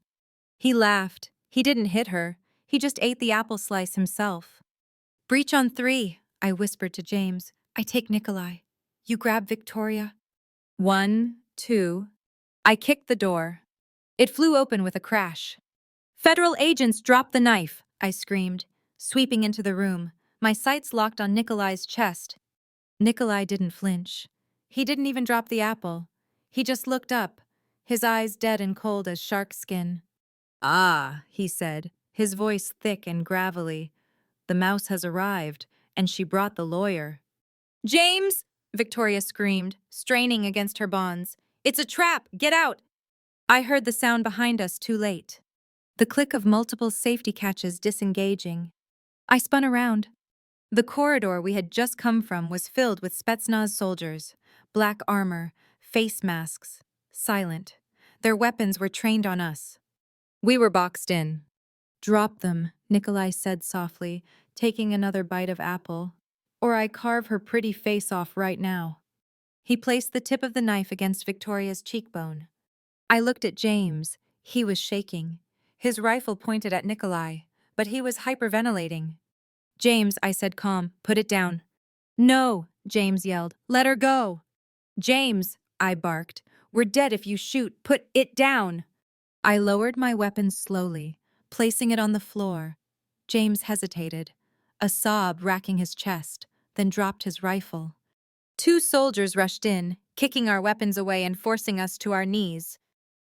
He laughed. He didn't hit her. He just ate the apple slice himself. Breach on 3, I whispered to James. I take Nikolai. You grab Victoria. 1, 2. I kicked the door. It flew open with a crash. Federal agents, drop the knife, I screamed, sweeping into the room, my sights locked on Nikolai's chest. Nikolai didn't flinch. He didn't even drop the apple. He just looked up, his eyes dead and cold as shark skin. "Ah," he said, his voice thick and gravelly. "The mouse has arrived, and she brought the lawyer." "James!" Victoria screamed, straining against her bonds. "It's a trap! Get out!" I heard the sound behind us too late. The click of multiple safety catches disengaging. I spun around. The corridor we had just come from was filled with Spetsnaz soldiers, black armor, face masks, silent. Their weapons were trained on us. We were boxed in. "Drop them," Nikolai said softly, taking another bite of apple. "Or I carve her pretty face off right now." He placed the tip of the knife against Victoria's cheekbone. I looked at James. He was shaking. His rifle pointed at Nikolai, but he was hyperventilating. "James," I said calm, "put it down." "No," James yelled. "Let her go." "James," I barked, "we're dead if you shoot. Put it down." I lowered my weapon slowly, placing it on the floor. James hesitated, a sob racking his chest, then dropped his rifle. Two soldiers rushed in, kicking our weapons away and forcing us to our knees.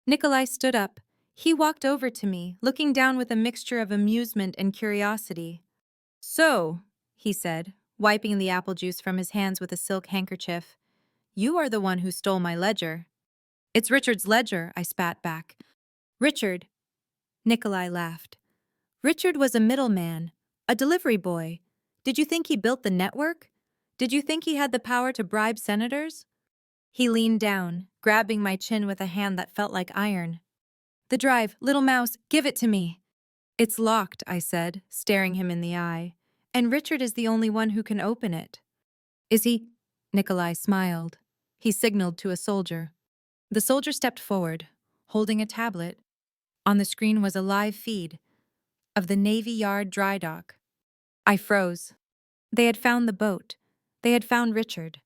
Nikolai stood up. He walked over to me, looking down with a mixture of amusement and curiosity. "So," he said, wiping the apple juice from his hands with a silk handkerchief, "you are the one who stole my ledger." "It's Richard's ledger," I spat back. "Richard," Nikolai laughed. "Richard was a middleman, a delivery boy. Did you think he built the network? Did you think he had the power to bribe senators?" He leaned down, grabbing my chin with a hand that felt like iron. "The drive, little mouse, give it to me." "It's locked," I said, staring him in the eye, "and Richard is the only one who can open it." "Is he?" Nikolai smiled. He signaled to a soldier. The soldier stepped forward, holding a tablet. On the screen was a live feed of the Navy Yard dry dock. I froze. They had found the boat. They had found Richard.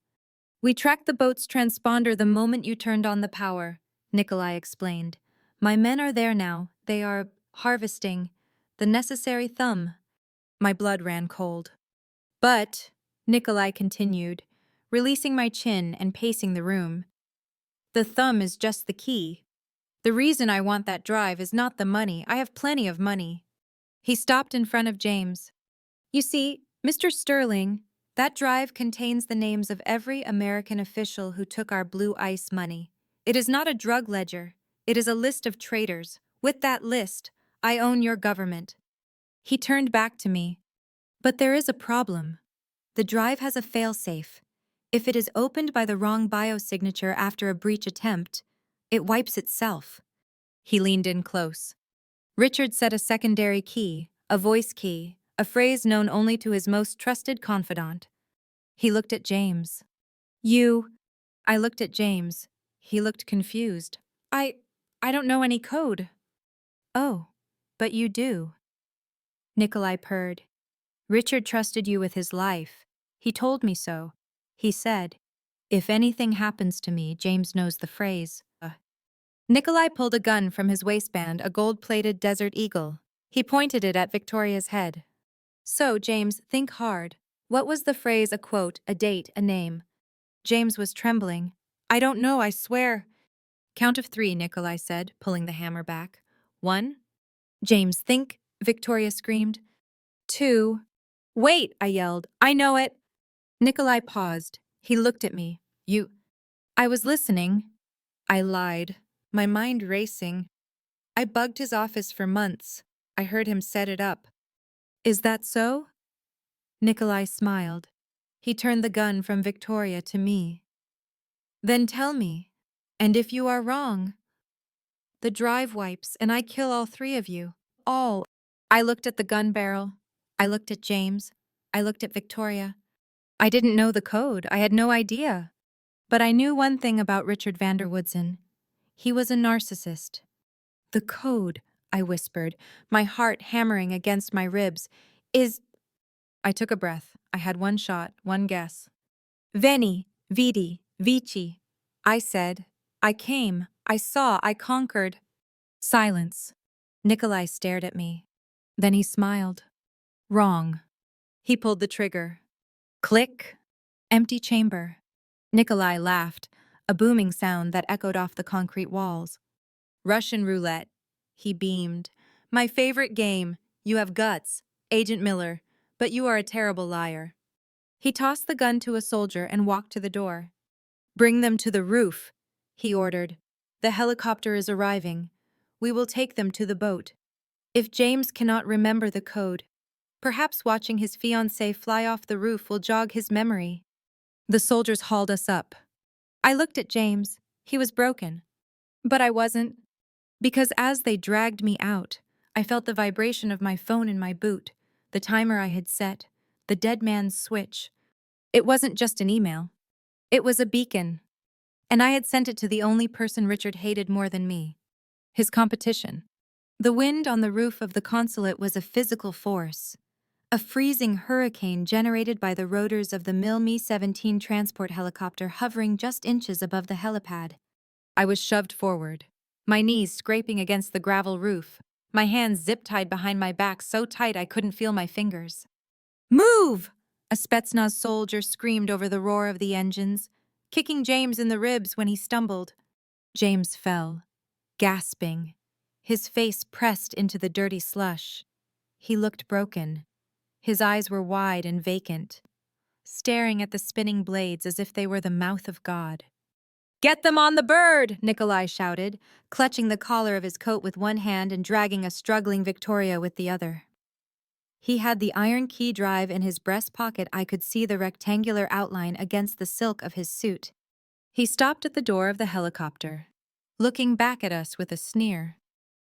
"We tracked the boat's transponder the moment you turned on the power," Nikolai explained. "My men are there now. They are harvesting the necessary thumb." My blood ran cold. "But," Nikolai continued, releasing my chin and pacing the room, "the thumb is just the key. The reason I want that drive is not the money. I have plenty of money." He stopped in front of James. "You see, Mr. Sterling, that drive contains the names of every American official who took our blue ice money. It is not a drug ledger. It is a list of traitors. With that list, I own your government." He turned back to me. "But there is a problem. The drive has a failsafe. If it is opened by the wrong biosignature after a breach attempt, it wipes itself." He leaned in close. "Richard set a secondary key, a voice key, a phrase known only to his most trusted confidant." He looked at James. "You—" I looked at James. He looked confused. I don't know any code." "Oh, but you do." Nikolai purred. "Richard trusted you with his life. He told me so. He said, 'If anything happens to me, James knows the phrase.'" Nikolai pulled a gun from his waistband, a gold-plated Desert Eagle. He pointed it at Victoria's head. "So, James, think hard. What was the phrase, a quote, a date, a name?" James was trembling. "I don't know, I swear." "Count of 3, Nikolai said, pulling the hammer back. 1. "James, think," Victoria screamed. 2. "Wait," I yelled. "I know it." Nikolai paused. He looked at me. "You—" "I was listening." I lied, my mind racing. "I bugged his office for months. I heard him set it up." "Is that so?" Nikolai smiled. He turned the gun from Victoria to me. "Then tell me. And if you are wrong, the drive wipes and I kill all 3 of you. All." I looked at the gun barrel. I looked at James. I looked at Victoria. I didn't know the code. I had no idea. But I knew one thing about Richard Vanderwoodson. He was a narcissist. "The code," I whispered, my heart hammering against my ribs, "is—" I took a breath. I had one shot, one guess. "Veni, vidi, vici." I said. "I came. I saw. I conquered." Silence. Nikolai stared at me. Then he smiled. "Wrong." He pulled the trigger. Click. Empty chamber. Nikolai laughed, a booming sound that echoed off the concrete walls. Russian roulette. He beamed. My favorite game. You have guts, Agent Miller, but you are a terrible liar. He tossed the gun to a soldier and walked to the door. Bring them to the roof, he ordered. The helicopter is arriving. We will take them to the boat. If James cannot remember the code, perhaps watching his fiancée fly off the roof will jog his memory. The soldiers hauled us up. I looked at James. He was broken. But I wasn't. Because as they dragged me out, I felt the vibration of my phone in my boot, the timer I had set, the dead man's switch. It wasn't just an email. It was a beacon. And I had sent it to the only person Richard hated more than me. His competition. The wind on the roof of the consulate was a physical force. A freezing hurricane generated by the rotors of the Mi-17 transport helicopter hovering just inches above the helipad. I was shoved forward, my knees scraping against the gravel roof, my hands zip-tied behind my back so tight I couldn't feel my fingers. Move! A Spetsnaz soldier screamed over the roar of the engines, kicking James in the ribs when he stumbled. James fell, gasping, his face pressed into the dirty slush. He looked broken. His eyes were wide and vacant, staring at the spinning blades as if they were the mouth of God. Get them on the bird, Nikolai shouted, clutching the collar of his coat with one hand and dragging a struggling Victoria with the other. He had the iron key drive in his breast pocket. I could see the rectangular outline against the silk of his suit. He stopped at the door of the helicopter, looking back at us with a sneer.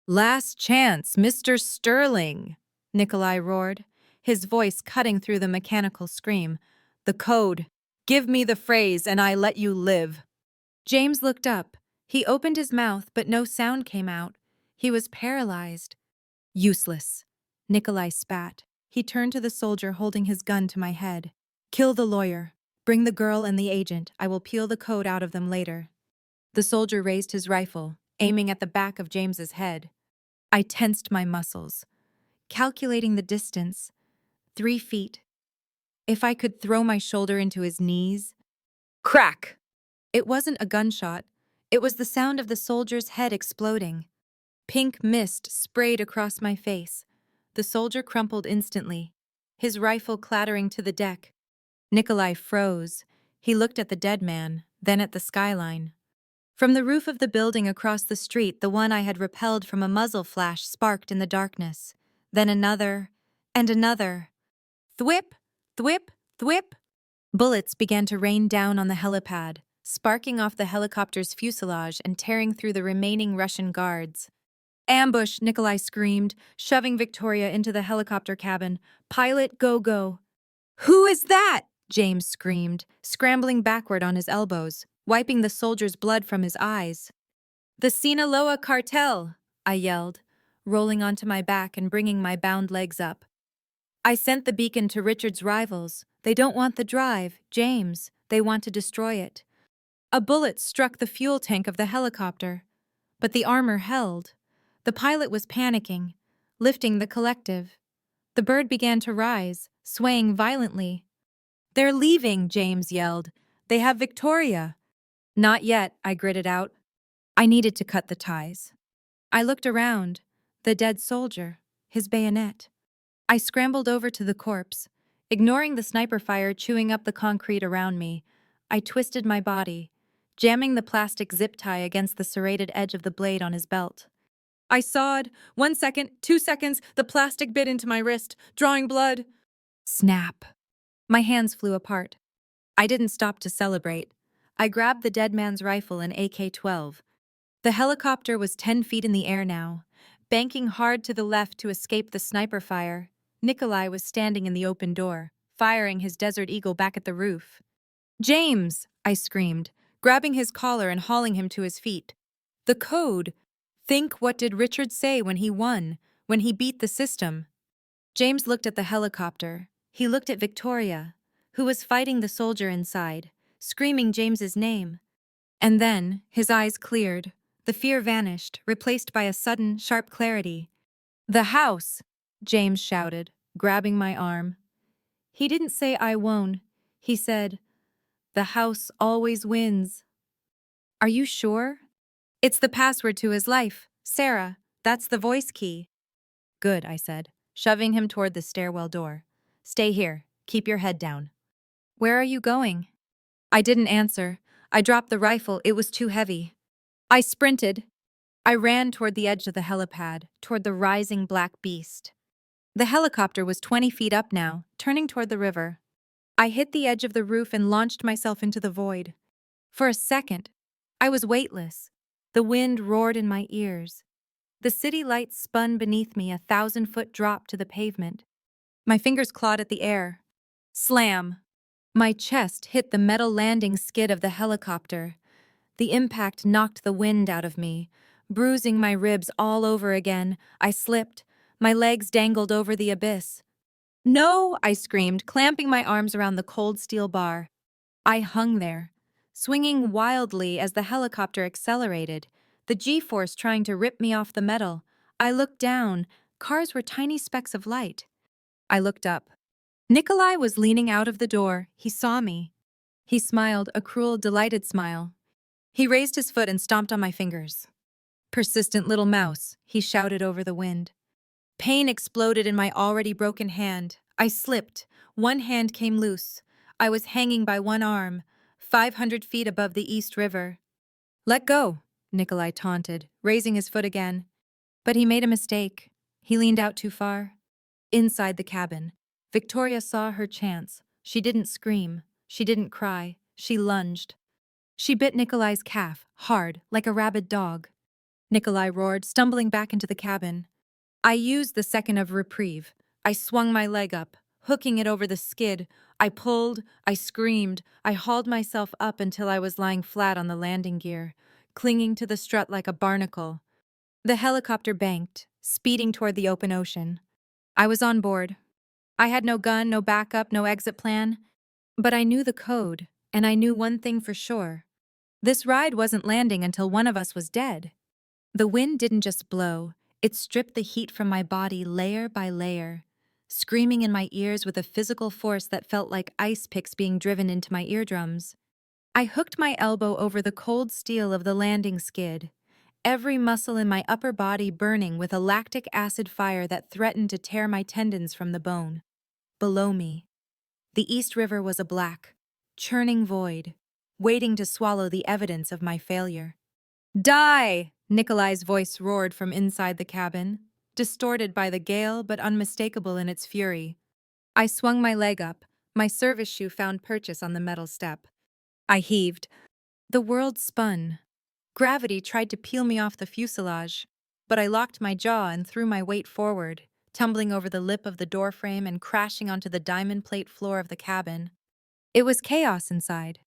Last chance, Mr. Sterling, Nikolai roared, his voice cutting through the mechanical scream. The code. Give me the phrase and I let you live. James looked up. He opened his mouth, but no sound came out. He was paralyzed. Useless. Nikolai spat. He turned to the soldier holding his gun to my head. Kill the lawyer. Bring the girl and the agent. I will peel the code out of them later. The soldier raised his rifle, aiming at the back of James's head. I tensed my muscles, calculating the distance. 3 feet. If I could throw my shoulder into his knees. Crack! It wasn't a gunshot. It was the sound of the soldier's head exploding. Pink mist sprayed across my face. The soldier crumpled instantly, his rifle clattering to the deck. Nikolai froze. He looked at the dead man, then at the skyline. From the roof of the building across the street, the one I had repelled from a muzzle flash sparked in the darkness. Then another, and another. Thwip, thwip, thwip. Bullets began to rain down on the helipad, sparking off the helicopter's fuselage and tearing through the remaining Russian guards. Ambush, Nikolai screamed, shoving Victoria into the helicopter cabin. Pilot, go, go. Who is that? James screamed, scrambling backward on his elbows, wiping the soldier's blood from his eyes. The Sinaloa cartel, I yelled, rolling onto my back and bringing my bound legs up. I sent the beacon to Richard's rivals. They don't want the drive, James. They want to destroy it. A bullet struck the fuel tank of the helicopter, but the armor held. The pilot was panicking, lifting the collective. The bird began to rise, swaying violently. They're leaving, James yelled. They have Victoria. Not yet, I gritted out. I needed to cut the ties. I looked around. The dead soldier, his bayonet. I scrambled over to the corpse, ignoring the sniper fire chewing up the concrete around me. I twisted my body, jamming the plastic zip tie against the serrated edge of the blade on his belt. I sawed. 1 second, 2 seconds, the plastic bit into my wrist, drawing blood. Snap. My hands flew apart. I didn't stop to celebrate. I grabbed the dead man's rifle and AK-12. The helicopter was 10 feet in the air now, banking hard to the left to escape the sniper fire. Nikolai was standing in the open door, firing his Desert Eagle back at the roof. James, I screamed, grabbing his collar and hauling him to his feet. The code. Think, what did Richard say when he won, when he beat the system? James looked at the helicopter. He looked at Victoria, who was fighting the soldier inside, screaming James's name. And then, his eyes cleared. The fear vanished, replaced by a sudden, sharp clarity. The house, James shouted, grabbing my arm. He didn't say I won. He said, The house always wins. Are you sure? It's the password to his life. Sarah, that's the voice key. Good, I said, shoving him toward the stairwell door. Stay here. Keep your head down. Where are you going? I didn't answer. I dropped the rifle. It was too heavy. I sprinted. I ran toward the edge of the helipad, toward the rising black beast. The helicopter was 20 feet up now, turning toward the river. I hit the edge of the roof and launched myself into the void. For a second, I was weightless. The wind roared in my ears. The city lights spun beneath me, a 1,000-foot drop to the pavement. My fingers clawed at the air. Slam! My chest hit the metal landing skid of the helicopter. The impact knocked the wind out of me, bruising my ribs all over again. I slipped. My legs dangled over the abyss. No! I screamed, clamping my arms around the cold steel bar. I hung there, swinging wildly as the helicopter accelerated, the G-force trying to rip me off the metal. I looked down. Cars were tiny specks of light. I looked up. Nikolai was leaning out of the door. He saw me. He smiled, a cruel, delighted smile. He raised his foot and stomped on my fingers. Persistent little mouse, he shouted over the wind. Pain exploded in my already broken hand. I slipped. One hand came loose. I was hanging by one arm, 500 feet above the East River. Let go, Nikolai taunted, raising his foot again. But he made a mistake. He leaned out too far. Inside the cabin, Victoria saw her chance. She didn't scream. She didn't cry. She lunged. She bit Nikolai's calf, hard, like a rabid dog. Nikolai roared, stumbling back into the cabin. I used the second of reprieve. I swung my leg up, hooking it over the skid. I pulled, I screamed, I hauled myself up until I was lying flat on the landing gear, clinging to the strut like a barnacle. The helicopter banked, speeding toward the open ocean. I was on board. I had no gun, no backup, no exit plan. But I knew the code, and I knew one thing for sure. This ride wasn't landing until one of us was dead. The wind didn't just blow, it stripped the heat from my body layer by layer, screaming in my ears with a physical force that felt like ice picks being driven into my eardrums. I hooked my elbow over the cold steel of the landing skid, every muscle in my upper body burning with a lactic acid fire that threatened to tear my tendons from the bone. Below me, the East River was a black, churning void, waiting to swallow the evidence of my failure. Die! Nikolai's voice roared from inside the cabin, distorted by the gale but unmistakable in its fury. I swung my leg up. My service shoe found purchase on the metal step. I heaved. The world spun. Gravity tried to peel me off the fuselage, but I locked my jaw and threw my weight forward, tumbling over the lip of the doorframe and crashing onto the diamond plate floor of the cabin. It was chaos inside.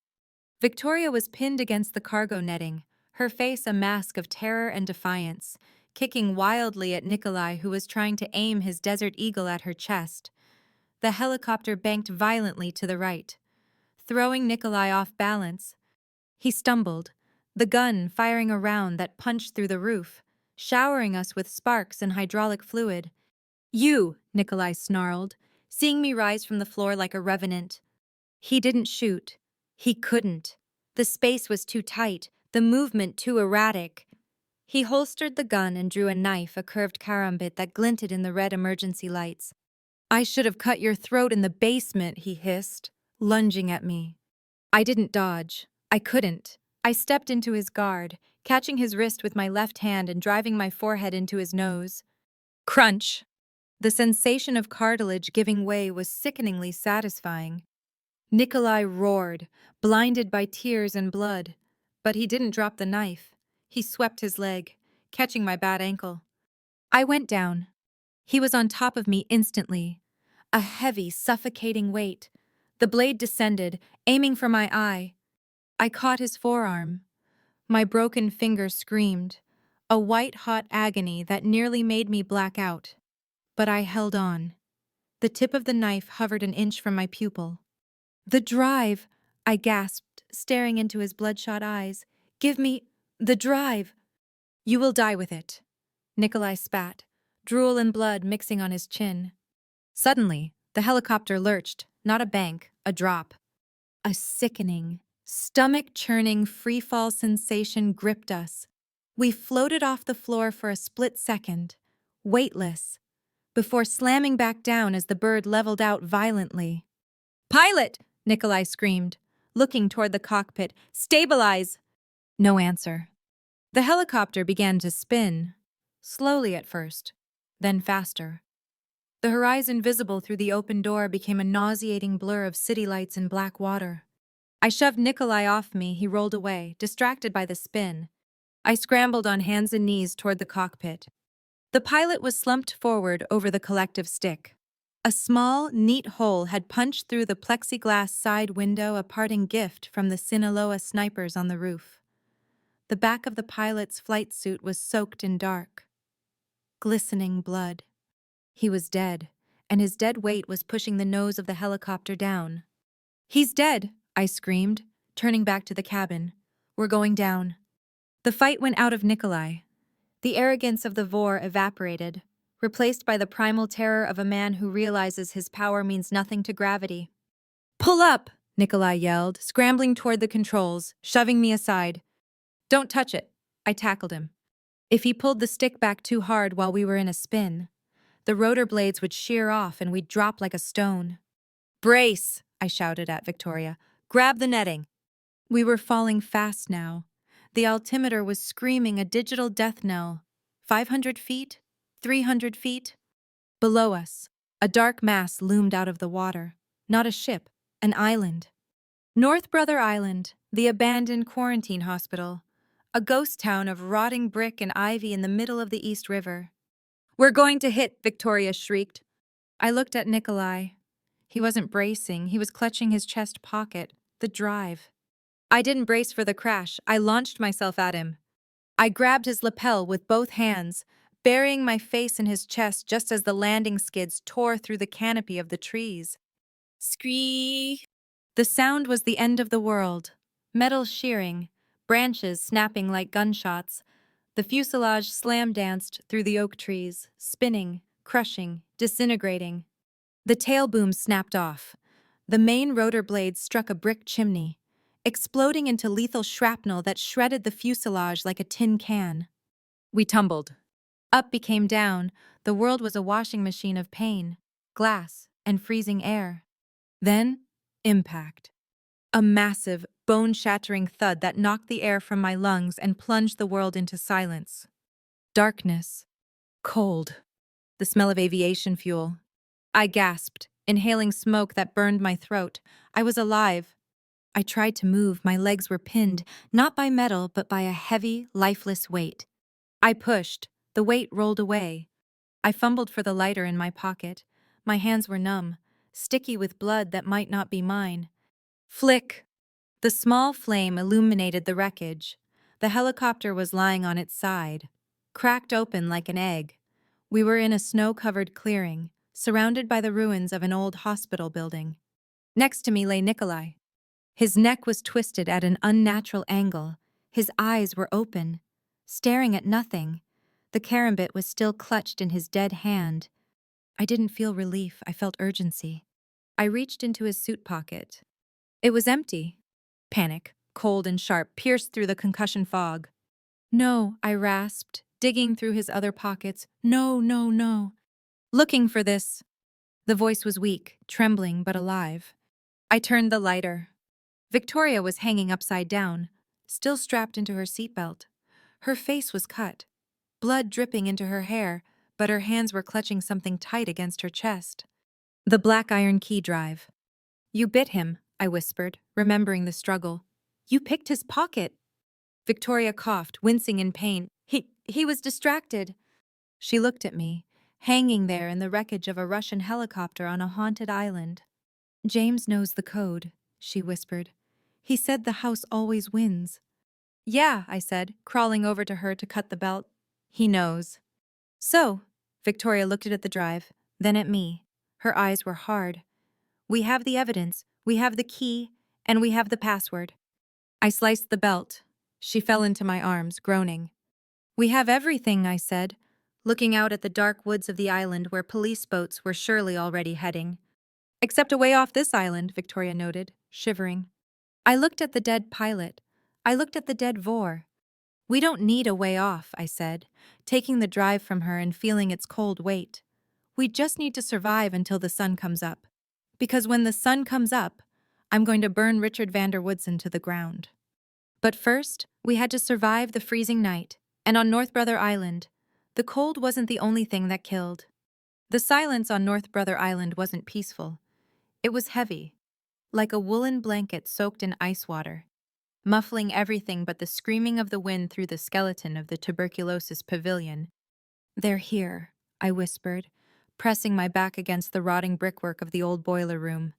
Victoria was pinned against the cargo netting, her face a mask of terror and defiance, kicking wildly at Nikolai, who was trying to aim his Desert Eagle at her chest. The helicopter banked violently to the right, throwing Nikolai off balance. He stumbled, the gun firing a round that punched through the roof, showering us with sparks and hydraulic fluid. You, Nikolai snarled, seeing me rise from the floor like a revenant. He didn't shoot. He couldn't. The space was too tight, the movement too erratic. He holstered the gun and drew a knife, a curved karambit that glinted in the red emergency lights. I should have cut your throat in the basement, he hissed, lunging at me. I didn't dodge. I couldn't. I stepped into his guard, catching his wrist with my left hand and driving my forehead into his nose. Crunch! The sensation of cartilage giving way was sickeningly satisfying. Nikolai roared, blinded by tears and blood. But he didn't drop the knife. He swept his leg, catching my bad ankle. I went down. He was on top of me instantly. A heavy, suffocating weight. The blade descended, aiming for my eye. I caught his forearm. My broken finger screamed, a white-hot agony that nearly made me black out. But I held on. The tip of the knife hovered an inch from my pupil. The drive, I gasped, staring into his bloodshot eyes. Give me the drive. You will die with it. Nikolai spat, drool and blood mixing on his chin. Suddenly, the helicopter lurched, not a bank, a drop. A sickening, stomach-churning freefall sensation gripped us. We floated off the floor for a split second, weightless, before slamming back down as the bird leveled out violently. "Pilot!" Nikolai screamed, looking toward the cockpit. "Stabilize!" No answer. The helicopter began to spin, slowly at first, then faster. The horizon visible through the open door became a nauseating blur of city lights and black water. I shoved Nikolai off me. He rolled away, distracted by the spin. I scrambled on hands and knees toward the cockpit. The pilot was slumped forward over the collective stick. A small, neat hole had punched through the plexiglass side window, a parting gift from the Sinaloa snipers on the roof. The back of the pilot's flight suit was soaked in dark, glistening blood. He was dead, and his dead weight was pushing the nose of the helicopter down. "He's dead!" I screamed, turning back to the cabin. "We're going down." The fight went out of Nikolai. The arrogance of the Vor evaporated, replaced by the primal terror of a man who realizes his power means nothing to gravity. "Pull up!" Nikolai yelled, scrambling toward the controls, shoving me aside. "Don't touch it." I tackled him. If he pulled the stick back too hard while we were in a spin, the rotor blades would shear off and we'd drop like a stone. "Brace!" I shouted at Victoria. "Grab the netting." We were falling fast now. The altimeter was screaming a digital death knell. 500 feet? 300 feet? Below us, a dark mass loomed out of the water. Not a ship, an island. North Brother Island, the abandoned quarantine hospital. A ghost town of rotting brick and ivy in the middle of the East River. "We're going to hit!" Victoria shrieked. I looked at Nikolai. He wasn't bracing, he was clutching his chest pocket, the drive. I didn't brace for the crash, I launched myself at him. I grabbed his lapel with both hands, burying my face in his chest just as the landing skids tore through the canopy of the trees. Scree! The sound was the end of the world. Metal shearing, branches snapping like gunshots. The fuselage slam-danced through the oak trees, spinning, crushing, disintegrating. The tail boom snapped off. The main rotor blades struck a brick chimney, exploding into lethal shrapnel that shredded the fuselage like a tin can. We tumbled. Up became down. The world was a washing machine of pain, glass, and freezing air. Then, impact. A massive, bone-shattering thud that knocked the air from my lungs and plunged the world into silence. Darkness. Cold. The smell of aviation fuel. I gasped, inhaling smoke that burned my throat. I was alive. I tried to move. My legs were pinned, not by metal, but by a heavy, lifeless weight. I pushed. The weight rolled away. I fumbled for the lighter in my pocket. My hands were numb, sticky with blood that might not be mine. Flick! The small flame illuminated the wreckage. The helicopter was lying on its side, cracked open like an egg. We were in a snow-covered clearing, surrounded by the ruins of an old hospital building. Next to me lay Nikolai. His neck was twisted at an unnatural angle. His eyes were open, staring at nothing. The carambit was still clutched in his dead hand. I didn't feel relief, I felt urgency. I reached into his suit pocket. It was empty. Panic, cold and sharp, pierced through the concussion fog. "No," I rasped, digging through his other pockets. "No, no, no." "Looking for this." The voice was weak, trembling, but alive. I turned the lighter. Victoria was hanging upside down, still strapped into her seatbelt. Her face was cut, blood dripping into her hair, but her hands were clutching something tight against her chest. The black iron key drive. "You bit him," I whispered, remembering the struggle. "You picked his pocket." Victoria coughed, wincing in pain. He was distracted." She looked at me, hanging there in the wreckage of a Russian helicopter on a haunted island. "James knows the code," she whispered. "He said the house always wins." "Yeah," I said, crawling over to her to cut the belt. "He knows." "So," Victoria looked at the drive, then at me. Her eyes were hard. "We have the evidence, we have the key, and we have the password." I sliced the belt. She fell into my arms, groaning. "We have everything," I said, looking out at the dark woods of the island where police boats were surely already heading. "Except away off this island," Victoria noted, shivering. I looked at the dead pilot. I looked at the dead Vor. We don't need a way off, I said, taking the drive from her and feeling its cold weight. We just need to survive until the sun comes up. Because when the sun comes up, I'm going to burn Richard Vander Woodson to the ground. But first, we had to survive the freezing night, and on North Brother Island, the cold wasn't the only thing that killed. The silence on North Brother Island wasn't peaceful. It was heavy, like a woolen blanket soaked in ice water, muffling everything but the screaming of the wind through the skeleton of the tuberculosis pavilion. "They're here," I whispered, pressing my back against the rotting brickwork of the old boiler room.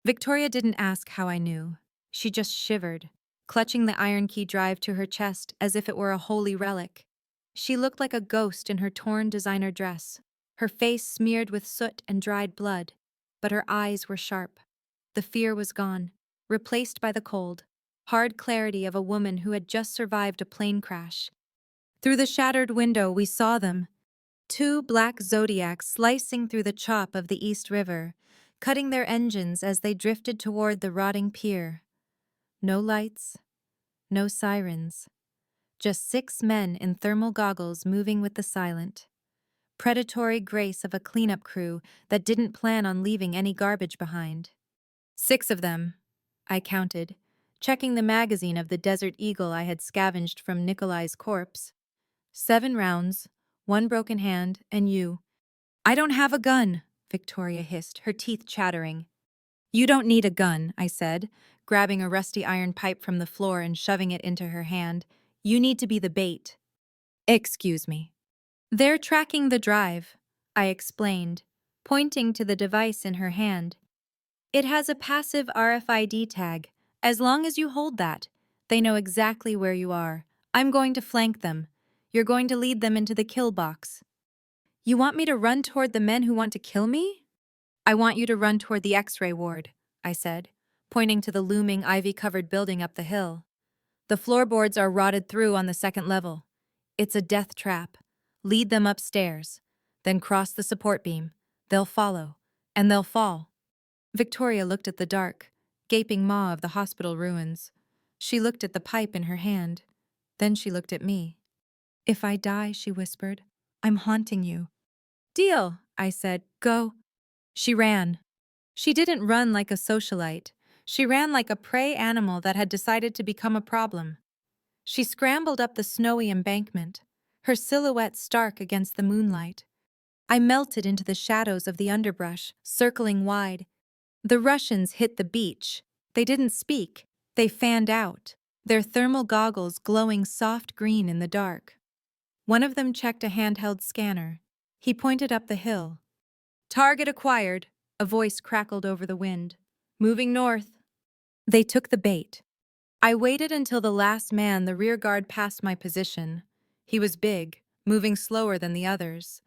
Victoria didn't ask how I knew. She just shivered, clutching the iron key drive to her chest as if it were a holy relic. She looked like a ghost in her torn designer dress, her face smeared with soot and dried blood, but her eyes were sharp. The fear was gone, replaced by the cold, hard clarity of a woman who had just survived a plane crash. Through the shattered window, we saw them. Two black zodiacs slicing through the chop of the East River, cutting their engines as they drifted toward the rotting pier. No lights, no sirens. Just 6 men in thermal goggles moving with the silent, predatory grace of a cleanup crew that didn't plan on leaving any garbage behind. 6 of them, I counted, checking the magazine of the Desert Eagle I had scavenged from Nikolai's corpse. 7 rounds, 1 broken hand, and you. "I don't have a gun," Victoria hissed, her teeth chattering. "You don't need a gun," I said, grabbing a rusty iron pipe from the floor and shoving it into her hand. "You need to be the bait." "Excuse me." "They're tracking the drive," I explained, pointing to the device in her hand. "It has a passive RFID tag. As long as you hold that, they know exactly where you are. I'm going to flank them. You're going to lead them into the kill box." "You want me to run toward the men who want to kill me?" "I want you to run toward the X-ray ward," I said, pointing to the looming ivy-covered building up the hill. "The floorboards are rotted through on the 2nd level. It's a death trap. Lead them upstairs, then cross the support beam. They'll follow, and they'll fall." Victoria looked at the dark, gaping maw of the hospital ruins. She looked at the pipe in her hand. Then she looked at me. "If I die," she whispered, "I'm haunting you." "Deal," I said. "Go." She ran. She didn't run like a socialite. She ran like a prey animal that had decided to become a problem. She scrambled up the snowy embankment, her silhouette stark against the moonlight. I melted into the shadows of the underbrush, circling wide. The Russians hit the beach. They didn't speak. They fanned out, their thermal goggles glowing soft green in the dark. One of them checked a handheld scanner. He pointed up the hill. "Target acquired," a voice crackled over the wind. "Moving north." They took the bait. I waited until the last man, the rear guard, passed my position. He was big, moving slower than the others,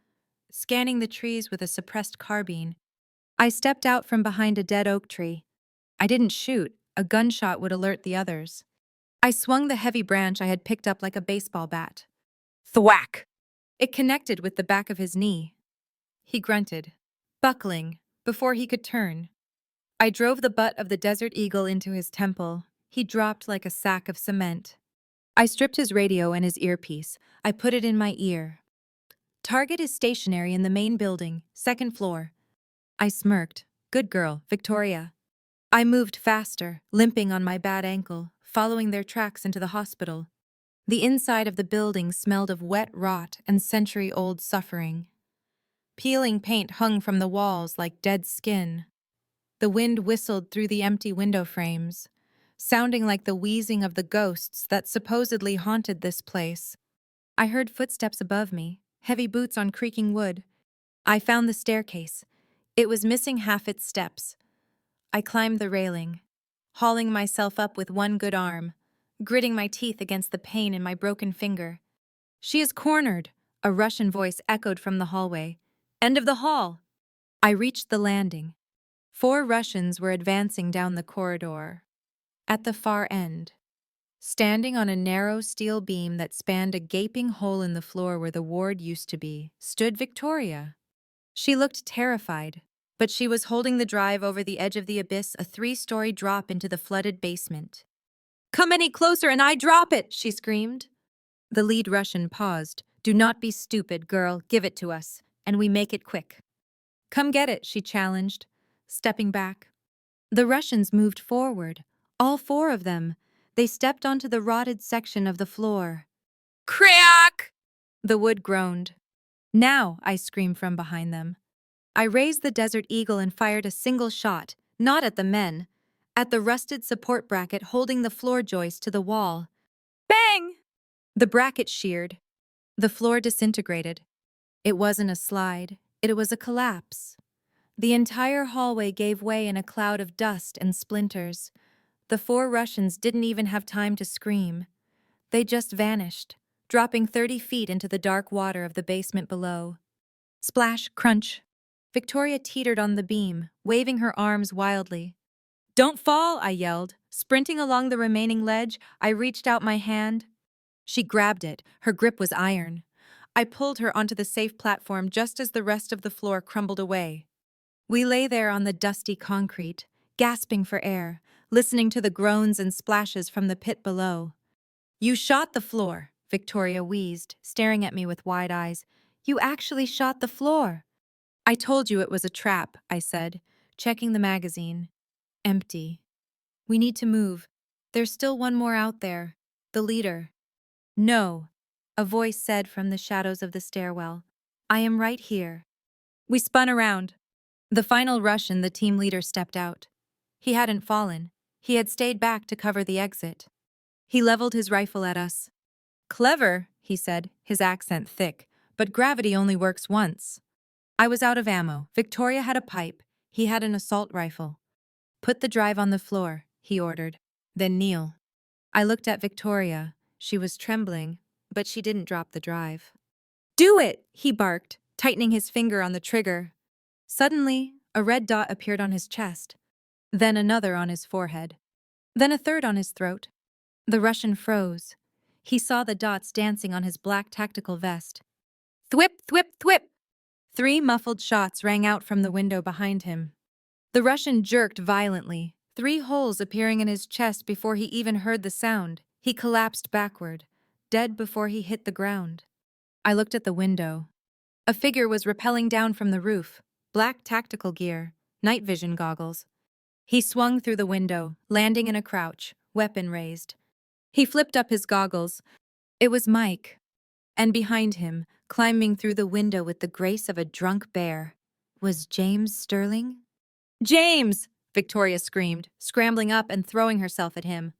scanning the trees with a suppressed carbine. I stepped out from behind a dead oak tree. I didn't shoot. A gunshot would alert the others. I swung the heavy branch I had picked up like a baseball bat. Thwack! It connected with the back of his knee. He grunted, buckling, before he could turn. I drove the butt of the Desert Eagle into his temple. He dropped like a sack of cement. I stripped his radio and his earpiece. I put it in my ear. "Target is stationary in the main building, 2nd floor." I smirked. "Good girl, Victoria." I moved faster, limping on my bad ankle, following their tracks into the hospital. The inside of the building smelled of wet rot and century-old suffering. Peeling paint hung from the walls like dead skin. The wind whistled through the empty window frames, sounding like the wheezing of the ghosts that supposedly haunted this place. I heard footsteps above me, heavy boots on creaking wood. I found the staircase. It was missing half its steps. I climbed the railing, hauling myself up with one good arm, gritting my teeth against the pain in my broken finger. "She is cornered," a Russian voice echoed from the hallway. "End of the hall." I reached the landing. 4 Russians were advancing down the corridor. At the far end, standing on a narrow steel beam that spanned a gaping hole in the floor where the ward used to be, stood Victoria. She looked terrified, but she was holding the drive over the edge of the abyss, a 3-story drop into the flooded basement. "Come any closer and I drop it!" she screamed. The lead Russian paused. "Do not be stupid, girl. Give it to us, and we make it quick." "Come get it," she challenged, stepping back. The Russians moved forward, all 4 of them. They stepped onto the rotted section of the floor. "Crack!" The wood groaned. "Now!" I screamed from behind them. I raised the Desert Eagle and fired a single shot, not at the men, at the rusted support bracket holding the floor joist to the wall. Bang! The bracket sheared. The floor disintegrated. It wasn't a slide, it was a collapse. The entire hallway gave way in a cloud of dust and splinters. The 4 Russians didn't even have time to scream. They just vanished, dropping 30 feet into the dark water of the basement below. Splash, crunch. Victoria teetered on the beam, waving her arms wildly. "Don't fall," I yelled. Sprinting along the remaining ledge, I reached out my hand. She grabbed it. Her grip was iron. I pulled her onto the safe platform just as the rest of the floor crumbled away. We lay there on the dusty concrete, gasping for air, listening to the groans and splashes from the pit below. "You shot the floor," Victoria wheezed, staring at me with wide eyes. "You actually shot the floor." "I told you it was a trap," I said, checking the magazine. Empty. "We need to move. There's still one more out there. The leader." "No," a voice said from the shadows of the stairwell. "I am right here." We spun around. The final Russian, the team leader, stepped out. He hadn't fallen. He had stayed back to cover the exit. He leveled his rifle at us. "Clever," he said, his accent thick, "but gravity only works once." I was out of ammo. Victoria had a pipe. He had an assault rifle. "Put the drive on the floor," he ordered. "Then kneel." I looked at Victoria. She was trembling, but she didn't drop the drive. "Do it!" he barked, tightening his finger on the trigger. Suddenly, a red dot appeared on his chest, then another on his forehead, then a third on his throat. The Russian froze. He saw the dots dancing on his black tactical vest. Thwip, thwip, thwip! 3 muffled shots rang out from the window behind him. The Russian jerked violently, 3 holes appearing in his chest before he even heard the sound. He collapsed backward, dead before he hit the ground. I looked at the window. A figure was rappelling down from the roof, black tactical gear, night vision goggles. He swung through the window, landing in a crouch, weapon raised. He flipped up his goggles. It was Mike. And behind him, climbing through the window with the grace of a drunk bear, was James Sterling. "James!" Victoria screamed, scrambling up and throwing herself at him.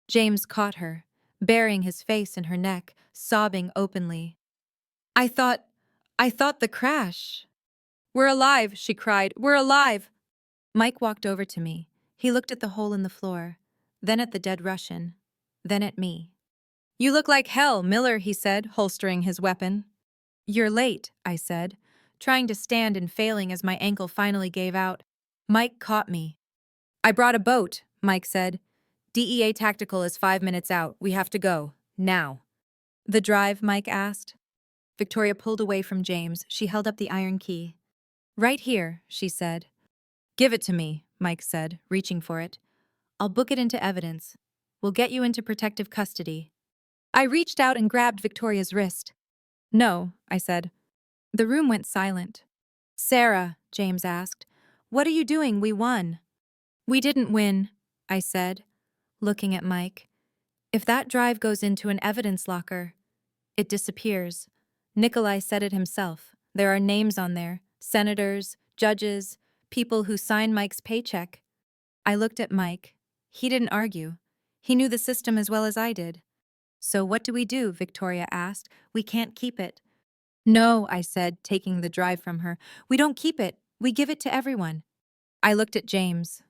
James caught her, burying his face in her neck, sobbing openly. I thought the crash." "We're alive," she cried. "We're alive." Mike walked over to me. He looked at the hole in the floor, then at the dead Russian, then at me. "You look like hell, Miller," he said, holstering his weapon. "You're late," I said, trying to stand and failing as my ankle finally gave out. Mike caught me. "I brought a boat," Mike said. "DEA Tactical is 5 minutes out. We have to go. Now." "The drive?" Mike asked. Victoria pulled away from James. She held up the iron key. "Right here," she said. "Give it to me," Mike said, reaching for it. "I'll book it into evidence. We'll get you into protective custody." I reached out and grabbed Victoria's wrist. "No," I said. The room went silent. "Sarah," James asked, "what are you doing? We won." "We didn't win," I said, looking at Mike. "If that drive goes into an evidence locker, it disappears. Nikolai said it himself. There are names on there, senators, judges, people who sign Mike's paycheck." I looked at Mike. He didn't argue. He knew the system as well as I did. "So what do we do?" Victoria asked. "We can't keep it." "No," I said, taking the drive from her. "We don't keep it. We give it to everyone." I looked at James.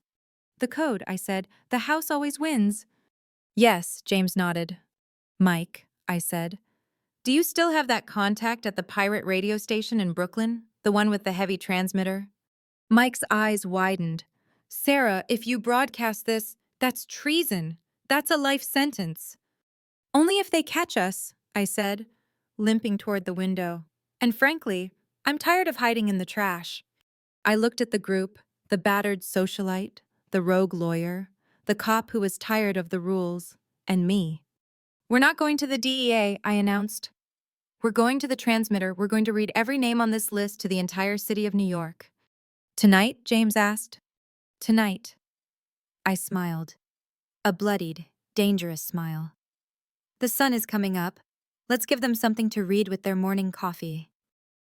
"The code," I said. "The house always wins." "Yes," James nodded. "Mike," I said, "do you still have that contact at the pirate radio station in Brooklyn? The one with the heavy transmitter?" Mike's eyes widened. "Sarah, if you broadcast this, that's treason. That's a life sentence." "Only if they catch us," I said, limping toward the window. "And frankly, I'm tired of hiding in the trash." I looked at the group, the battered socialite, the rogue lawyer, the cop who was tired of the rules, and me. "We're not going to the DEA," I announced. "We're going to the transmitter. We're going to read every name on this list to the entire city of New York." "Tonight?" James asked. "Tonight." I smiled. A bloodied, dangerous smile. "The sun is coming up. Let's give them something to read with their morning coffee."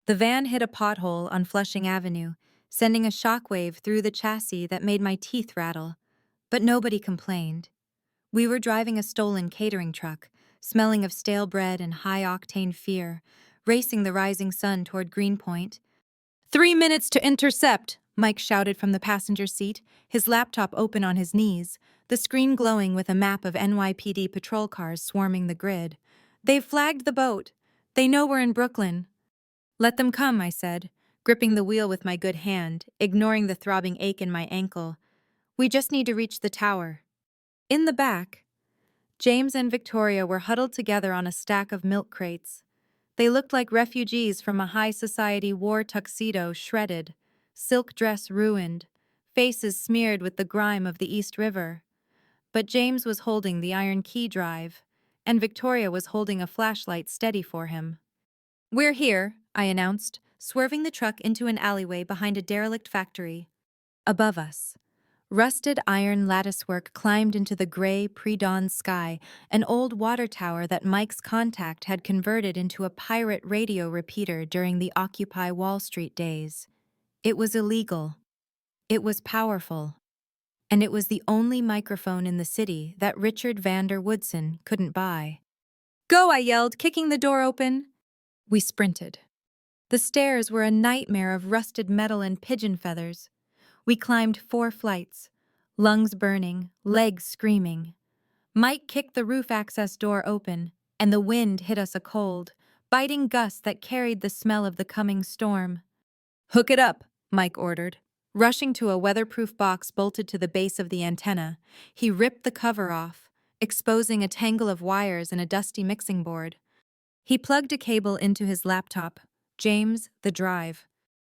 The van hit a pothole on Flushing Avenue, sending a shockwave through the chassis that made my teeth rattle. But nobody complained. We were driving a stolen catering truck, smelling of stale bread and high-octane fear, racing the rising sun toward Greenpoint. "3 minutes to intercept," Mike shouted from the passenger seat, his laptop open on his knees, the screen glowing with a map of NYPD patrol cars swarming the grid. "They've flagged the boat. They know we're in Brooklyn." "Let them come," I said, gripping the wheel with my good hand, ignoring the throbbing ache in my ankle. "We just need to reach the tower." In the back, James and Victoria were huddled together on a stack of milk crates. They looked like refugees from a high society war tuxedo, shredded, silk dress ruined, faces smeared with the grime of the East River. But James was holding the iron key drive, and Victoria was holding a flashlight steady for him. "We're here," I announced, swerving the truck into an alleyway behind a derelict factory. Above us, rusted iron latticework climbed into the gray, pre-dawn sky, an old water tower that Mike's contact had converted into a pirate radio repeater during the Occupy Wall Street days. It was illegal. It was powerful. And it was the only microphone in the city that Richard Vander Woodson couldn't buy. "Go!" I yelled, kicking the door open. We sprinted. The stairs were a nightmare of rusted metal and pigeon feathers. We climbed 4 flights, lungs burning, legs screaming. Mike kicked the roof access door open, and the wind hit us a cold, biting gust that carried the smell of the coming storm. "Hook it up," Mike ordered. Rushing to a weatherproof box bolted to the base of the antenna, he ripped the cover off, exposing a tangle of wires and a dusty mixing board. He plugged a cable into his laptop. "James, the drive."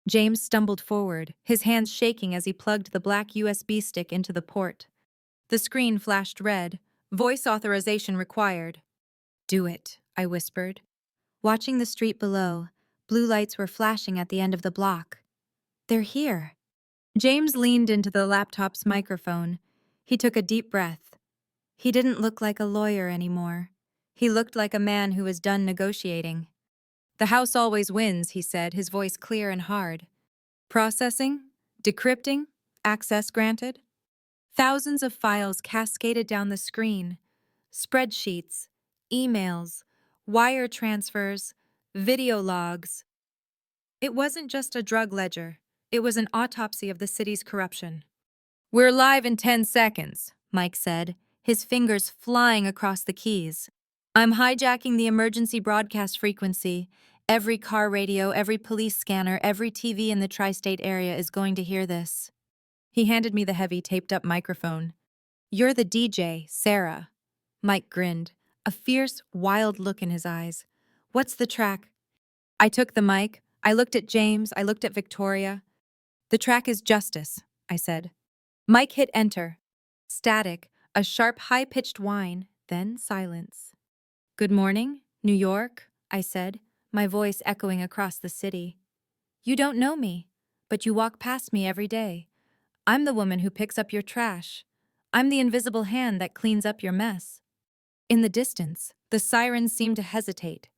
James stumbled forward, his hands shaking as he plugged the black USB stick into the port. The screen flashed red. "Voice authorization required." "Do it," I whispered. Watching the street below, blue lights were flashing at the end of the block. "They're here." James leaned into the laptop's microphone. He took a deep breath. He didn't look like a lawyer anymore. He looked like a man who was done negotiating. "The House always wins," he said, his voice clear and hard. "Processing? Decrypting? Access granted?" Thousands of files cascaded down the screen. Spreadsheets, emails, wire transfers, video logs. It wasn't just a drug ledger. It was an autopsy of the city's corruption. "We're live in 10 seconds, Mike said, his fingers flying across the keys. "I'm hijacking the emergency broadcast frequency. Every car radio, every police scanner, every TV in the tri-state area is going to hear this." He handed me the heavy, taped-up microphone. "You're the DJ, Sarah." Mike grinned, a fierce, wild look in his eyes. "What's the track?" I took the mic. I looked at James. I looked at Victoria. "The track is Justice," I said. Mike hit enter. Static, a sharp, high-pitched whine, then silence. "Good morning, New York," I said, my voice echoing across the city. "You don't know me, but you walk past me every day. I'm the woman who picks up your trash. I'm the invisible hand that cleans up your mess." In the distance, the sirens seemed to hesitate.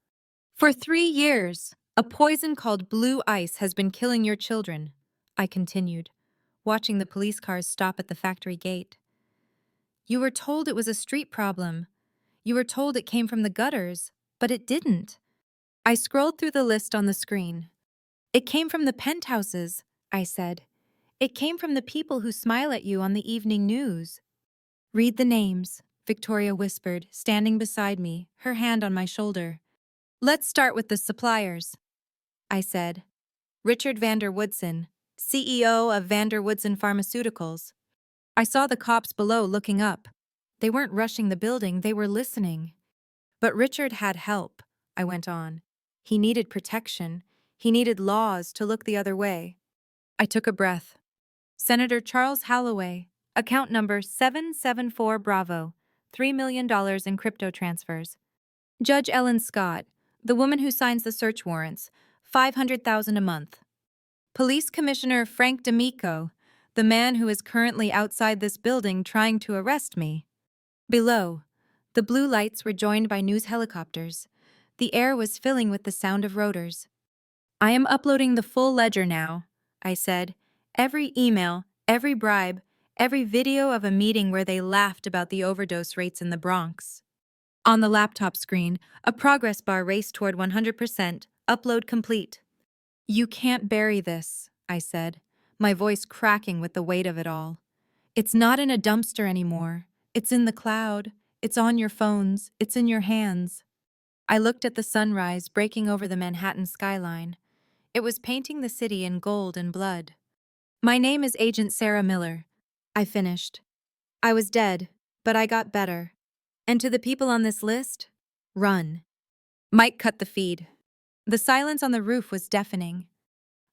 "For 3 years, a poison called blue ice has been killing your children," I continued, watching the police cars stop at the factory gate. "You were told it was a street problem. You were told it came from the gutters, but it didn't." I scrolled through the list on the screen. "It came from the penthouses," I said. "It came from the people who smile at you on the evening news." "Read the names," Victoria whispered, standing beside me, her hand on my shoulder. "Let's start with the suppliers," I said. "Richard Vander Woodson, CEO of Vander Woodson Pharmaceuticals." I saw the cops below looking up. They weren't rushing the building, they were listening. "But Richard had help," I went on. "He needed protection. He needed laws to look the other way." I took a breath. Senator Charles Holloway, account number 774 Bravo, $3 million in crypto transfers. Judge Ellen Scott, the woman who signs the search warrants, 500,000 a month. Police Commissioner Frank D'Amico, the man who is currently outside this building trying to arrest me. Below, the blue lights were joined by news helicopters. The air was filling with the sound of rotors. I am uploading the full ledger now, I said. Every email, every bribe, every video of a meeting where they laughed about the overdose rates in the Bronx. On the laptop screen, a progress bar raced toward 100%, upload complete. You can't bury this, I said, my voice cracking with the weight of it all. It's not in a dumpster anymore. It's in the cloud. It's on your phones. It's in your hands. I looked at the sunrise breaking over the Manhattan skyline. It was painting the city in gold and blood. My name is Agent Sarah Miller. I finished. I was dead, but I got better. And to the people on this list, run. Mike cut the feed. The silence on the roof was deafening.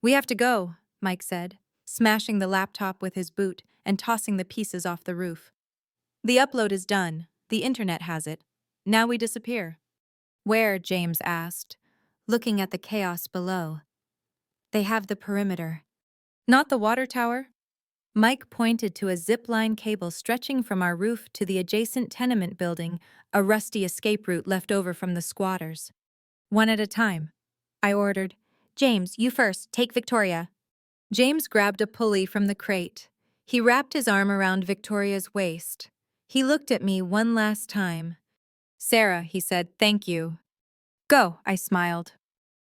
We have to go, Mike said, smashing the laptop with his boot and tossing the pieces off the roof. The upload is done. The internet has it. Now we disappear. Where? James asked, looking at the chaos below. They have the perimeter. Not the water tower? Mike pointed to a zip-line cable stretching from our roof to the adjacent tenement building, a rusty escape route left over from the squatters. One at a time, I ordered. James, you first. Take Victoria. James grabbed a pulley from the crate. He wrapped his arm around Victoria's waist. He looked at me one last time. Sarah, he said, thank you. Go, I smiled.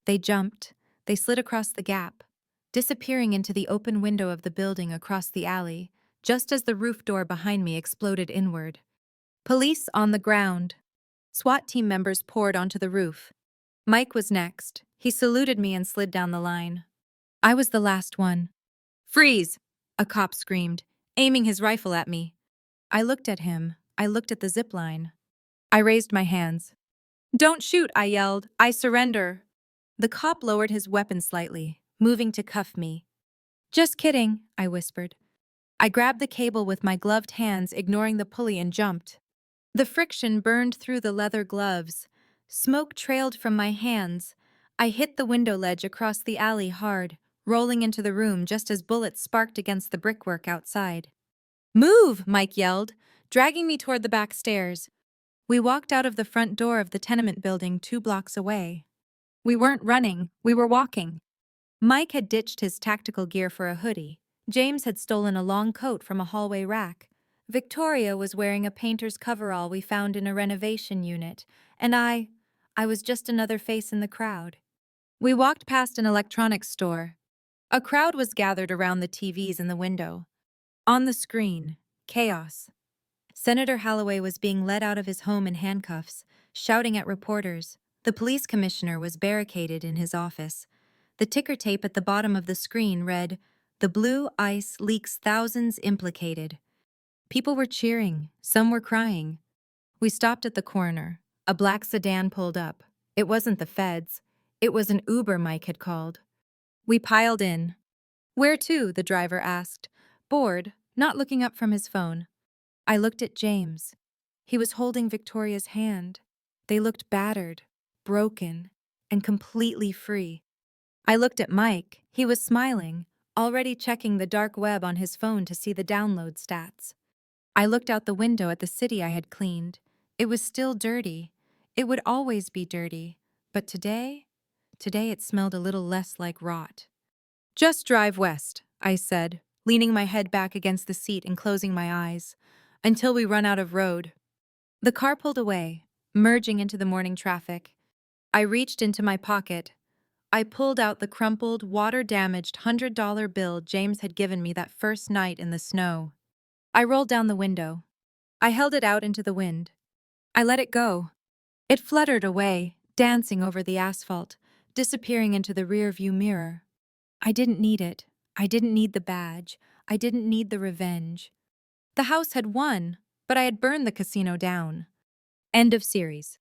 They jumped. They slid across the gap, disappearing into the open window of the building across the alley, just as the roof door behind me exploded inward. Police on the ground. SWAT team members poured onto the roof. Mike was next. He saluted me and slid down the line. I was the last one. Freeze! A cop screamed, aiming his rifle at me. I looked at him. I looked at the zip line. I raised my hands. Don't shoot, I yelled. I surrender. The cop lowered his weapon slightly, moving to cuff me. Just kidding, I whispered. I grabbed the cable with my gloved hands, ignoring the pulley, and jumped. The friction burned through the leather gloves. Smoke trailed from my hands. I hit the window ledge across the alley hard, rolling into the room just as bullets sparked against the brickwork outside. Move, Mike yelled, dragging me toward the back stairs. We walked out of the front door of the tenement building 2 blocks away. We weren't running, we were walking. Mike had ditched his tactical gear for a hoodie. James had stolen a long coat from a hallway rack. Victoria was wearing a painter's coverall we found in a renovation unit, and I was just another face in the crowd. We walked past an electronics store. A crowd was gathered around the TVs in the window. On the screen, chaos. Senator Holloway was being led out of his home in handcuffs, shouting at reporters. The police commissioner was barricaded in his office. The ticker tape at the bottom of the screen read, "The blue ice leaks thousands implicated." People were cheering. Some were crying. We stopped at the corner. A black sedan pulled up. It wasn't the feds. It was an Uber Mike had called. We piled in. Where to? The driver asked, bored, not looking up from his phone. I looked at James. He was holding Victoria's hand. They looked battered, broken, and completely free. I looked at Mike. He was smiling, already checking the dark web on his phone to see the download stats. I looked out the window at the city I had cleaned. It was still dirty. It would always be dirty. But today it smelled a little less like rot. Just drive west, I said, leaning my head back against the seat and closing my eyes, until we run out of road. The car pulled away, merging into the morning traffic. I reached into my pocket. I pulled out the crumpled, water-damaged $100 bill James had given me that first night in the snow. I rolled down the window. I held it out into the wind. I let it go. It fluttered away, dancing over the asphalt, disappearing into the rearview mirror. I didn't need it. I didn't need the badge. I didn't need the revenge. The house had won, but I had burned the casino down. End of series.